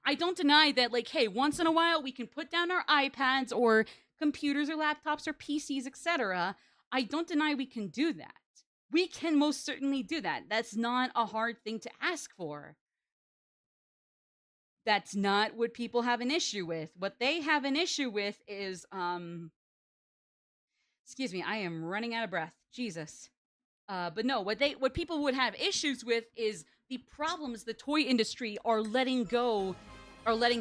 I don't deny that, like, hey, once in a while we can put down our iPads or computers or laptops or PCs, etc. I don't deny we can do that. We can most certainly do that. That's not a hard thing to ask for. That's not what people have an issue with. What they have an issue with is excuse me, I am running out of breath. Jesus. But no, what people would have issues with is the problems the toy industry are letting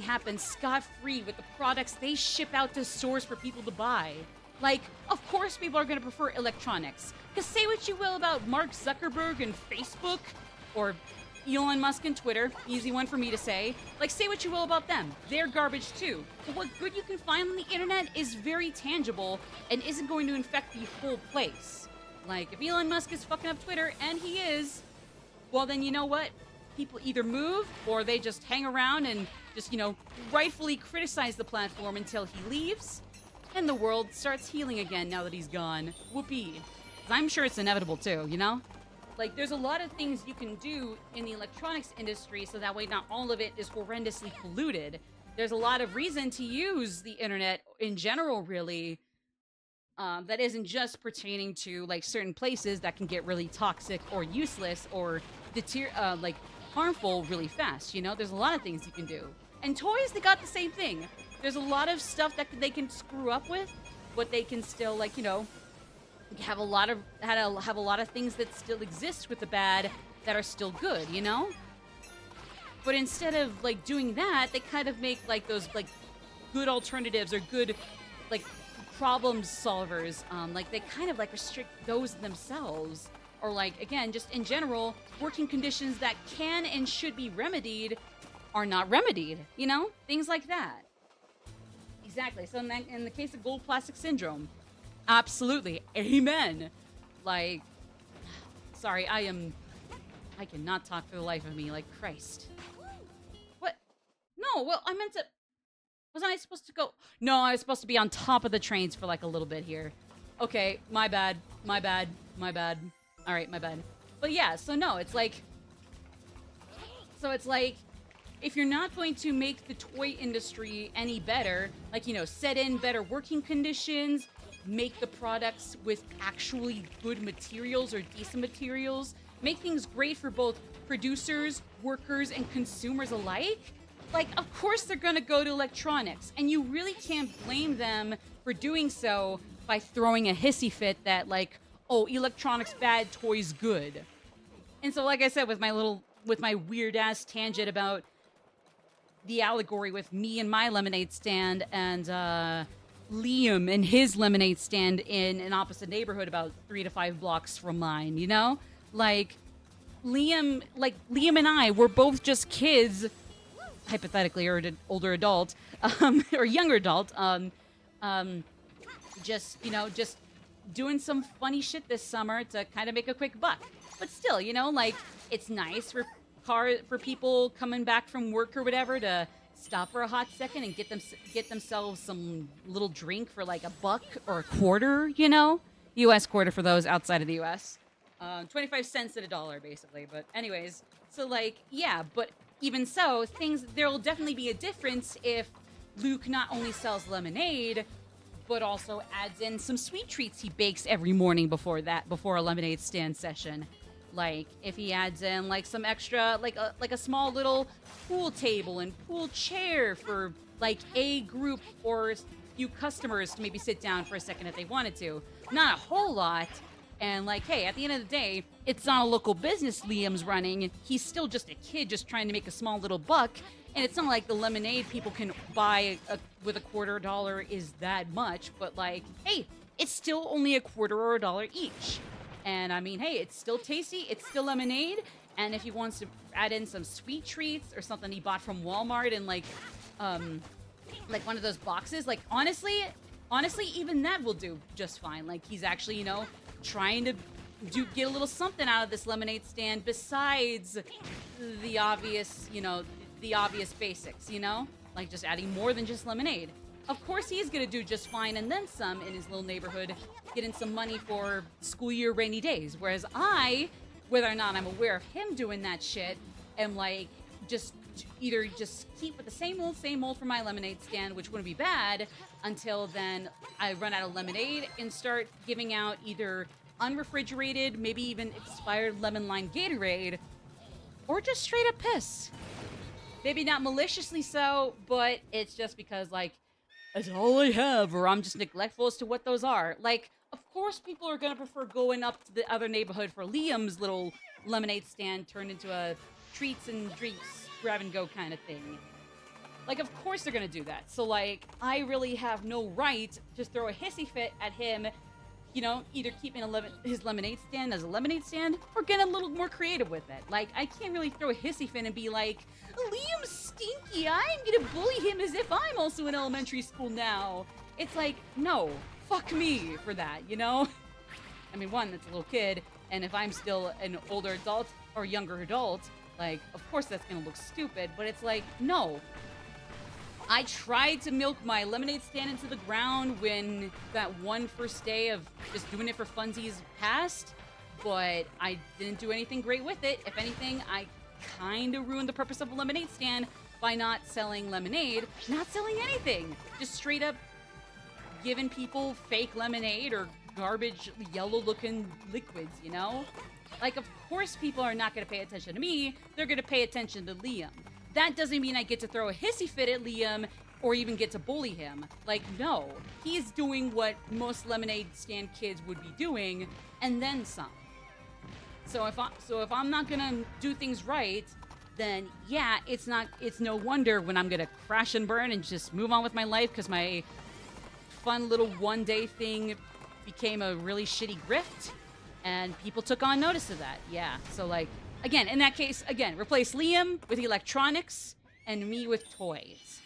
happen scot-free with the products they ship out to stores for people to buy. Like, of course people are going to prefer electronics. Because say what you will about Mark Zuckerberg and Facebook, or Elon Musk and Twitter, easy one for me to say. Like, say what you will about them. They're garbage too. But what good you can find on the internet is very tangible and isn't going to infect the whole place. Like, if Elon Musk is fucking up Twitter, and he is, well then you know what? People either move, or they just hang around and just, rightfully criticize the platform until he leaves, and the world starts healing again now that he's gone. Whoopee. 'Cause I'm sure it's inevitable too, Like, there's a lot of things you can do in the electronics industry so that way not all of it is horrendously polluted. There's a lot of reason to use the internet in general, really, that isn't just pertaining to, like, certain places that can get really toxic or useless or harmful really fast, There's a lot of things you can do. And toys, they got the same thing. There's a lot of stuff that they can screw up with, but they can still, have a lot of things that still exist with the bad that are still good, But instead of, doing that, they kind of make, those, good alternatives or good, problem solvers. They kind of, restrict those themselves. Or, again, just in general, working conditions that can and should be remedied are not remedied, Things like that. Exactly. So in the case of gold plastic syndrome, absolutely. Amen. Sorry, I cannot talk for the life of me. Christ. What? No, well, wasn't I supposed to go? No, I was supposed to be on top of the trains for, a little bit here. Okay, my bad. All right, my bad. But yeah, so no, it's like, if you're not going to make the toy industry any better, set in better working conditions, make the products with actually good materials or decent materials, make things great for both producers, workers, and consumers alike, of course they're gonna go to electronics. And you really can't blame them for doing so by throwing a hissy fit that, oh, electronics bad, toys good. And so, like I said, with my weird-ass tangent about the allegory with me and my lemonade stand and Liam and his lemonade stand in an opposite neighborhood about 3 to 5 blocks from mine, Liam and I were both just kids, hypothetically, or an older adult, or younger adult, just doing some funny shit this summer to kind of make a quick buck. But still, it's nice for people coming back from work or whatever to stop for a hot second and get themselves some little drink for $1 or a quarter, U.S. quarter for those outside of the U.S. 25 cents at $1, basically. But anyways, so yeah, but even so, there'll definitely be a difference if Luke not only sells lemonade, but also adds in some sweet treats he bakes every morning before a lemonade stand session. If he adds in some extra, a small little pool table and pool chair for a group or a few customers to maybe sit down for a second if they wanted to. Not a whole lot. And hey, at the end of the day, it's not a local business Liam's running. He's still just a kid just trying to make a small little buck. And it's not like the lemonade people can buy with a quarter dollar is that much. But hey, it's still only a quarter or $1 each. And I mean, hey, it's still tasty. It's still lemonade. And if he wants to add in some sweet treats or something he bought from Walmart in one of those boxes, honestly, even that will do just fine. He's actually, trying to get a little something out of this lemonade stand besides the obvious, the obvious basics, just adding more than just lemonade. of course he's gonna do just fine and then some in his little neighborhood, getting some money for school year rainy days. Whereas I, whether or not I'm aware of him doing that shit, am like just either just keep with the same old for my lemonade stand, which wouldn't be bad, until then I run out of lemonade and start giving out either unrefrigerated, maybe even expired lemon lime Gatorade, or just straight up piss. Maybe not maliciously so, but it's just because, like, that's all I have, or I'm just neglectful as to what those are. Like, of course people are gonna prefer going up to the other neighborhood for Liam's little lemonade stand turned into a treats and drinks grab and go kind of thing. Like, of course they're gonna do that. So, like, I really have no right to throw a hissy fit at him, you know, either keeping his lemonade stand as a lemonade stand or getting a little more creative with it. Like, I can't really throw a hissy fit and be like, Liam's stinky, I'm gonna bully him as if I'm also in elementary school now. It's like, no, fuck me for that, you know? I mean, one, that's a little kid, and if I'm still an older adult or younger adult, like, of course that's gonna look stupid, but it's like, no. I tried to milk my lemonade stand into the ground when that one first day of just doing it for funsies passed, but I didn't do anything great with it. If anything, I kind of ruined the purpose of a lemonade stand by not selling lemonade, not selling anything. Just straight up giving people fake lemonade or garbage, yellow-looking liquids, you know? Like, of course people are not going to pay attention to me. They're going to pay attention to Liam. That doesn't mean I get to throw a hissy fit at Liam or even get to bully him. Like, no. He's doing what most lemonade stand kids would be doing, and then some. So if I'm not gonna do things right, then yeah, it's no wonder when I'm gonna crash and burn and just move on with my life because my fun little one-day thing became a really shitty grift, and people took on notice of that. Yeah, so like, again, in that case, again, replace Liam with electronics and me with toys.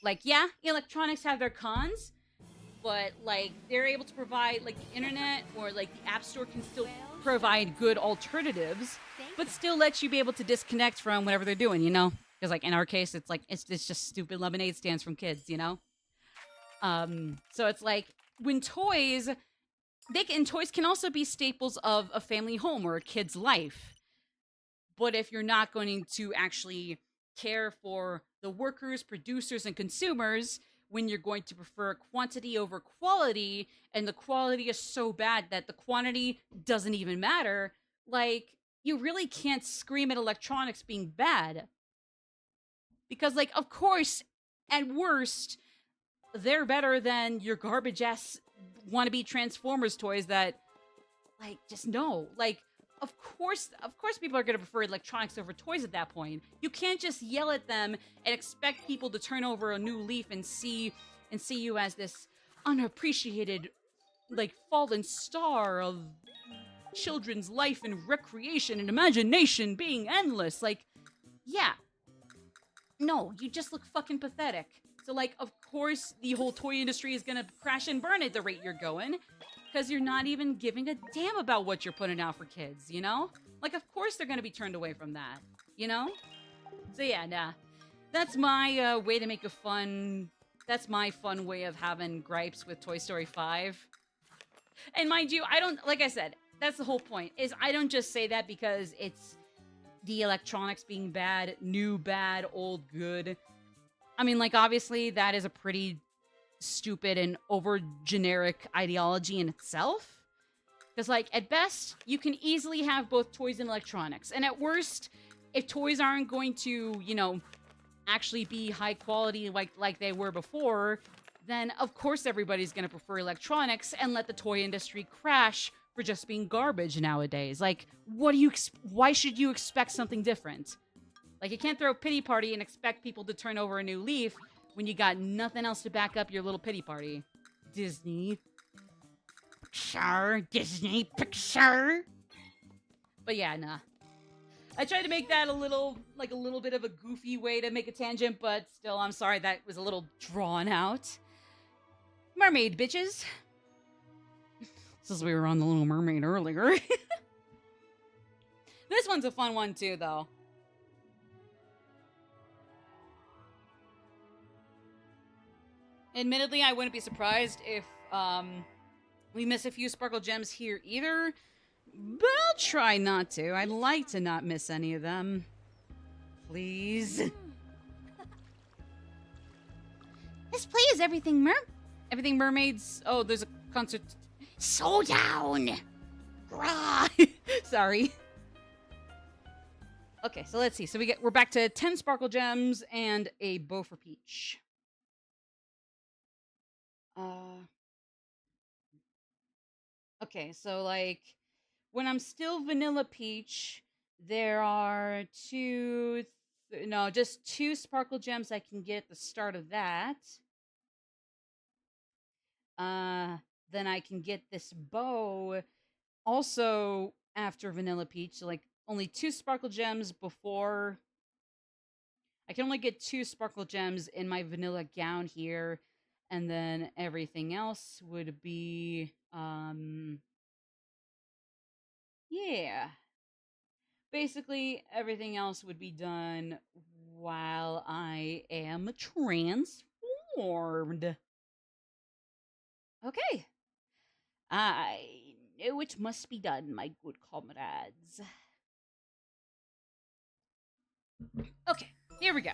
Like, yeah, electronics have their cons, but like they're able to provide, like, the internet or like the app store can still provide good alternatives, but still let you be able to disconnect from whatever they're doing, you know? Because like in our case, it's like it's just stupid lemonade stands from kids, you know? So it's like when toys can also be staples of a family home or a kid's life. But if you're not going to actually care for the workers, producers, and consumers, when you're going to prefer quantity over quality, and the quality is so bad that the quantity doesn't even matter, like, you really can't scream at electronics being bad. Because, like, of course, at worst, they're better than your garbage ass wannabe Transformers toys that, like, just no. Like, of course people are going to prefer electronics over toys at that point. You can't just yell at them and expect people to turn over a new leaf and see you as this unappreciated, like, fallen star of children's life and recreation and imagination being endless. Like, yeah. No, you just look fucking pathetic. So, like, of course the whole toy industry is gonna crash and burn at the rate you're going, because you're not even giving a damn about what you're putting out for kids, you know? Like, of course they're gonna be turned away from that, you know? So yeah, nah. That's my way to make that's my fun way of having gripes with Toy Story 5. And mind you, I don't, like I said, that's the whole point, is I don't just say that because it's the electronics being bad, new bad, old good. I mean, like, obviously that is a pretty stupid and over generic ideology in itself. Because, like, at best, you can easily have both toys and electronics. And at worst, if toys aren't going to, you know, actually be high quality like they were before, then of course everybody's going to prefer electronics and let the toy industry crash for just being garbage nowadays. Like, why should you expect something different? Like, you can't throw a pity party and expect people to turn over a new leaf when you got nothing else to back up your little pity party. Disney. Disney, Pixar. But yeah, nah. I tried to make that a little bit of a goofy way to make a tangent, but still, I'm sorry that was a little drawn out. Mermaid, bitches. Since we were on the Little Mermaid earlier. This one's a fun one too, though. Admittedly, I wouldn't be surprised if we miss a few sparkle gems here either, but I'll try not to. I'd like to not miss any of them. Please. This play is everything mermaids. Oh, there's a concert. Showdown. Sorry. Okay, so let's see. So we're back to 10 sparkle gems and a bow for Peach. Okay, so like when I'm still vanilla Peach, there are just 2 sparkle gems I can get at the start of that. Then I can get this bow also after vanilla Peach. So like only 2 sparkle gems before. I can only get 2 sparkle gems in my vanilla gown here, and then everything else would be yeah. Basically everything else would be done while I am transformed. Okay. I know it must be done, my good comrades. Okay, here we go.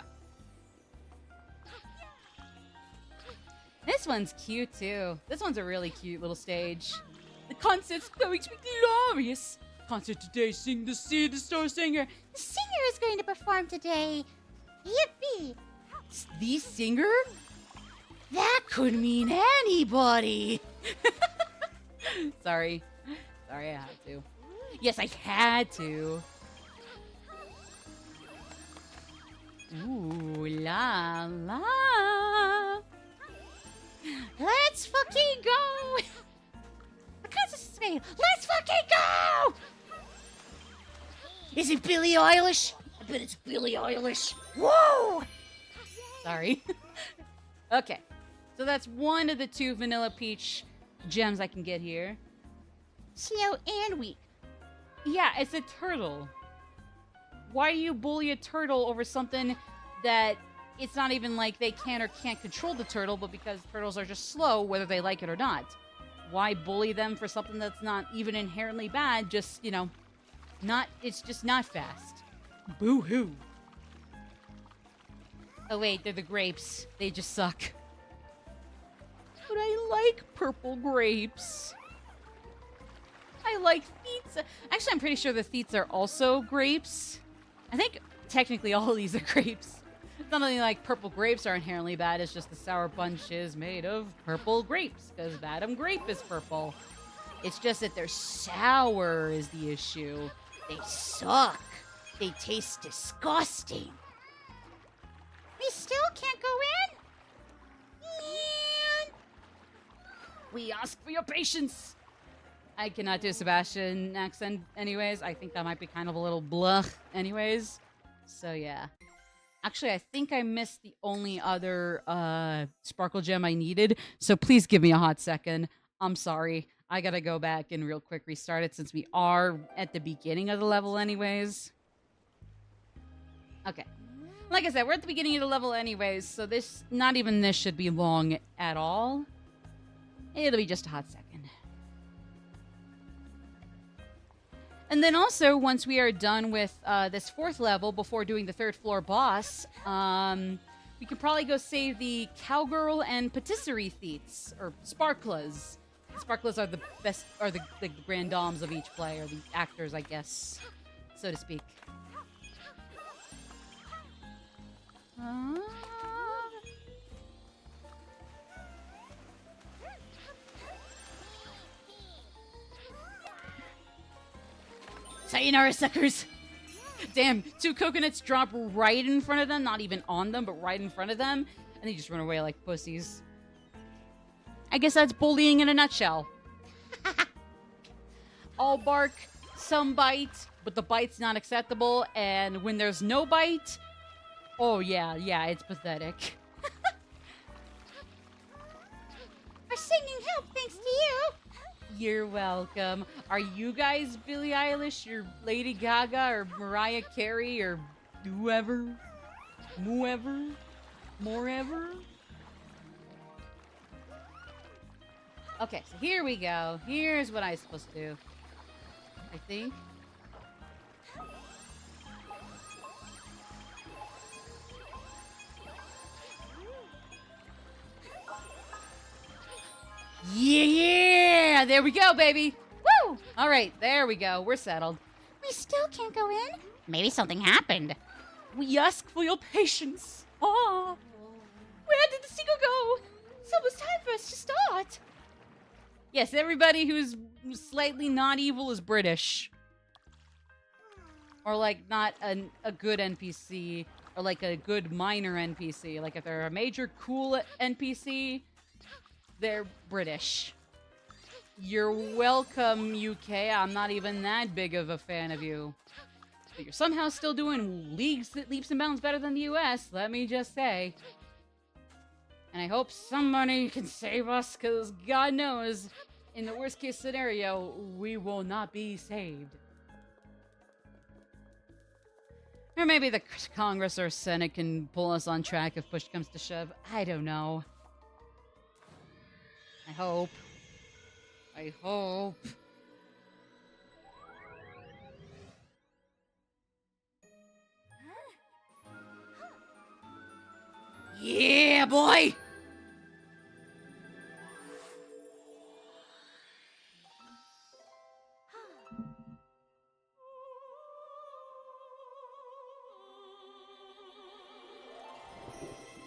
This one's cute too. This one's a really cute little stage. The concert's going to be glorious. Concert today, sing the star singer. The singer is going to perform today. Yippee! The singer? That could mean anybody. Sorry, I had to. Yes, I had to. Ooh la la. Let's fucking go. The concert's today. Let's fucking go! Is it Billie Eilish? I bet it's Billie Eilish. Whoa! Sorry. Okay. So that's one of the 2 vanilla Peach gems I can get here. Slow and weak. Yeah, it's a turtle. Why do you bully a turtle over something that it's not even like they can or can't control the turtle, but because turtles are just slow, whether they like it or not? Why bully them for something that's not even inherently bad, just, it's just not fast. Boo-hoo. Oh wait, they're the grapes. They just suck. But I like purple grapes. I like theets. Actually, I'm pretty sure the theets are also grapes. I think technically all of these are grapes. It's not only like purple grapes are inherently bad, it's just the sour punch is made of purple grapes, because Madam Grape is purple. It's just that they're sour is the issue. They suck. They taste disgusting. We still can't go in? Man! We ask for your patience. I cannot do a Sebastian accent anyways. I think that might be kind of a little blah anyways. So yeah. Actually, I think I missed the only other sparkle gem I needed. So please give me a hot second. I'm sorry. I gotta go back and real quick restart it since we are at the beginning of the level anyways. Okay. Like I said, we're at the beginning of the level anyways, so not even this should be long at all. It'll be just a hot second. And then also, once we are done with this 4th level, before doing the 3rd floor boss, we could probably go save the Cowgirl and Patisserie Theets, or Sparklas. The Sparklas are the best, are the grand dames of each play, or the actors, I guess, so to speak. Sayonara, suckers! Damn, 2 coconuts drop right in front of them, not even on them, but right in front of them, and they just run away like pussies. I guess that's bullying in a nutshell. All bark, some bite, but the bite's not acceptable, and when there's no bite, oh yeah, it's pathetic. We're singing help thanks to you. You're welcome. Are you guys Billie Eilish or Lady Gaga or Mariah Carey or whoever? Moreover? Okay, so here we go. Here's what I'm supposed to do. I think. Yeah! There we go, baby. Woo! All right, there we go. We're settled. We still can't go in? Maybe something happened. We ask for your patience. Oh, where did the seagull go? It's almost time for us to start. Yes, everybody who's slightly not evil is British. Or, like, not a good NPC. Or, like, a good minor NPC. Like, if they're a major cool NPC, they're British. You're welcome, UK. I'm not even that big of a fan of you. But you're somehow still doing leaps and bounds better than the US, let me just say. And I hope somebody can save us, because God knows, in the worst case scenario, we will not be saved. Or maybe the Congress or Senate can pull us on track if push comes to shove. I don't know. I hope. I hope. Yeah, boy!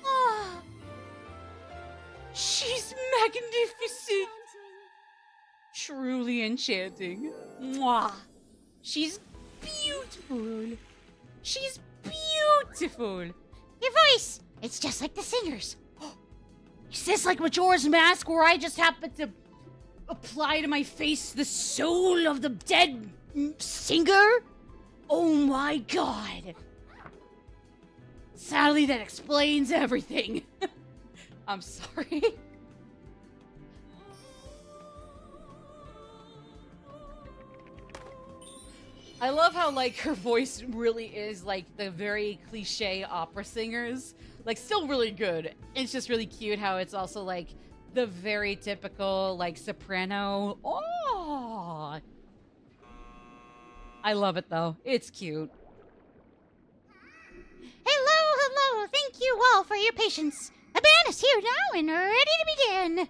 Oh, She's magnificent! Truly enchanting. Mwah! She's beautiful. She's beautiful. your voice! It's just like the singers. Is this like Majora's Mask, where I just happen to Apply to my face the soul of the dead singer? Oh my god. Sadly, that explains everything. I'm sorry. I love how, like, her voice really is, like, the very cliche opera singers. Like, still really good. It's just really cute how it's also, like, the very typical, like, soprano. Oh! I love it, though. It's cute. Hello. Thank you all for your patience. The band is here now and ready to begin.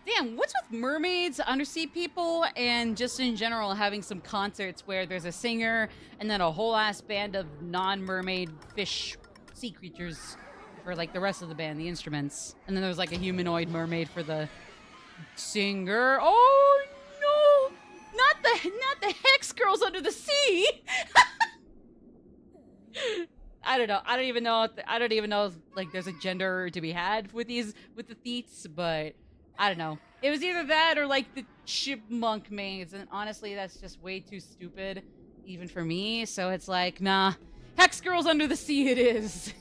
Damn, what's with mermaids, undersea people, and just in general having some concerts where there's a singer and then a whole ass band of non-mermaid fish sea creatures for, like, the rest of the band, the instruments. And then there's, like, a humanoid mermaid for the singer. Oh no! Not the Hex Girls Under the Sea! I don't know. I don't even know if, like, there's a gender to be had with the Theets, but I don't know. It was either that or, like, the chipmunk maids, and honestly, that's just way too stupid, even for me, so it's like, nah. Hex Girls Under the Sea it is.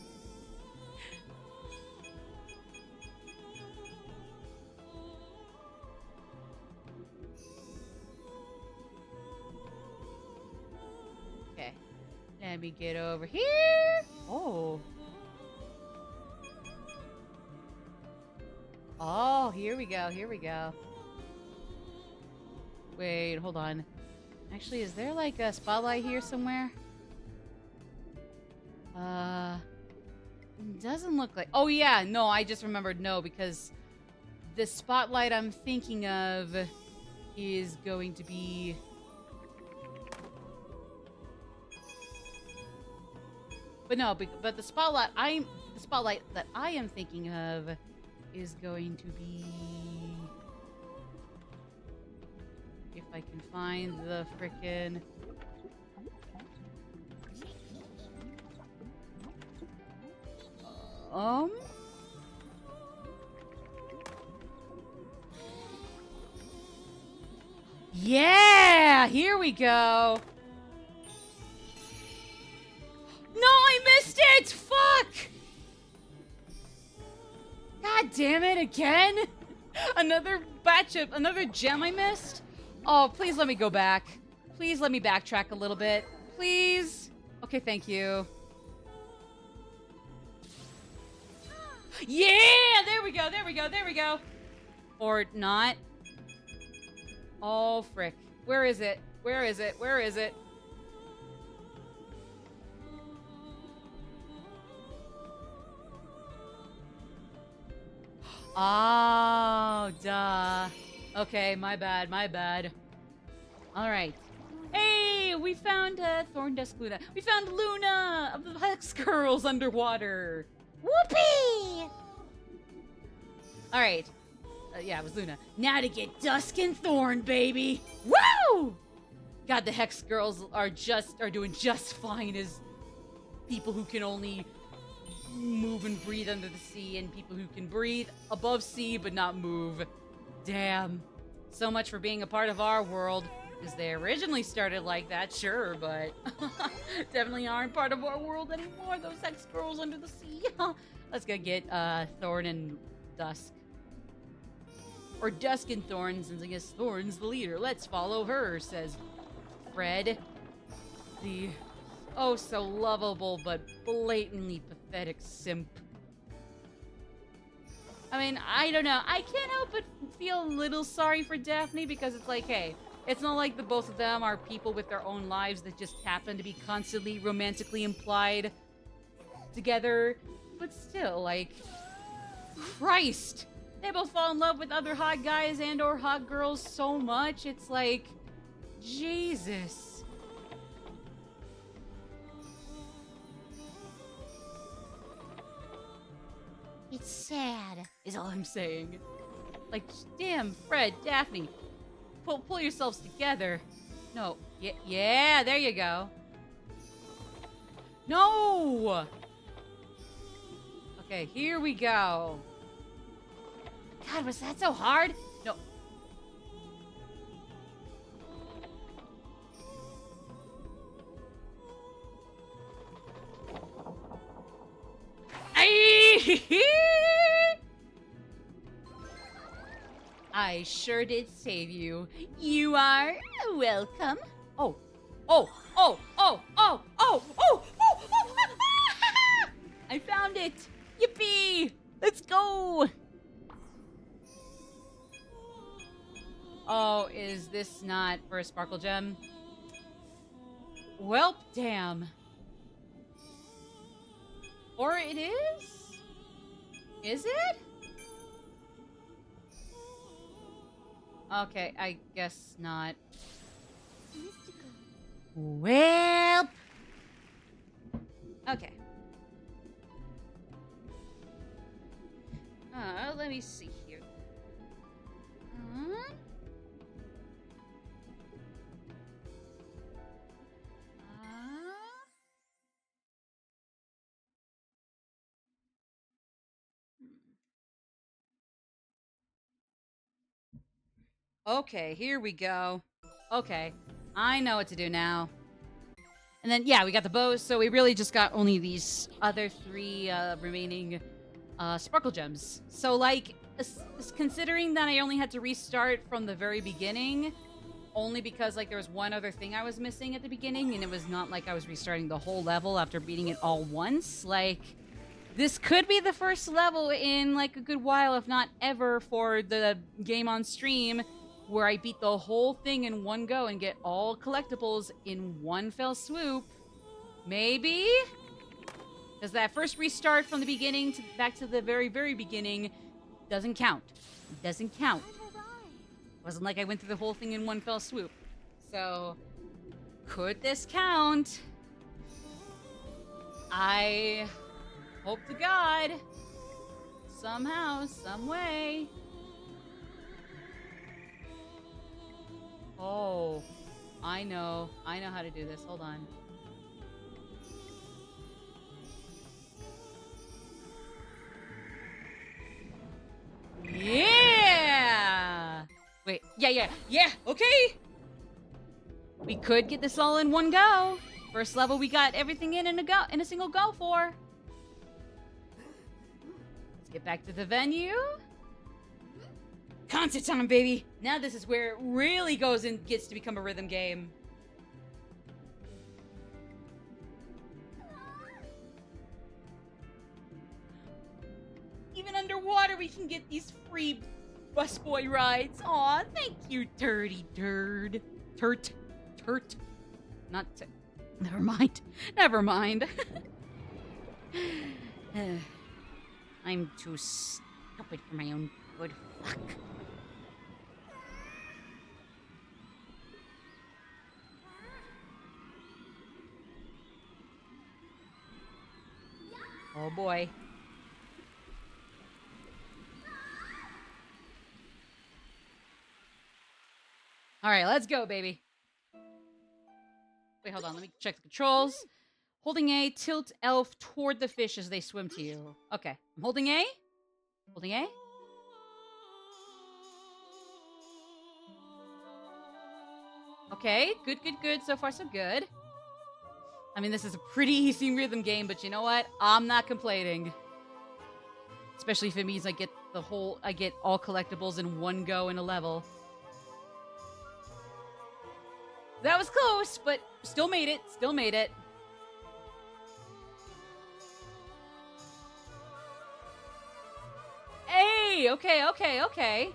Okay. Let me get over here. Oh. Oh, here we go. Wait, hold on. Actually, is there, like, a spotlight here somewhere? Doesn't look like... Oh, yeah, no, I just remembered no, because the spotlight I'm thinking of is going to be... But no, but the spotlight that I am thinking of is going to be, if I can find the frickin' yeah, here we go. No, I missed it! Fuck! God damn it, again? Another gem I missed? Oh, please let me go back. Please let me backtrack a little bit. Please? Okay, thank you. Yeah! There we go, there we go, there we go! Or not. Oh, frick. Where is it? Where is it? Where is it? Oh, duh. Okay, my bad, my bad. Alright. Hey, we found Thorndusk Luna. We found Luna of the Hex Girls underwater. Whoopee! Alright. Yeah, it was Luna. Now to get Dusk and Thorn, baby. Woo! God, the Hex Girls are doing just fine as people who can only move and breathe under the sea, and people who can breathe above sea but not move. Damn. So much for being a part of our world. Because they originally started like that, sure, but definitely aren't part of our world anymore, those Hex Girls under the sea. Let's go get Thorn and Dusk. Or Dusk and Thorn, since I guess Thorn's the leader. Let's follow her, says Fred. The oh so lovable but blatantly pathetic simp. I mean, I don't know. I can't help but feel a little sorry for Daphne because it's like, hey, it's not like the both of them are people with their own lives that just happen to be constantly romantically implied together. But still, like, Christ! They both fall in love with other hot guys and or hot girls so much. It's like, Jesus. It's sad, Is all I'm saying. Like, damn, Fred, Daphne, pull yourselves together. No, yeah, there you go. No! Okay, here we go. God, was that so hard? No. I sure did save you. You are welcome. Oh, oh, oh, oh, oh, oh, oh, oh, oh. I found it. Yippee! Let's go. Oh, is this not for a sparkle gem? Welp, damn. Or it is? Is it? Okay, I guess not. Well. Okay. Let me see here. Okay, here we go. Okay, I know what to do now. And then, yeah, we got the bows, so we really just got only these other three remaining sparkle gems. So, like, considering that I only had to restart from the very beginning, only because, like, there was one other thing I was missing at the beginning, and it was not like I was restarting the whole level after beating it all once. Like, this could be the first level in, like, a good while, if not ever, for the game on stream, where I beat the whole thing in one go and get all collectibles in one fell swoop. Maybe? Because that first restart from the beginning to back to the very, very beginning doesn't count. It doesn't count. It wasn't like I went through the whole thing in one fell swoop. So, could this count? I hope to God. Somehow, some way. Oh, I know how to do this. Hold on. Yeah! Wait, yeah, okay! We could get this all in one go. First level we got everything in a single go for. Let's get back to the venue. Concert time, baby! Now this is where it really goes and gets to become a rhythm game. water, we can get these free busboy rides. Aw, thank you, Turdy Turd. Turt. Not t- Never mind. Never mind. I'm too stupid for my own good. Fuck. Oh boy. All right, let's go, baby. Wait, hold on. Let me check the controls. Holding A, tilt elf toward the fish as they swim to you. Okay, I'm holding A. Holding A. Okay, good. So far, so good. I mean, this is a pretty easy rhythm game, but you know what? I'm not complaining. Especially if it means I get all collectibles in one go in a level. That was close, but still made it. Hey, okay.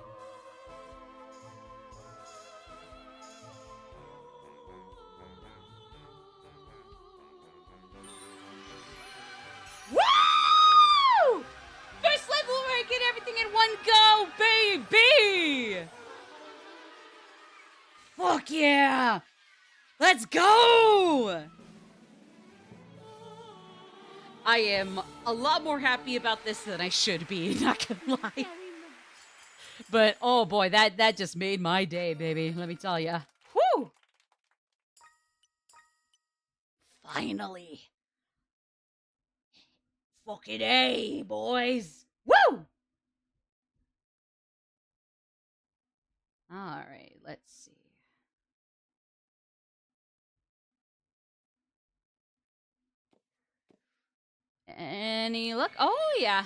Woo! First level where I get everything in one go, baby! Fuck yeah! Let's go! I am a lot more happy about this than I should be, not gonna lie. But oh boy, that just made my day, baby. Let me tell ya. Whew! Finally. Fucking A, boys. Woo! All right, let's see. Any luck? Oh yeah.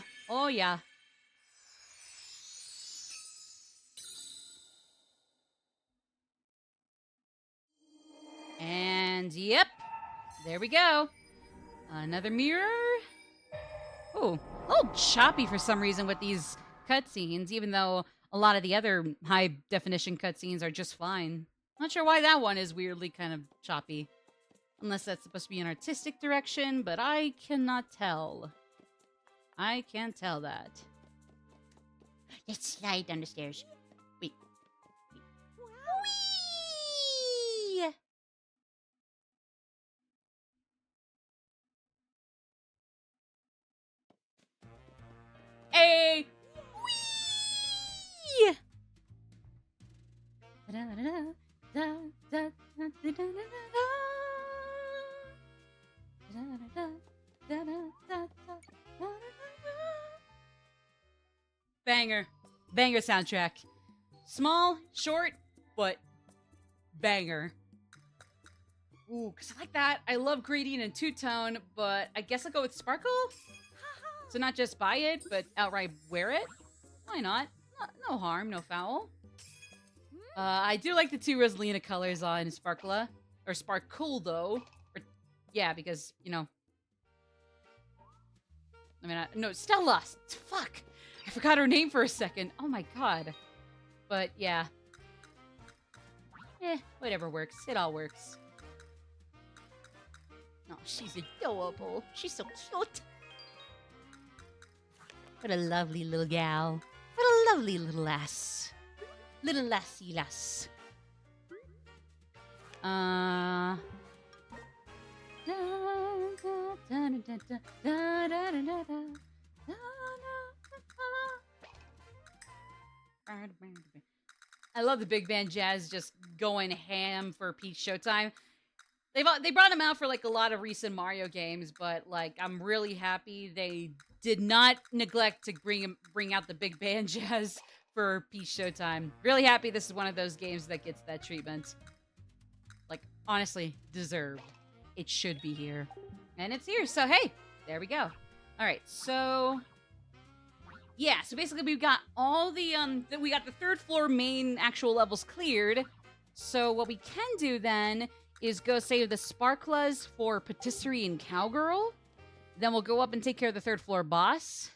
And yep, there we go. Another mirror. Ooh, a little choppy for some reason with these cutscenes, even though a lot of the other high definition cutscenes are just fine. Not sure why that one is weirdly kind of choppy. Unless that's supposed to be an artistic direction, but I cannot tell. I can't tell that. Let's slide down the stairs. Wait. Whee! Hey! Whee! Banger soundtrack. Small, short, but banger. Ooh, because I like that. I love gradient and two-tone, but I guess I'll go with sparkle? So not just buy it, but outright wear it? Why not? No harm, no foul. I do like the two Rosalina colors on Sparkla. Or Sparkle, though. Yeah, because, you know... I mean, no, Stella! Fuck! I forgot her name for a second. Oh my god. But, yeah. Whatever works. It all works. Oh, she's adorable. She's so cute. What a lovely little gal. What a lovely little lass. Little lassie lass. I love the big band jazz just going ham for Peach Showtime. They brought him out for like a lot of recent Mario games, but like I'm really happy they did not neglect to bring out the big band jazz for Peach Showtime. Really happy this is one of those games that gets that treatment. Like honestly, deserved. It should be here, and it's here. So hey, there we go. All right, so yeah, so basically we've got all the we got the third floor main actual levels cleared. So what we can do then is go save the Sparklas for Patisserie and Cowgirl. Then we'll go up and take care of the third floor boss.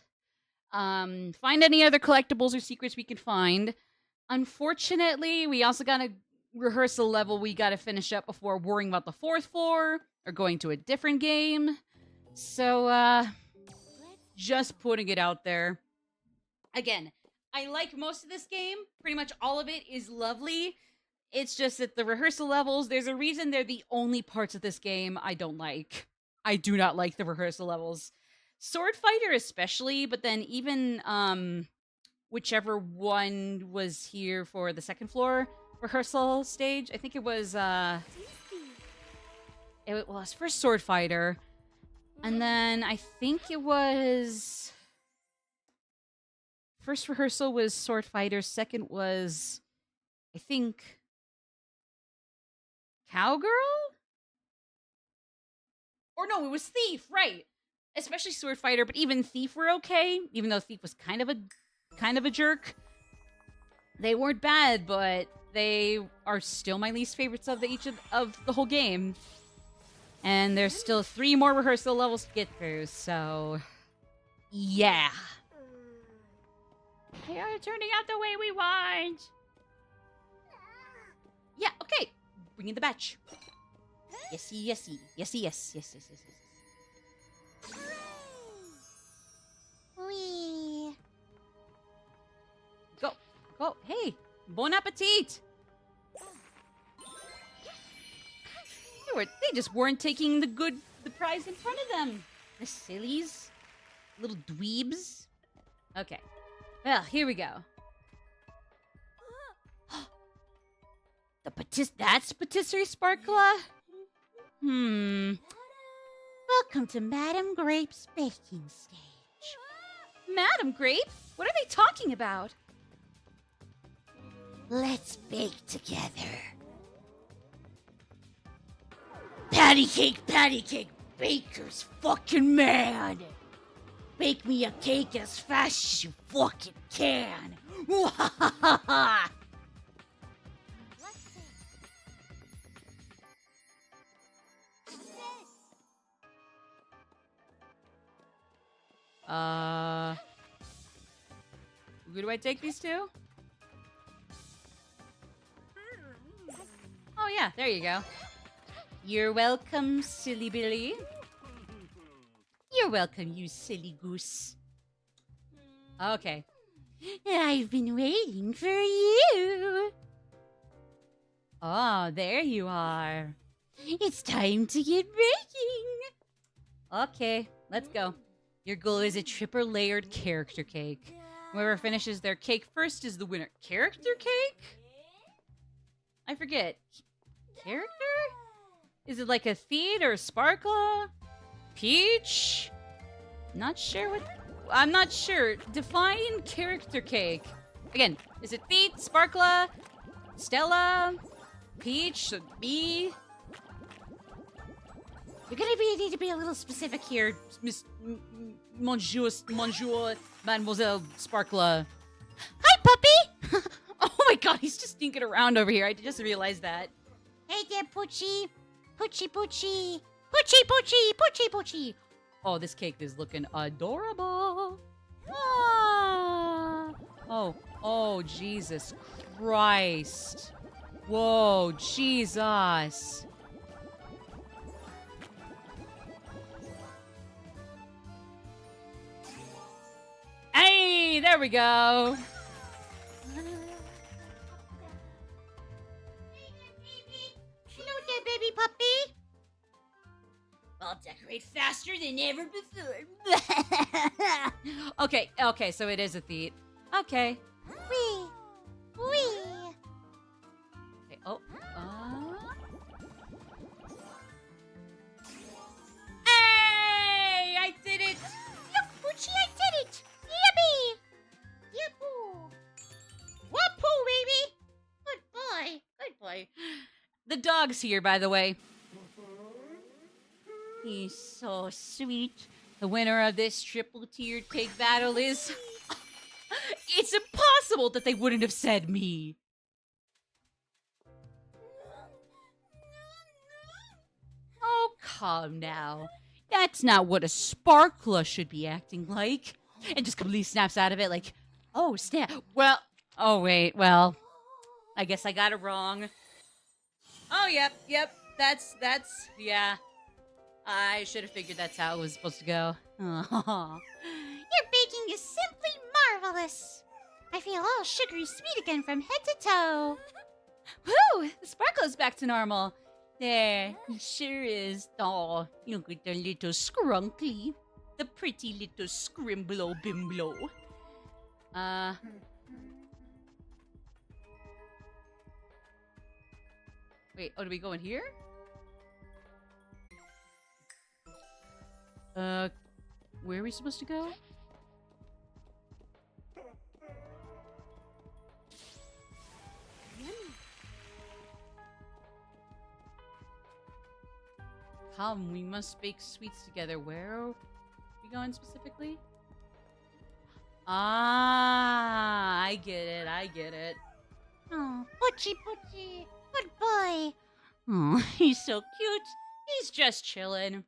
Find any other collectibles or secrets we can find. Unfortunately, we also got a rehearsal level we got to finish up before worrying about the 4th floor or going to a different game. So, just putting it out there. Again, I like most of this game. Pretty much all of it is lovely. It's just that the rehearsal levels, there's a reason they're the only parts of this game I don't like. I do not like the rehearsal levels. Sword Fighter especially, but then even whichever one was here for the 2nd floor rehearsal stage. I think it was first Sword Fighter, and then I think it was first rehearsal was Sword Fighter, second was I think Cowgirl? Or no, it was Thief, right. Especially Sword Fighter, but even Thief were okay, even though Thief was kind of a jerk. They weren't bad, but they are still my least favorites of each of the whole game. And there's still 3 more rehearsal levels to get through, so yeah. They are turning out the way we want. Yeah, okay. Bring in the batch. Yesy. Wee. Go. Hey, bon appetit. They just weren't taking the prize in front of them. The sillies. Little dweebs. Okay. Well, here we go. That's Patisserie Sparkla? Welcome to Madame Grape's baking stage. Madam Grape? What are they talking about? Let's bake together. Patty cake, baker's fucking man. Bake me a cake as fast as you fucking can. Who do I take these to? Oh yeah, there you go. You're welcome, silly Billy. You're welcome, you silly goose. Okay. I've been waiting for you. Oh, there you are. It's time to get baking. Okay, let's go. Your goal is a triple layered character cake. Whoever finishes their cake first is the winner. Character cake? I forget. Character? Is it like a Theed or a Sparkla? Peach? Not sure what... I'm not sure. Define character cake. Again, is it Theed, Sparkla, Stella, Peach, me? You're gonna need to be a little specific here, Miss... Monsieur, Mademoiselle Sparkla. Hi, puppy! Oh my god, he's just sneaking around over here. I just realized that. Hey there, Poochie. Poochie. Oh, this cake is looking adorable. Ah. Oh, Jesus Christ. Whoa, Jesus. Hey, there we go. Hello there, baby puppy. I'll decorate faster than ever before. Okay, so it is a Theed. Okay. Wee. Okay, oh. Hey! I did it! Look, Poochie, I did it! Yippee! Yippoo! Whoopoo, baby! Good boy. The dog's here, by the way. He's so sweet. The winner of this triple-tiered cake battle is... It's impossible that they wouldn't have said me. Oh, calm now. That's not what a Sparkla should be acting like. and just completely snaps out of it like, oh, snap. Well, oh, wait, well, I guess I got it wrong. Oh, yep, that's, yeah. I should have figured that's how it was supposed to go. Aw. Your baking is simply marvelous. I feel all sugary sweet again from head to toe. Woo! The sparkle's back to normal. There, he sure is. Oh, look at the little scrunkly. The pretty little scrimblo bimblo. Wait, oh, do we go in here? Where are we supposed to go? Come, we must bake sweets together. Where are we going specifically? Ah, I get it. Oh, Butchie, good boy. Oh, he's so cute. He's just chilling.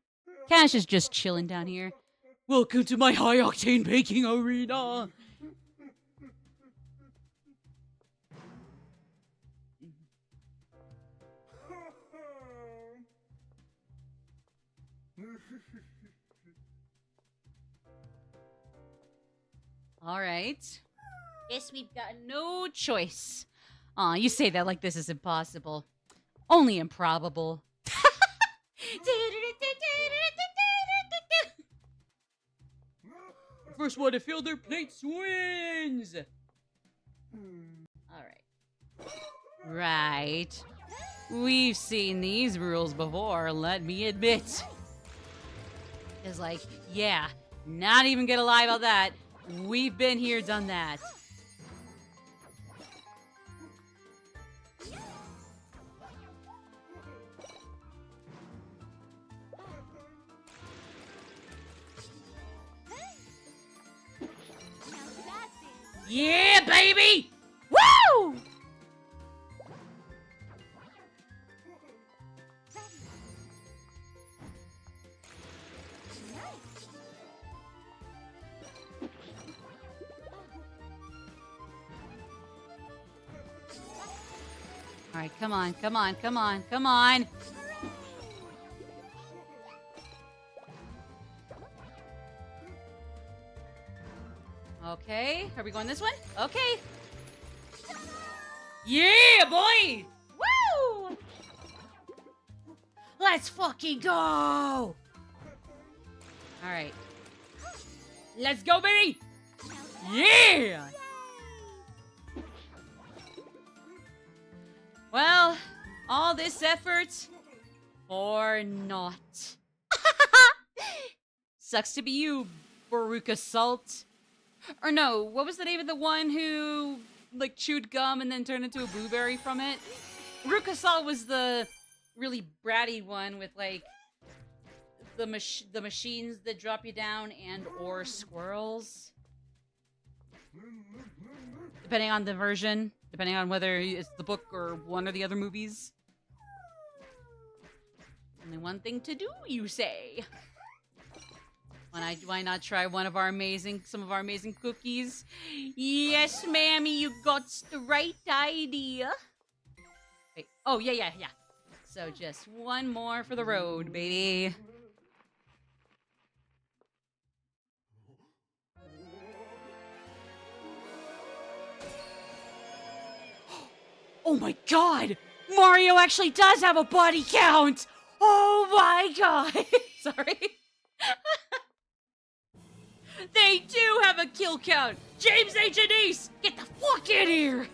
Cash is just chilling down here. Welcome to my high-octane baking arena. All right. Guess we've got no choice. Aw, you say that like this is impossible. Only improbable. First one to fill their plates wins! Alright. Right. We've seen these rules before, let me admit. It's like, yeah, not even gonna lie about that. We've been here, done that. Yeah, baby! Woo! All right, come on, come on, come on, come on. Okay, are we going this one? Okay. Yeah, boy! Woo! Let's fucking go! All right. Let's go, baby! Yeah! Well, all this effort for naught. Sucks to be you, Baruka Salt. Or no, what was the name of the one who, like, chewed gum and then turned into a blueberry from it? Baruka Salt was the really bratty one with, like, the machines that drop you down and or squirrels. Depending on the version. Depending on whether it's the book or one or the other movies. Only one thing to do, you say. Why not try some of our amazing cookies? Yes, mammy, you got the right idea. Wait, oh, yeah. So just one more for the road, baby. Oh my god! Mario actually does have a body count! Oh my god! Sorry. They do have a kill count! James A. Janice! Get the fuck in here!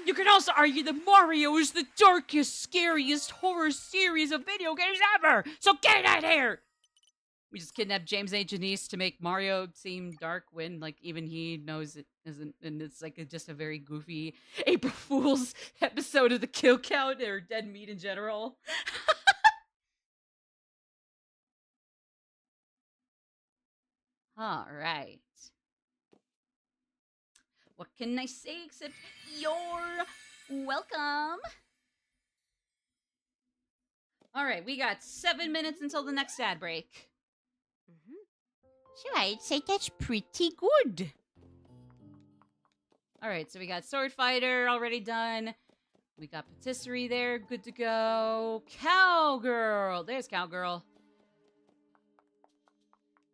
You can also argue that Mario is the darkest, scariest horror series of video games ever! So get in here! We just kidnapped James A. Janice to make Mario seem dark when, like, even he knows it isn't, and it's like just a very goofy April Fool's episode of the kill count or dead meat in general. All right. What can I say except you're welcome? All right, we got 7 minutes until the next ad break. So I'd say that's pretty good. All right, so we got sword fighter already done. We got patisserie there, good to go. Cowgirl, there's cowgirl.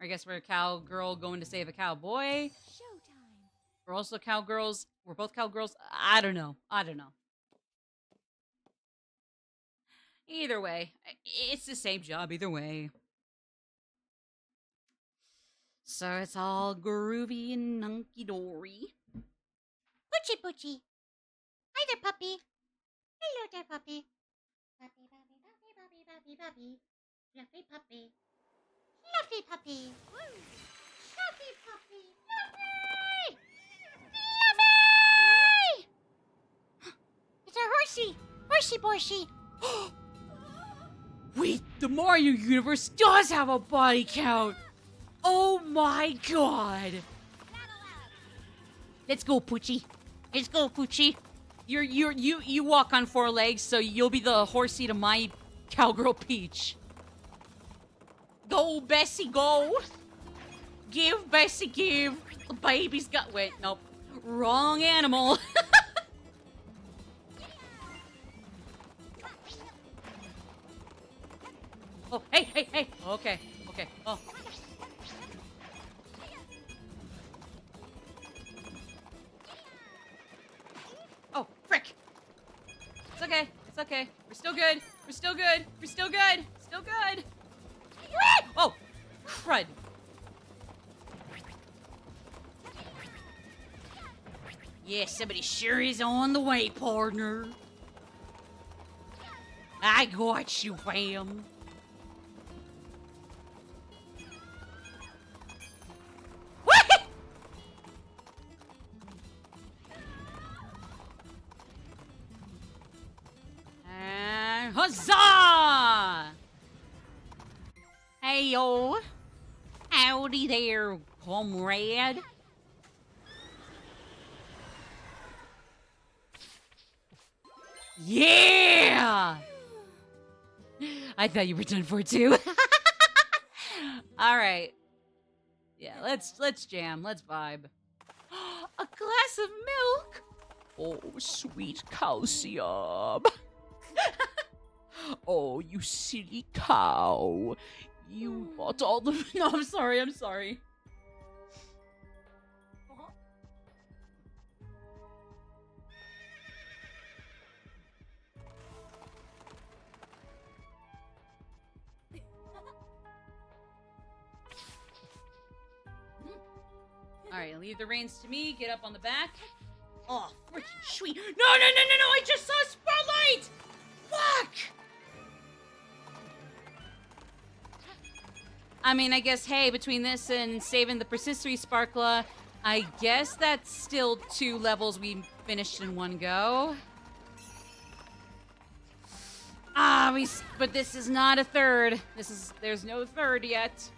I guess we're a cowgirl going to save a cowboy. Showtime. We're also cowgirls. We're both cowgirls. I don't know. Either way, it's the same job either way. So it's all groovy and hunky-dory. Poochie poochie. Hi there, puppy. Hello there, puppy. Puppy, puppy, puppy, puppy, puppy, puppy. Fluffy puppy. Fluffy puppy. Woo. Fluffy puppy. Fluffy! Fluffy! It's a horsey. Horsey borsey. Wait, the Mario universe does have a body count. Oh my god. Let's go, Poochie. Let's go, Poochie. You walk on 4 legs, so you'll be the horsey to my cowgirl Peach. Go, Bessie, go. Give, Bessie, give. The baby's got... Wait, nope. Wrong animal. Oh, hey. Okay. Oh. Oh, frick. It's okay. We're still good. Still good. Oh, crud. Yeah, somebody sure is on the way, partner. I got you, fam. And huzzah! Hey, yo. Howdy there, comrade. Yeah! I thought you were done for too. All right. Yeah, let's jam. Let's vibe. A glass of milk. Oh, sweet calcium. Oh, you silly cow. You bought all the... No, I'm sorry. All right, leave the reins to me. Get up on the back. Oh, freaking sweet. No, I just saw a spotlight. Fuck. I mean, I guess, hey, between this and saving the patisserie sparkler, I guess that's still 2 levels we finished in one go. But this is not a 3rd. There's no 3rd yet.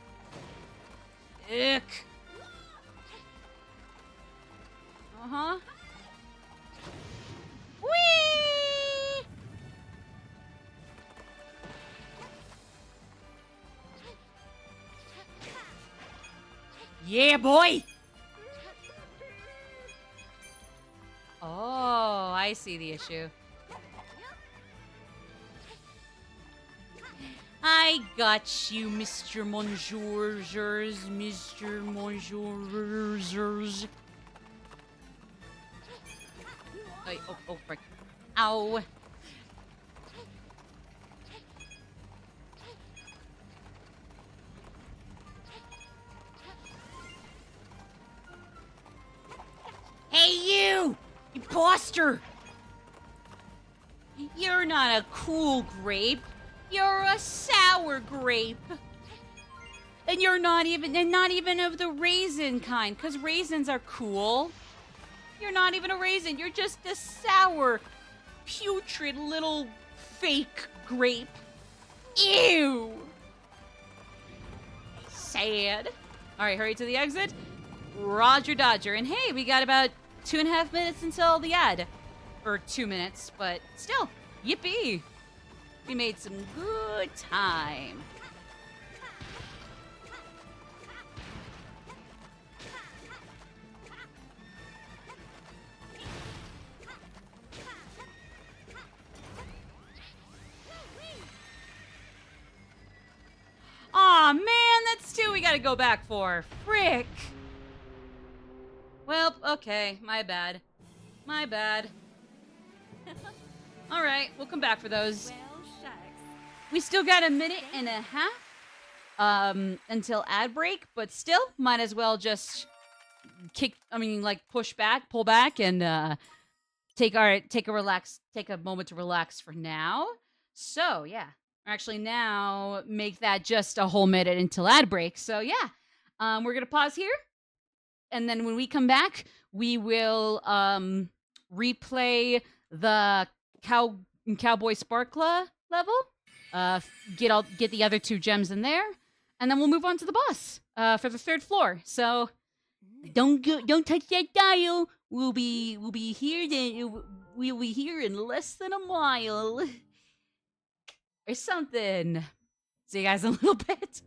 Ick. Uh-huh. Whee! Yeah, boy! Oh, I see the issue. I got you, Mr. Monjourgers, Mr. Monjourgers. Oh, frick. Ow. Hey, you! Imposter! You're not a cool grape. You're a sour grape. And you're not even of the raisin kind, because raisins are cool. You're not even a raisin. You're just a sour, putrid little fake grape. Ew. Sad. All right, hurry to the exit. Roger Dodger. And hey, we got about 2.5 minutes until the ad. Or 2 minutes, but still, yippee. We made some good time. we gotta go back for? Frick! Well, okay, my bad. My bad. Alright, we'll come back for those. Well, shucks. We still got a minute and a half until ad break, but still might as well just pull back and take a moment to relax for now. So, yeah. Actually now make that just a whole minute until ad break. So, yeah. We're going to pause here. And then when we come back, we will replay the Cowboy Sparkla level. Get the other 2 gems in there, and then we'll move on to the boss for the 3rd floor. So don't touch that dial. We'll be here. We'll be here in less than a mile or something. See you guys in a little bit.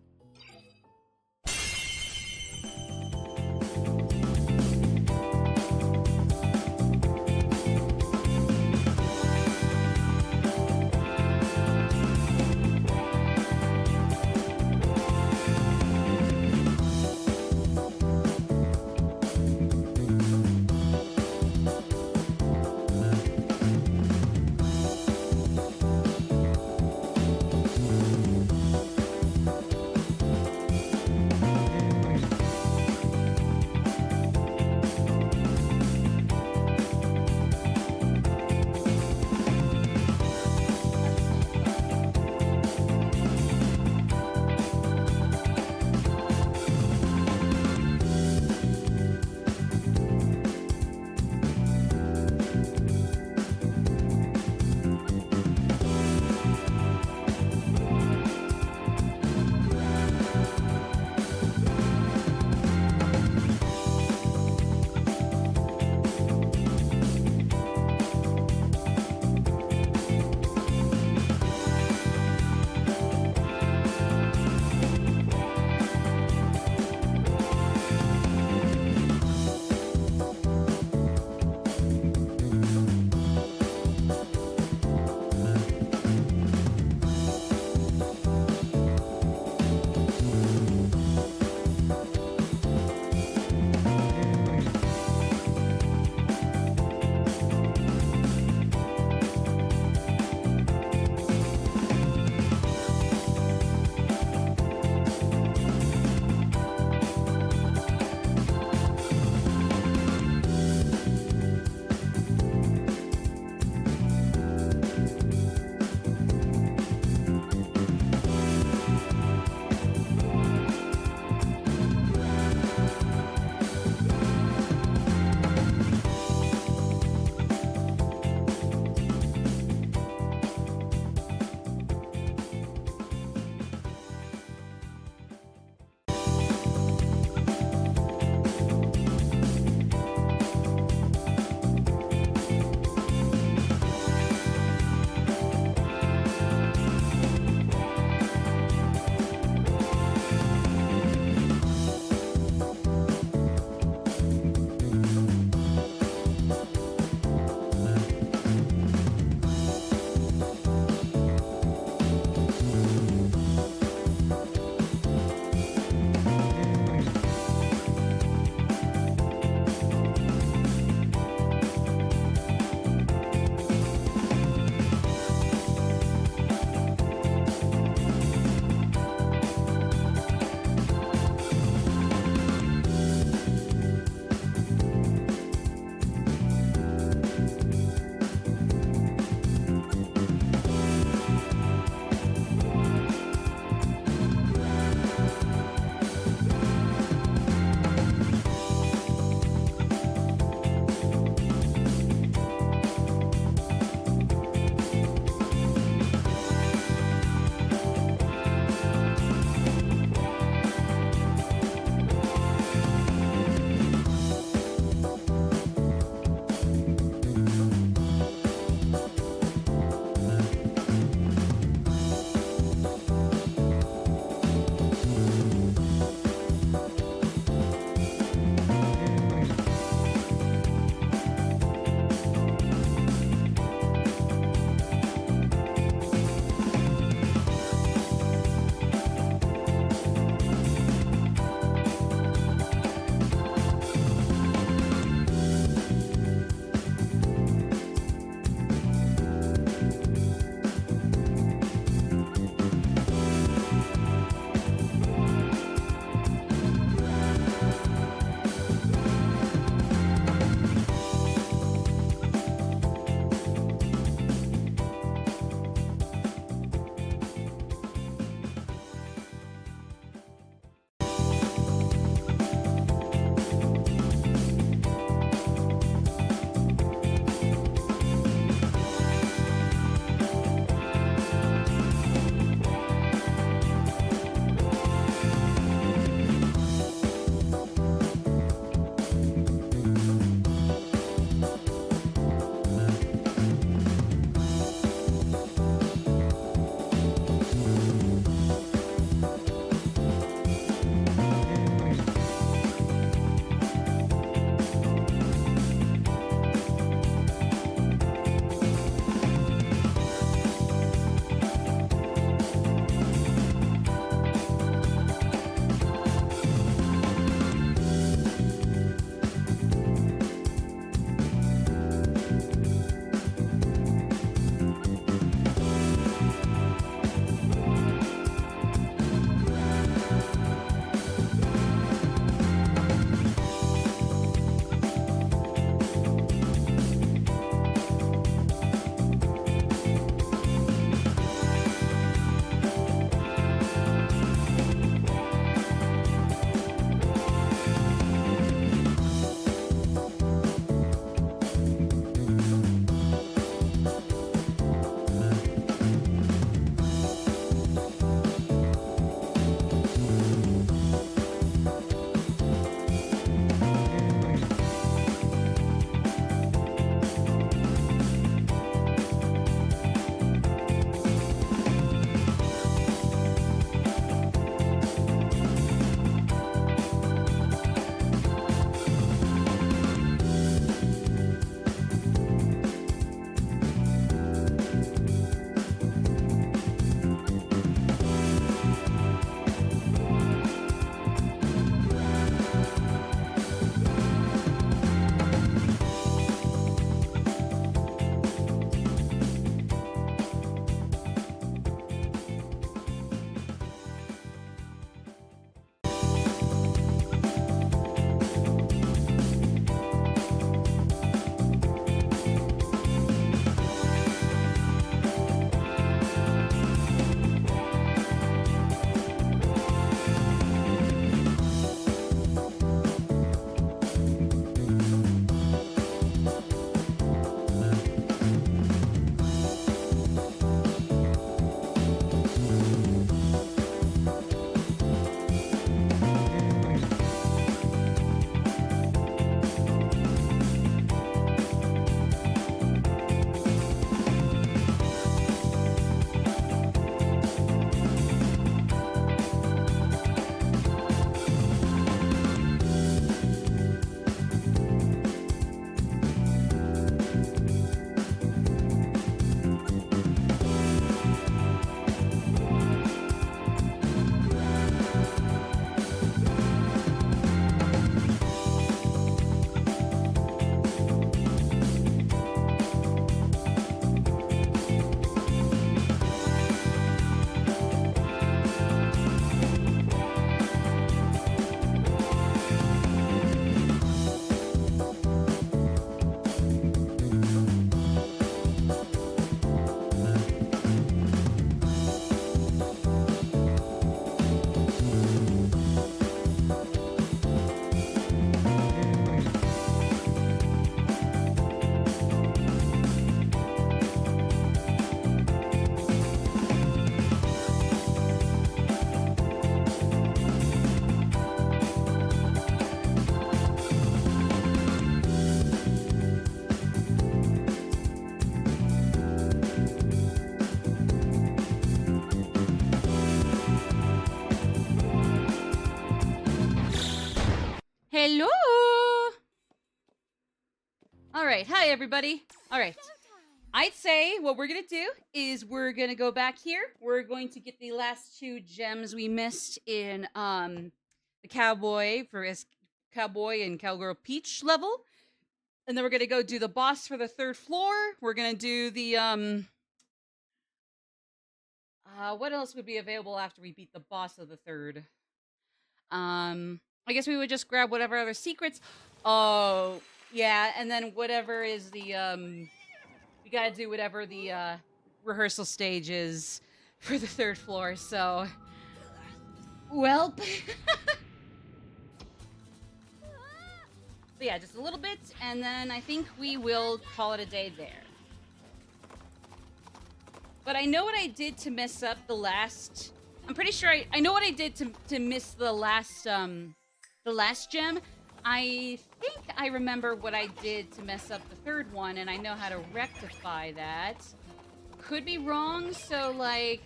Hello! Alright, hi everybody. Alright. I'd say what we're gonna do is we're gonna go back here. We're going to get the last 2 gems we missed in the cowboy and cowgirl peach level. And then we're gonna go do the boss for the 3rd floor. We're gonna do the what else would be available after we beat the boss of the 3rd? I guess we would just grab whatever other secrets. Oh, yeah, and then whatever is the we gotta do whatever the rehearsal stage is for the 3rd floor, so well. But yeah, just a little bit, and then I think we will call it a day there. But I know what I did to mess up the last. I'm pretty sure I know what I did to miss the last gem. I think I remember what I did to mess up the 3rd one, and I know how to rectify that. Could be wrong, so like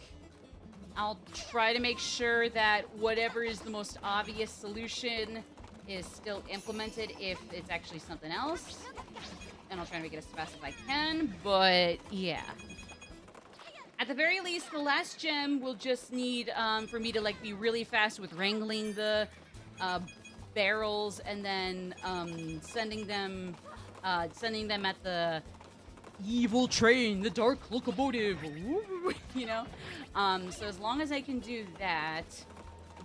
I'll try to make sure that whatever is the most obvious solution is still implemented if it's actually something else. And I'll try to make it as fast as I can, but yeah. At the very least, the last gem will just need for me to like be really fast with wrangling the barrels and then sending them at the evil train, the dark locomotive, you know. So as long as I can do that,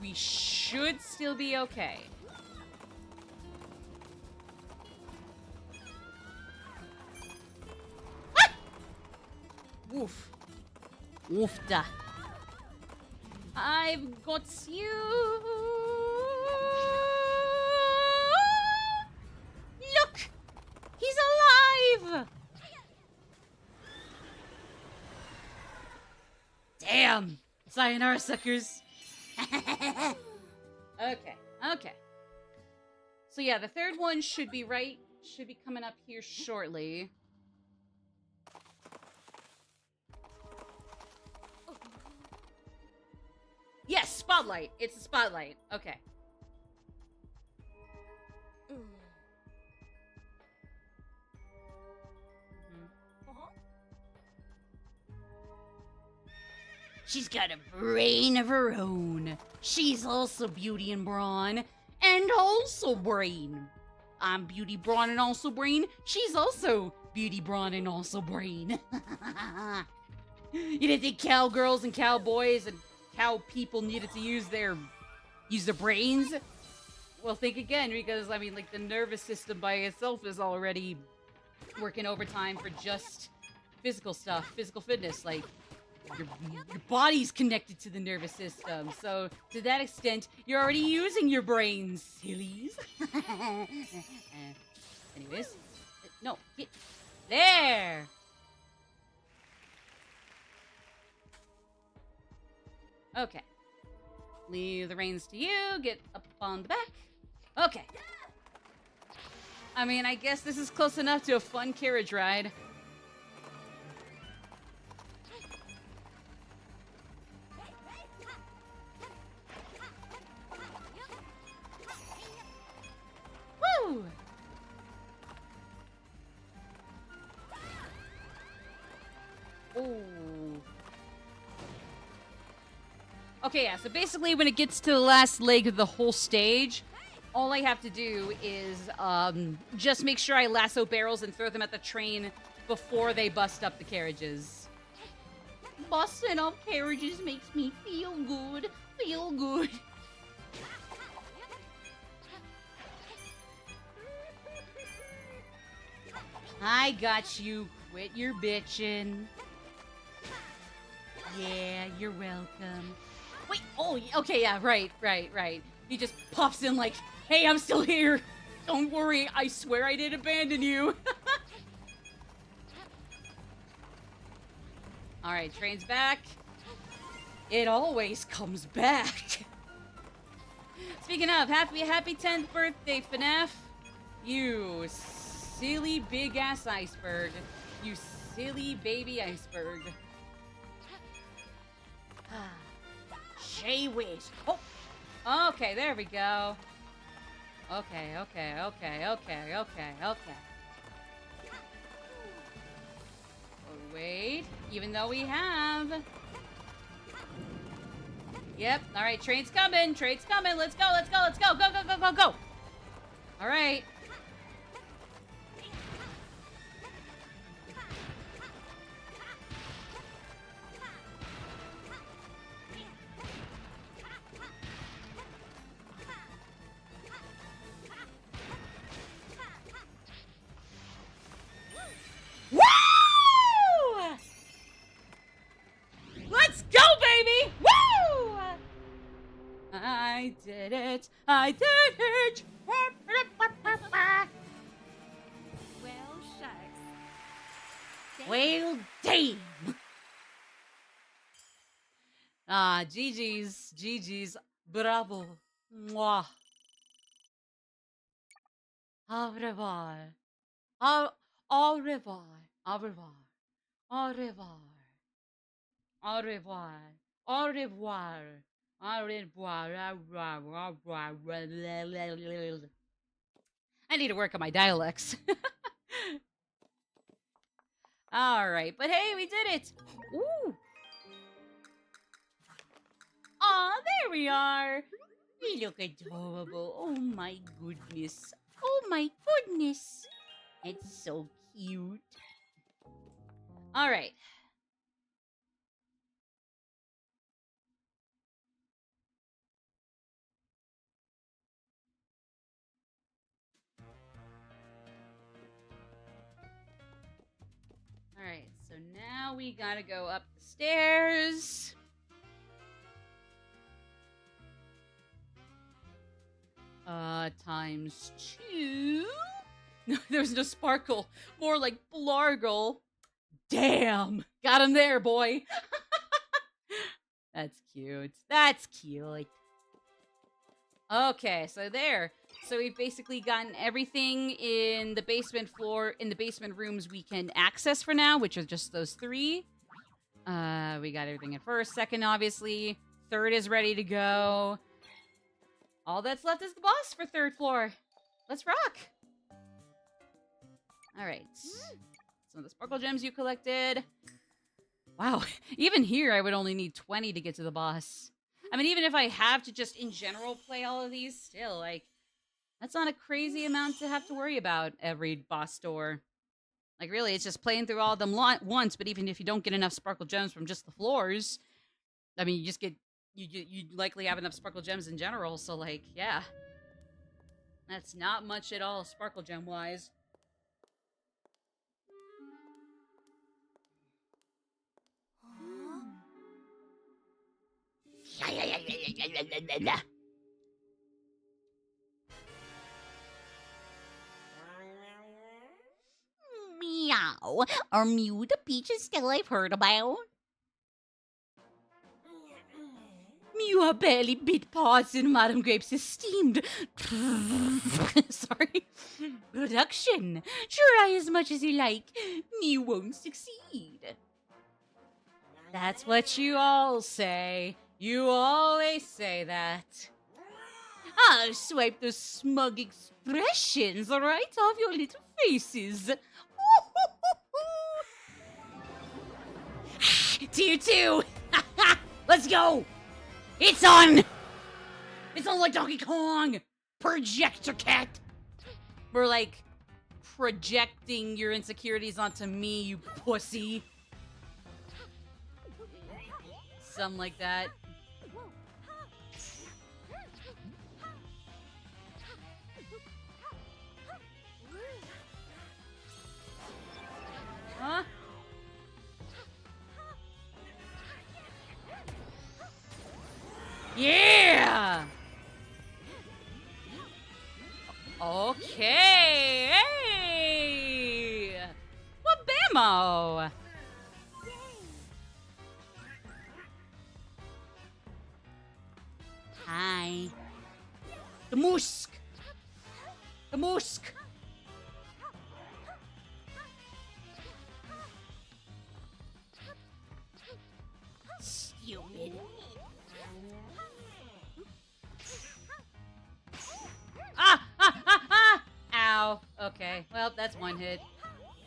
we should still be okay. Ah! Woof. Woofda. I've got you. Look! He's alive! Damn! Sayonara, suckers. Okay. So yeah, the 3rd one should be coming up here shortly. Yes, spotlight. It's a spotlight. Okay. She's got a brain of her own. She's also beauty and brawn. And also brain. I'm beauty, brawn, and also brain. She's also beauty, brawn, and also brain. You didn't think cowgirls and cowboys and cow people needed to use their brains? Well, think again, because I mean, like, the nervous system by itself is already working overtime for just physical stuff, physical fitness. Like, your body's connected to the nervous system, so to that extent, you're already using your brains, sillies. Anyways, no, get there. Okay. Leave the reins to you. Get up on the back. Okay. I mean, I guess this is close enough to a fun carriage ride. Woo! Ooh. Okay, yeah, so basically when it gets to the last leg of the whole stage, all I have to do is just make sure I lasso barrels and throw them at the train before they bust up the carriages. Busting up carriages makes me feel good. Feel good. I got you. Quit your bitching. Yeah, you're welcome. Wait, oh, okay, yeah, right. He just pops in like, hey, I'm still here. Don't worry, I swear I didn't abandon you. Alright, train's back. It always comes back. Speaking of, happy 10th birthday, FNAF. You silly big-ass iceberg. You silly baby iceberg. Shay Wiz. Oh, okay, there we go. Okay, okay, okay, okay, okay, okay. Oh, wait. Even though we have... Yep. All right, train's coming. Train's coming. Let's go, let's go, let's go. Go, go, go, go, go. All right. Woo! Let's go, baby! Woo! I did it. I did it. Well, shucks. Well, damn. Ah, GG's. GG's. Bravo. Mwah. Au revoir. Au revoir. Au revoir. Au revoir. Au revoir. Au revoir. Au revoir. I need to work on my dialects. All right, but hey, we did it. Ooh. Aw, there we are. We look adorable. Oh my goodness. Oh my goodness. It's so cute. All right. All right, so now we gotta go up the stairs. Times 2. No, there's no sparkle. More like blargle. Damn. Got him there, boy. That's cute. That's cute. Okay, so there. So we've basically gotten everything in the basement floor, in the basement rooms we can access for now, which are just those 3. We got everything in first, second, obviously. Third is ready to go. All that's left is the boss for third floor. Let's rock. All right. Some of the sparkle gems you collected. Wow. Even here, I would only need 20 to get to the boss. I mean, even if I have to just in general play all of these, still, like, that's not a crazy amount to have to worry about every boss door. Like, really, it's just playing through all of them once, but even if you don't get enough sparkle gems from just the floors, I mean, you just get, you likely have enough sparkle gems in general, so, like, yeah. That's not much at all, sparkle gem-wise. Meow. Are Mew the peaches still I've heard about? You have barely bit paws in Madame Grape's esteemed sorry production. Try as much as you like, you won't succeed. That's what you all say. You always say that. I'll swipe those smug expressions right off your little faces. To you too. Let's go. It's on! It's on like Donkey Kong! Projector cat! We're like projecting your insecurities onto me, you pussy. Something like that. Huh? Yeah! Okay! Hey! Wabamo! Hi. The musk! The musk! Stupid. Ah! Ah! Well, that's one hit.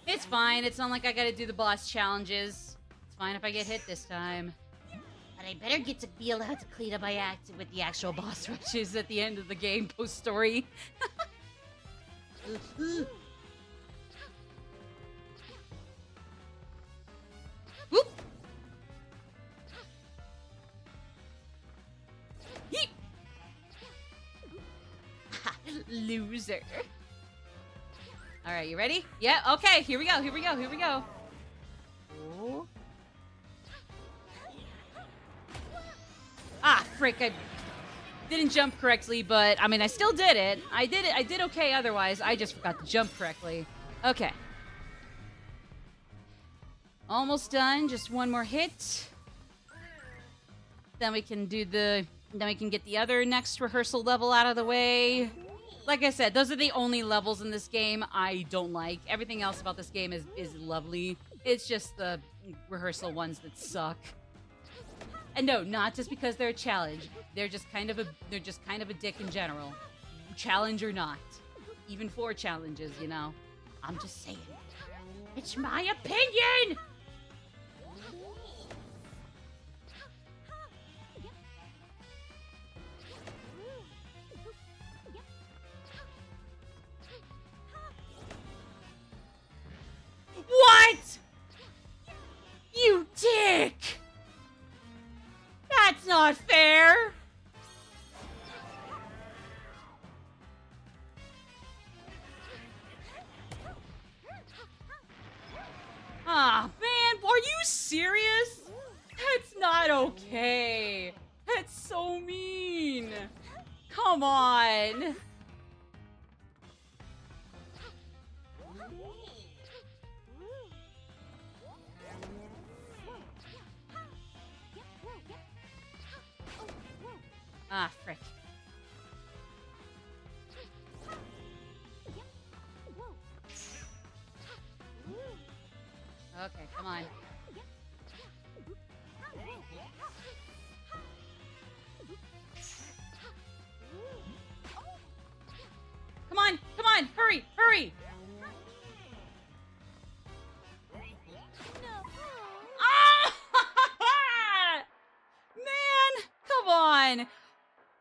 It's fine. It's not like I gotta do the boss challenges. It's fine if I get hit this time. But I better get to be allowed to clean up my act with the actual boss rush. Rushes at the end of the game post-story. Whoop! Yeet! Loser. All right, you ready? Yeah, okay, here we go, here we go, here we go. Oh. Ah, frick, I didn't jump correctly, but, I mean, I still did it. I did okay otherwise. I just forgot to jump correctly. Okay. Almost done, just one more hit. Then we can get the other next rehearsal level out of the way. Like I said, those are the only levels in this game I don't like. Everything else about this game is lovely. It's just the rehearsal ones that suck. And no, not just because they're a challenge. They're just kind of a dick in general. Challenge or not. Even for challenges, you know. I'm just saying. It's my opinion! What? You dick! That's not fair! Ah, man, are you serious? That's not okay. That's so mean. Come on. Ah, frick. Okay, come on. Come on, come on, hurry, hurry! Ah! Man, come on!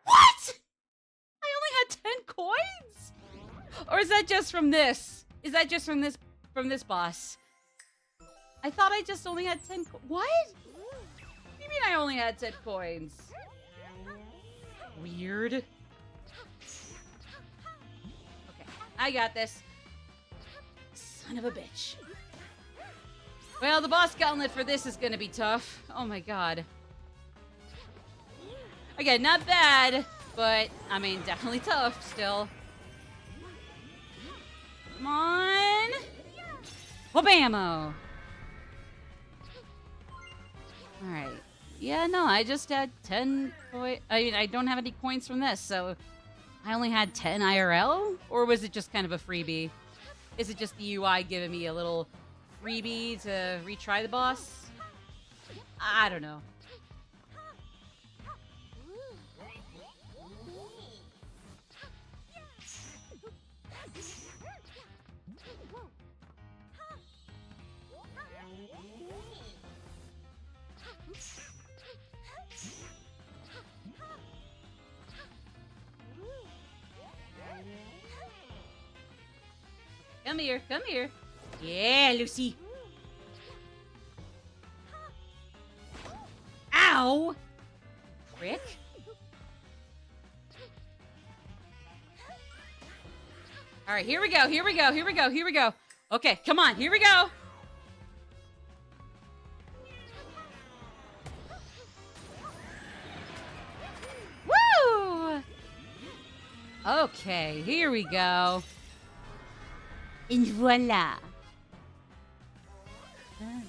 What? I only had 10 coins? Or is that just from this? Is that just from this boss? I thought I just only had 10 what? What do you mean I only had 10 coins? Weird. Okay, I got this. Son of a bitch. Well, the boss gauntlet for this is gonna be tough. Oh my god. Again, not bad, but, I mean, definitely tough still. Come on. Whabammo. Alright. Yeah, no, I just had 10 coins. I mean, I don't have any coins from this, so I only had 10 IRL? Or was it just kind of a freebie? Is it just the UI giving me a little freebie to retry the boss? I don't know. Come here, come here. Yeah, Lucy. Ow! Prick. All right, here we go, here we go, here we go, here we go. Okay, come on, here we go. Woo! Okay, here we go. And voila. Come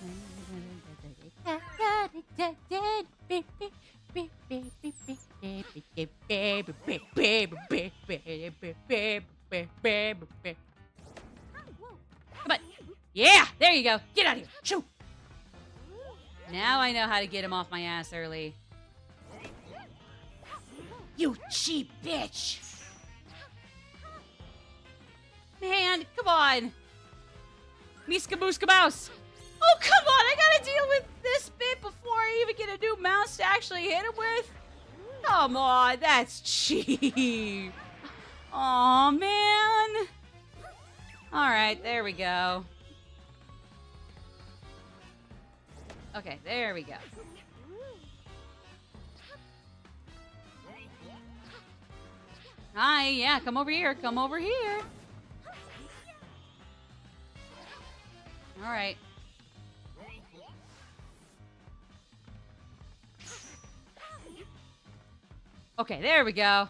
on. Yeah, there you go. Get out of here. Shoo. Now I know how to get him off my ass early. You cheap bitch! Man, come on. Miska Booska Mouse. Oh, come on. I gotta deal with this bit before I even get a new mouse to actually hit him with. Come on. That's cheap. Aw, man. All right, there we go. Okay, there we go. Hi, yeah, come over here. Come over here. All right. Okay, there we go.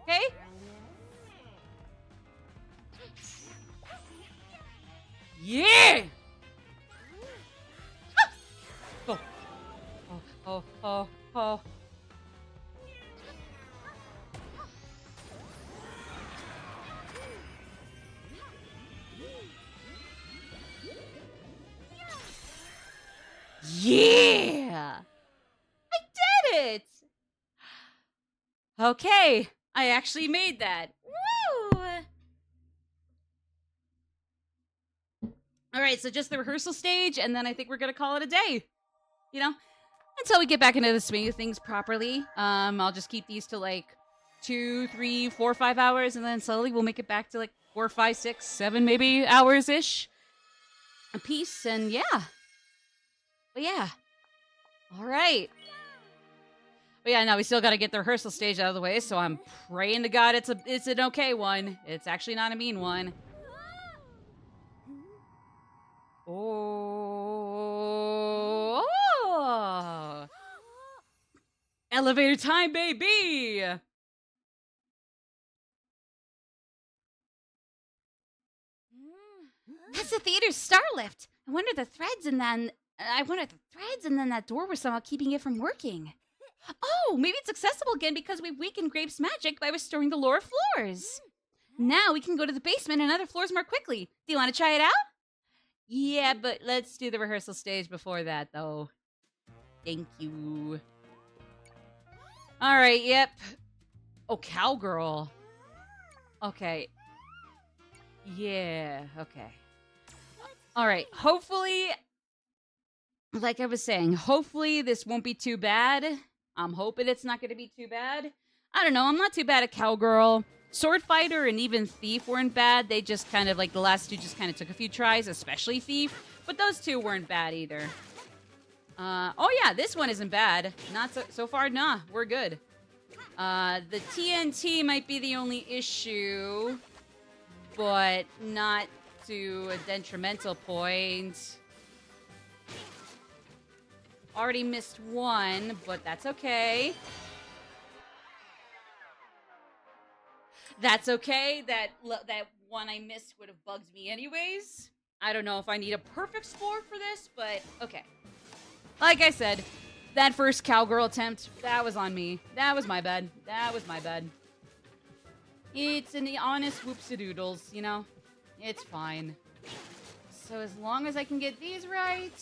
Okay. Yeah! Ah! Oh. Oh, oh, oh, oh. Yeah! I did it! Okay, I actually made that. Woo! All right, so just the rehearsal stage, and then I think we're gonna call it a day. You know, until we get back into the swing of things properly. I'll just keep these to like 2, 3, 4, 5 hours, and then slowly we'll make it back to like 4, 5, 6, 7 maybe hours ish a piece. And yeah, but yeah, all right. But yeah, now we still got to get the rehearsal stage out of the way. So I'm praying to God it's an okay one. It's actually not a mean one. Oh. Elevator time, baby! That's the theater's star lift. I wonder the threads and then that door was somehow keeping it from working. Oh, maybe it's accessible again because we've weakened Grape's magic by restoring the lower floors. Now we can go to the basement and other floors more quickly. Do you want to try it out? Yeah, but let's do the rehearsal stage before that, though. Thank you. All right, yep. Oh, cowgirl. Okay. Yeah, okay. All right, hopefully, like I was saying, hopefully this won't be too bad. I'm hoping it's not going to be too bad. I don't know, I'm not too bad at cowgirl. Sword fighter and even thief weren't bad. They just kind of, like, the last two just kind of took a few tries, especially thief. But those two weren't bad either. Oh yeah, this one isn't bad. Not so far, nah, we're good. The TNT might be the only issue, but not to a detrimental point. Already missed one, but that's okay. That's okay. That one I missed would have bugged me anyways. I don't know if I need a perfect score for this, but okay. Like I said, that first cowgirl attempt, that was on me. That was my bad. That was my bad. It's an honest whoopsie-doodles, you know? It's fine. So as long as I can get these right,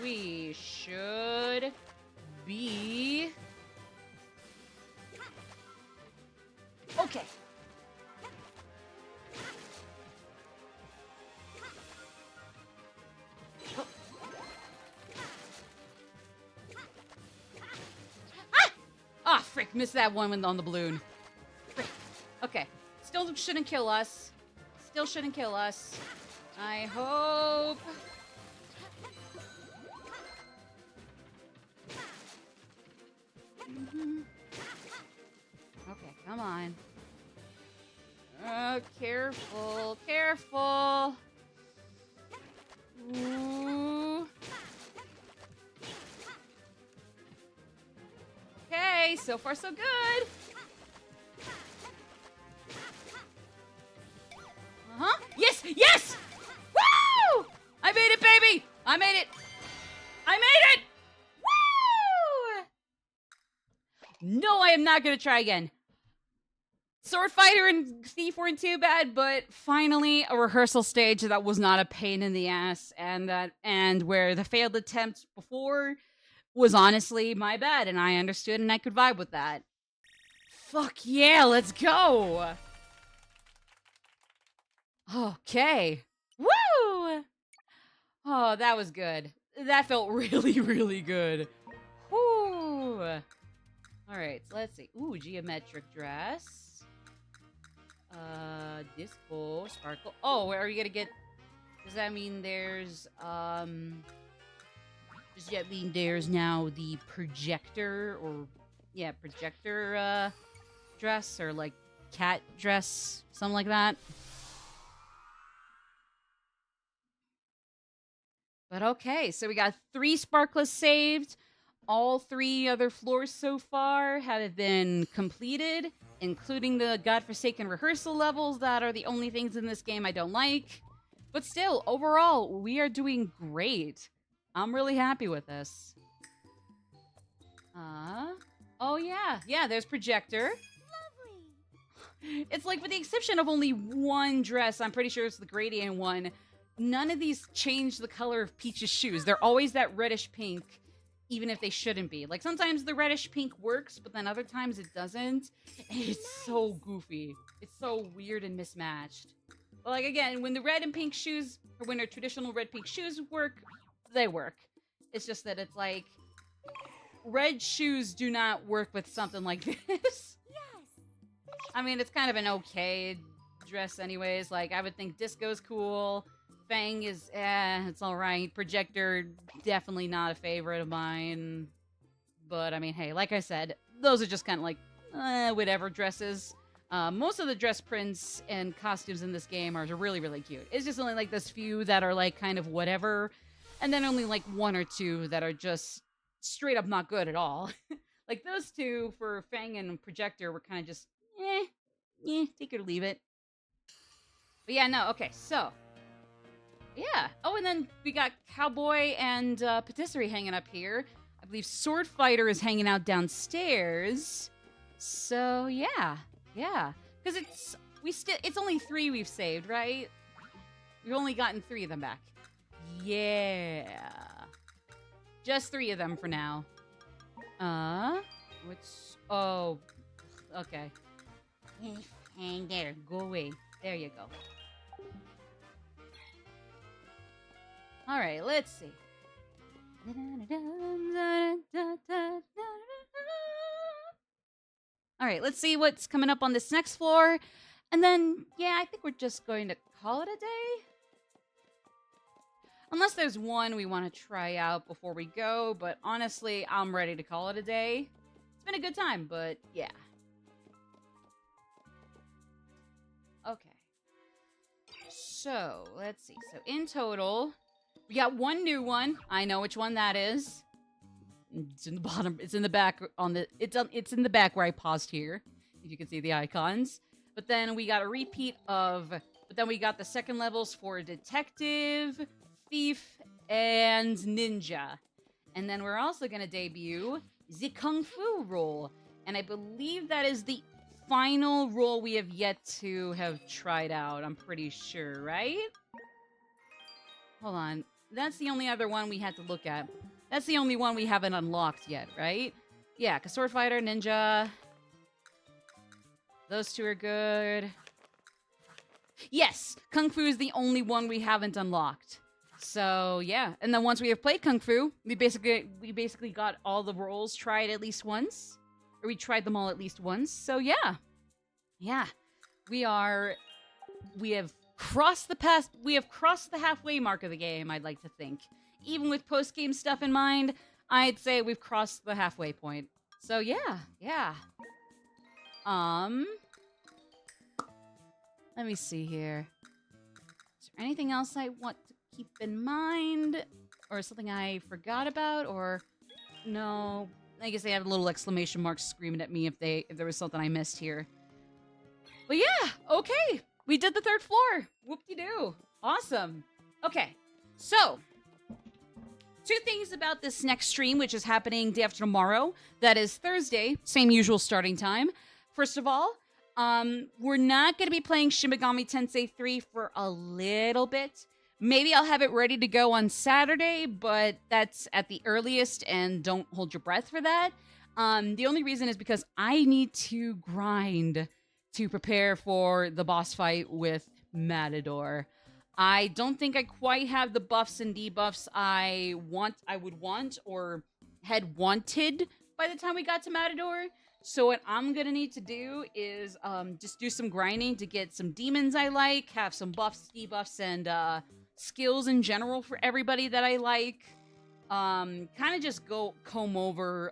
we should be... okay. Oh. Ah! Ah, frick, missed that one on the balloon. Frick. Okay, still shouldn't kill us. Still shouldn't kill us. I hope... Okay, come on. Careful, careful. Ooh. Okay, so far so good. Uh-huh. Yes, yes! Woo! I made it, baby! I made it! I made it! Woo! No, I am not going to try again. Sword Fighter and Thief weren't too bad, but finally a rehearsal stage that was not a pain in the ass, and where the failed attempt before was honestly my bad, and I understood and I could vibe with that. Fuck yeah, let's go! Okay. Woo! Oh, that was good. That felt really, really good. Woo! Alright, so let's see. Ooh, geometric dress. Disco, sparkle. Oh, where are you gonna get... Does that mean there's, Does that mean there's now the projector, or... Yeah, projector, dress, or, like, cat dress, something like that? But okay, so we got 3 sparklers saved. All 3 other floors so far have been completed, including the godforsaken rehearsal levels that are the only things in this game I don't like. But still, overall, we are doing great. I'm really happy with this. Oh yeah, there's projector. Lovely. It's like, with the exception of only one dress, I'm pretty sure it's the gradient one, none of these change the color of Peach's shoes. They're always that reddish pink, even if they shouldn't be. Like, sometimes the reddish pink works, but then other times it doesn't. And it's so goofy. It's so weird and mismatched. But, like, again, when the red and pink shoes, or when their traditional red-pink shoes work, they work. It's just that it's like, red shoes do not work with something like this. Yes. I mean, it's kind of an okay dress anyways. Like, I would think Disco's cool. Fang is, it's alright. Projector, definitely not a favorite of mine. But, I mean, hey, like I said, those are just kind of like, whatever dresses. Most of the dress prints and costumes in this game are really, really cute. It's just only like this few that are like kind of whatever. And then only like 1 or 2 that are just straight up not good at all. Like those 2 for Fang and Projector were kind of just, take it or leave it. But yeah, no, okay, so. Yeah. Oh, and then we got Cowboy and Patisserie hanging up here. I believe Sword Fighter is hanging out downstairs. So yeah. Because it's only 3 we've saved, right? We've only gotten 3 of them back. Yeah. Just 3 of them for now. Oh, okay. Hang there. Go away. There you go. All right, let's see. All right, let's see what's coming up on this next floor. And then, yeah, I think we're just going to call it a day. Unless there's one we want to try out before we go, but honestly, I'm ready to call it a day. It's been a good time, but yeah. Okay. So, let's see. So, in total, we got 1 new one. I know which one that is. It's in the bottom. It's in the back on the... It's in the back where I paused here. If you can see the icons. But then we got a repeat of... But then we got the second levels for Detective, Thief, and Ninja. And then we're also going to debut the Kung Fu role. And I believe that is the final role we have yet to have tried out. I'm pretty sure, right? Hold on. That's the only other one we had to look at. That's the only one we haven't unlocked yet, right? Yeah, because Sword Fighter, Ninja. Those 2 are good. Yes! Kung Fu is the only one we haven't unlocked. So, yeah. And then once we have played Kung Fu, we basically got all the roles tried at least once. Or we tried them all at least once. So, yeah. Yeah. We have crossed the halfway mark of the game, I'd like to think. Even with post-game stuff in mind, I'd say we've crossed the halfway point. So, yeah. Let me see here. Is there anything else I want to keep in mind? Or something I forgot about? Or no? I guess they have little exclamation marks screaming at me if there was something I missed here. But yeah, okay. We did the 3rd floor. Whoop-de-doo. Awesome. Okay, so 2 things about this next stream, which is happening day after tomorrow. That is Thursday, same usual starting time. First of all, We're not going to be playing Shin Megami Tensei 3 for a little bit. Maybe I'll have it ready to go on Saturday, but that's at the earliest, and don't hold your breath for that. The only reason is because I need to grind to prepare for the boss fight with Matador. I don't think I quite have the buffs and debuffs I would want, or had wanted by the time we got to Matador. So what I'm gonna need to do is just do some grinding to get some demons I like, have some buffs, debuffs, and skills in general for everybody that I like. Kind of just go comb over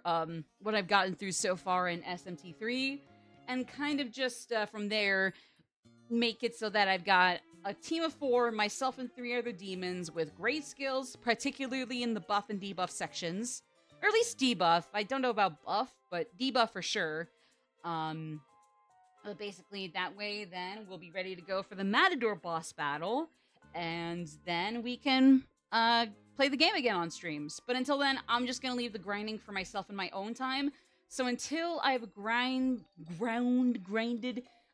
what I've gotten through so far in SMT3, and kind of just from there make it so that I've got a team of 4, myself and 3 other demons with great skills, particularly in the buff and debuff sections. Or at least debuff. I don't know about buff, but debuff for sure. But basically, that way, then we'll be ready to go for the Matador boss battle, and then we can play the game again on streams. But until then, I'm just gonna leave the grinding for myself in my own time. So until I've grinded,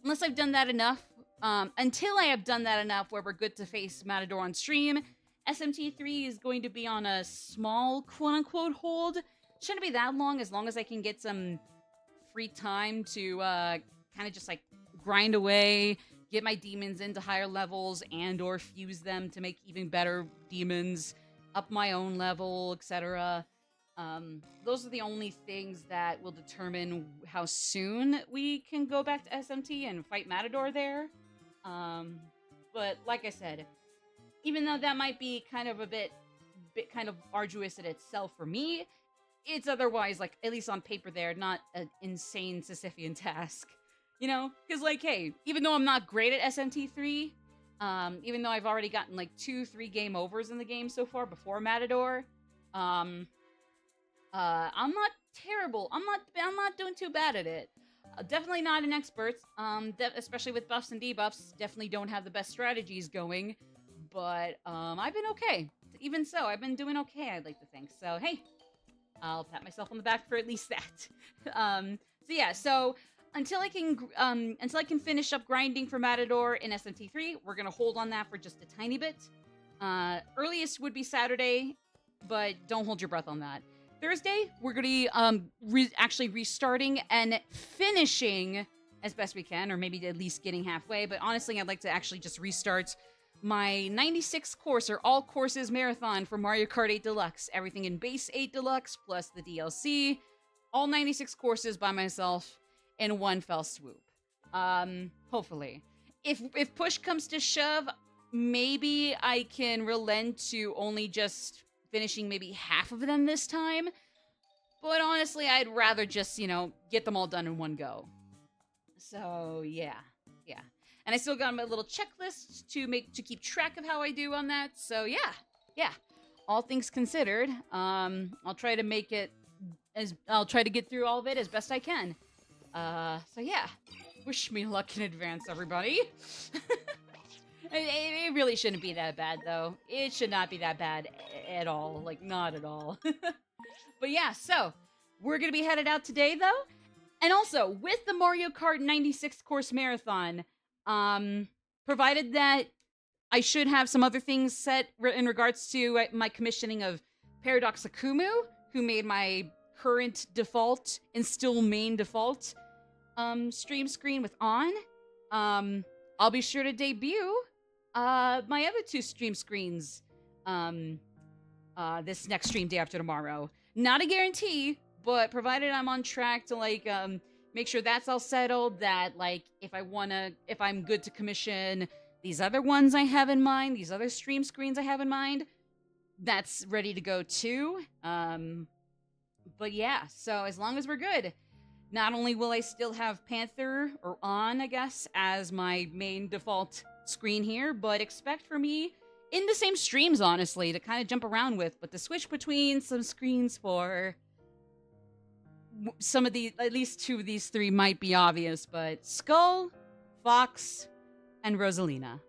unless I've done that enough, until I have done that enough where we're good to face Matador on stream, SMT3 is going to be on a small quote-unquote hold. Shouldn't be that long as I can get some free time to kind of just like grind away, get my demons into higher levels, and or fuse them to make even better demons, up my own level, etc. Those are the only things that will determine how soon we can go back to SMT and fight Matador there. But like I said, even though that might be kind of a bit kind of arduous in itself for me, it's otherwise, like, at least on paper there, not an insane Sisyphean task. You know? Because, like, hey, even though I'm not great at SMT3, even though I've already gotten, like, 2-3 game overs in the game so far before Matador, I'm not terrible. I'm not doing too bad at it. Definitely not an expert, especially with buffs and debuffs. Definitely don't have the best strategies going. But I've been okay. Even so, I've been doing okay, I'd like to think. So, hey, I'll pat myself on the back for at least that. So yeah, so until I can finish up grinding for Matador in SMT3, we're gonna hold on that for just a tiny bit. Earliest would be Saturday, but don't hold your breath on that. Thursday, we're gonna be actually restarting and finishing as best we can, or maybe at least getting halfway. But honestly, I'd like to actually just restart my 96 course or all courses marathon for Mario Kart 8 Deluxe. Everything in base 8 Deluxe plus the DLC. All 96 courses by myself in one fell swoop. Hopefully. If push comes to shove, maybe I can relent to only just finishing maybe half of them this time. But honestly, I'd rather just, get them all done in one go. So, yeah. And I still got my little checklist to keep track of how I do on that. So yeah. All things considered, I'll try to get through all of it as best I can. So yeah. Wish me luck in advance, everybody. It really shouldn't be that bad, though. It should not be that bad at all. Like, not at all. But yeah, so we're gonna be headed out today, though. And also, with the Mario Kart 96 course marathon, provided that I should have some other things set in regards to my commissioning of Paradox Akumu, who made my current default and still main default stream screen with on. I'll be sure to debut my other 2 stream screens this next stream day after tomorrow. Not a guarantee, but provided I'm on track to make sure that's all settled, that if I'm good to commission these other ones I have in mind, these other stream screens I have in mind, that's ready to go too. But yeah, so as long as we're good, not only will I still have Panther or on, I guess, as my main default screen here, but expect for me in the same streams, honestly, to kind of jump around with, but to switch between some screens for some of the, at least 2 of these 3 might be obvious, but Skull, Fox, and Rosalina.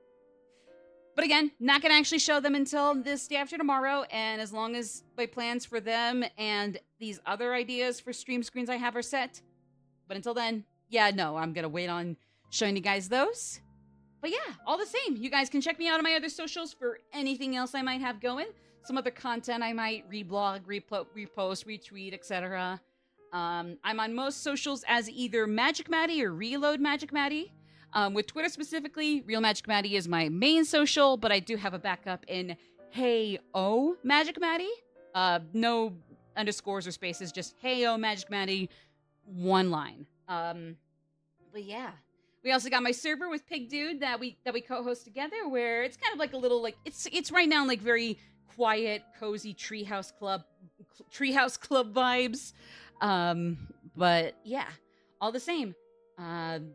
But again, not going to actually show them until this day after tomorrow, and as long as my plans for them and these other ideas for stream screens I have are set. But until then, yeah, no, I'm going to wait on showing you guys those. But yeah, all the same, you guys can check me out on my other socials for anything else I might have going. Some other content I might reblog, repost, retweet, etc. I'm on most socials as either Magic Maddie or Reload Magic Maddie. With Twitter specifically, Real Magic Maddie is my main social, but I do have a backup in Hey O Magic Maddie. No underscores or spaces, just Hey O Magic Maddie, one line. But yeah. We also got my server with Pig Dude that we co-host together, where it's kind of like a little like it's right now like very quiet, cozy treehouse club vibes. But yeah, all the same.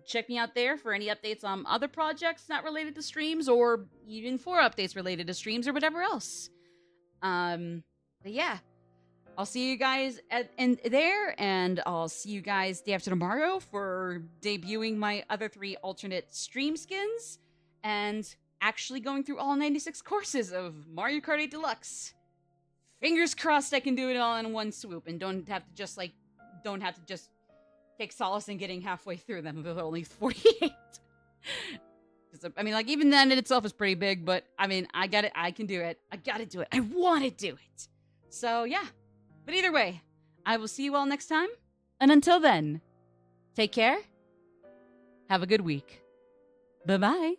Check me out there for any updates on other projects not related to streams, or even for updates related to streams or whatever else. But yeah, I'll see you guys there, and I'll see you guys day after tomorrow for debuting my other 3 alternate stream skins, and actually going through all 96 courses of Mario Kart 8 Deluxe. Fingers crossed I can do it all in one swoop, and don't have to just take solace in getting halfway through them with only 48. I mean, like, even then in itself is pretty big, but I mean, I got it. I can do it. I gotta do it. I want to do it. So yeah. But either way, I will see you all next time. And until then, take care. Have a good week. Bye-bye.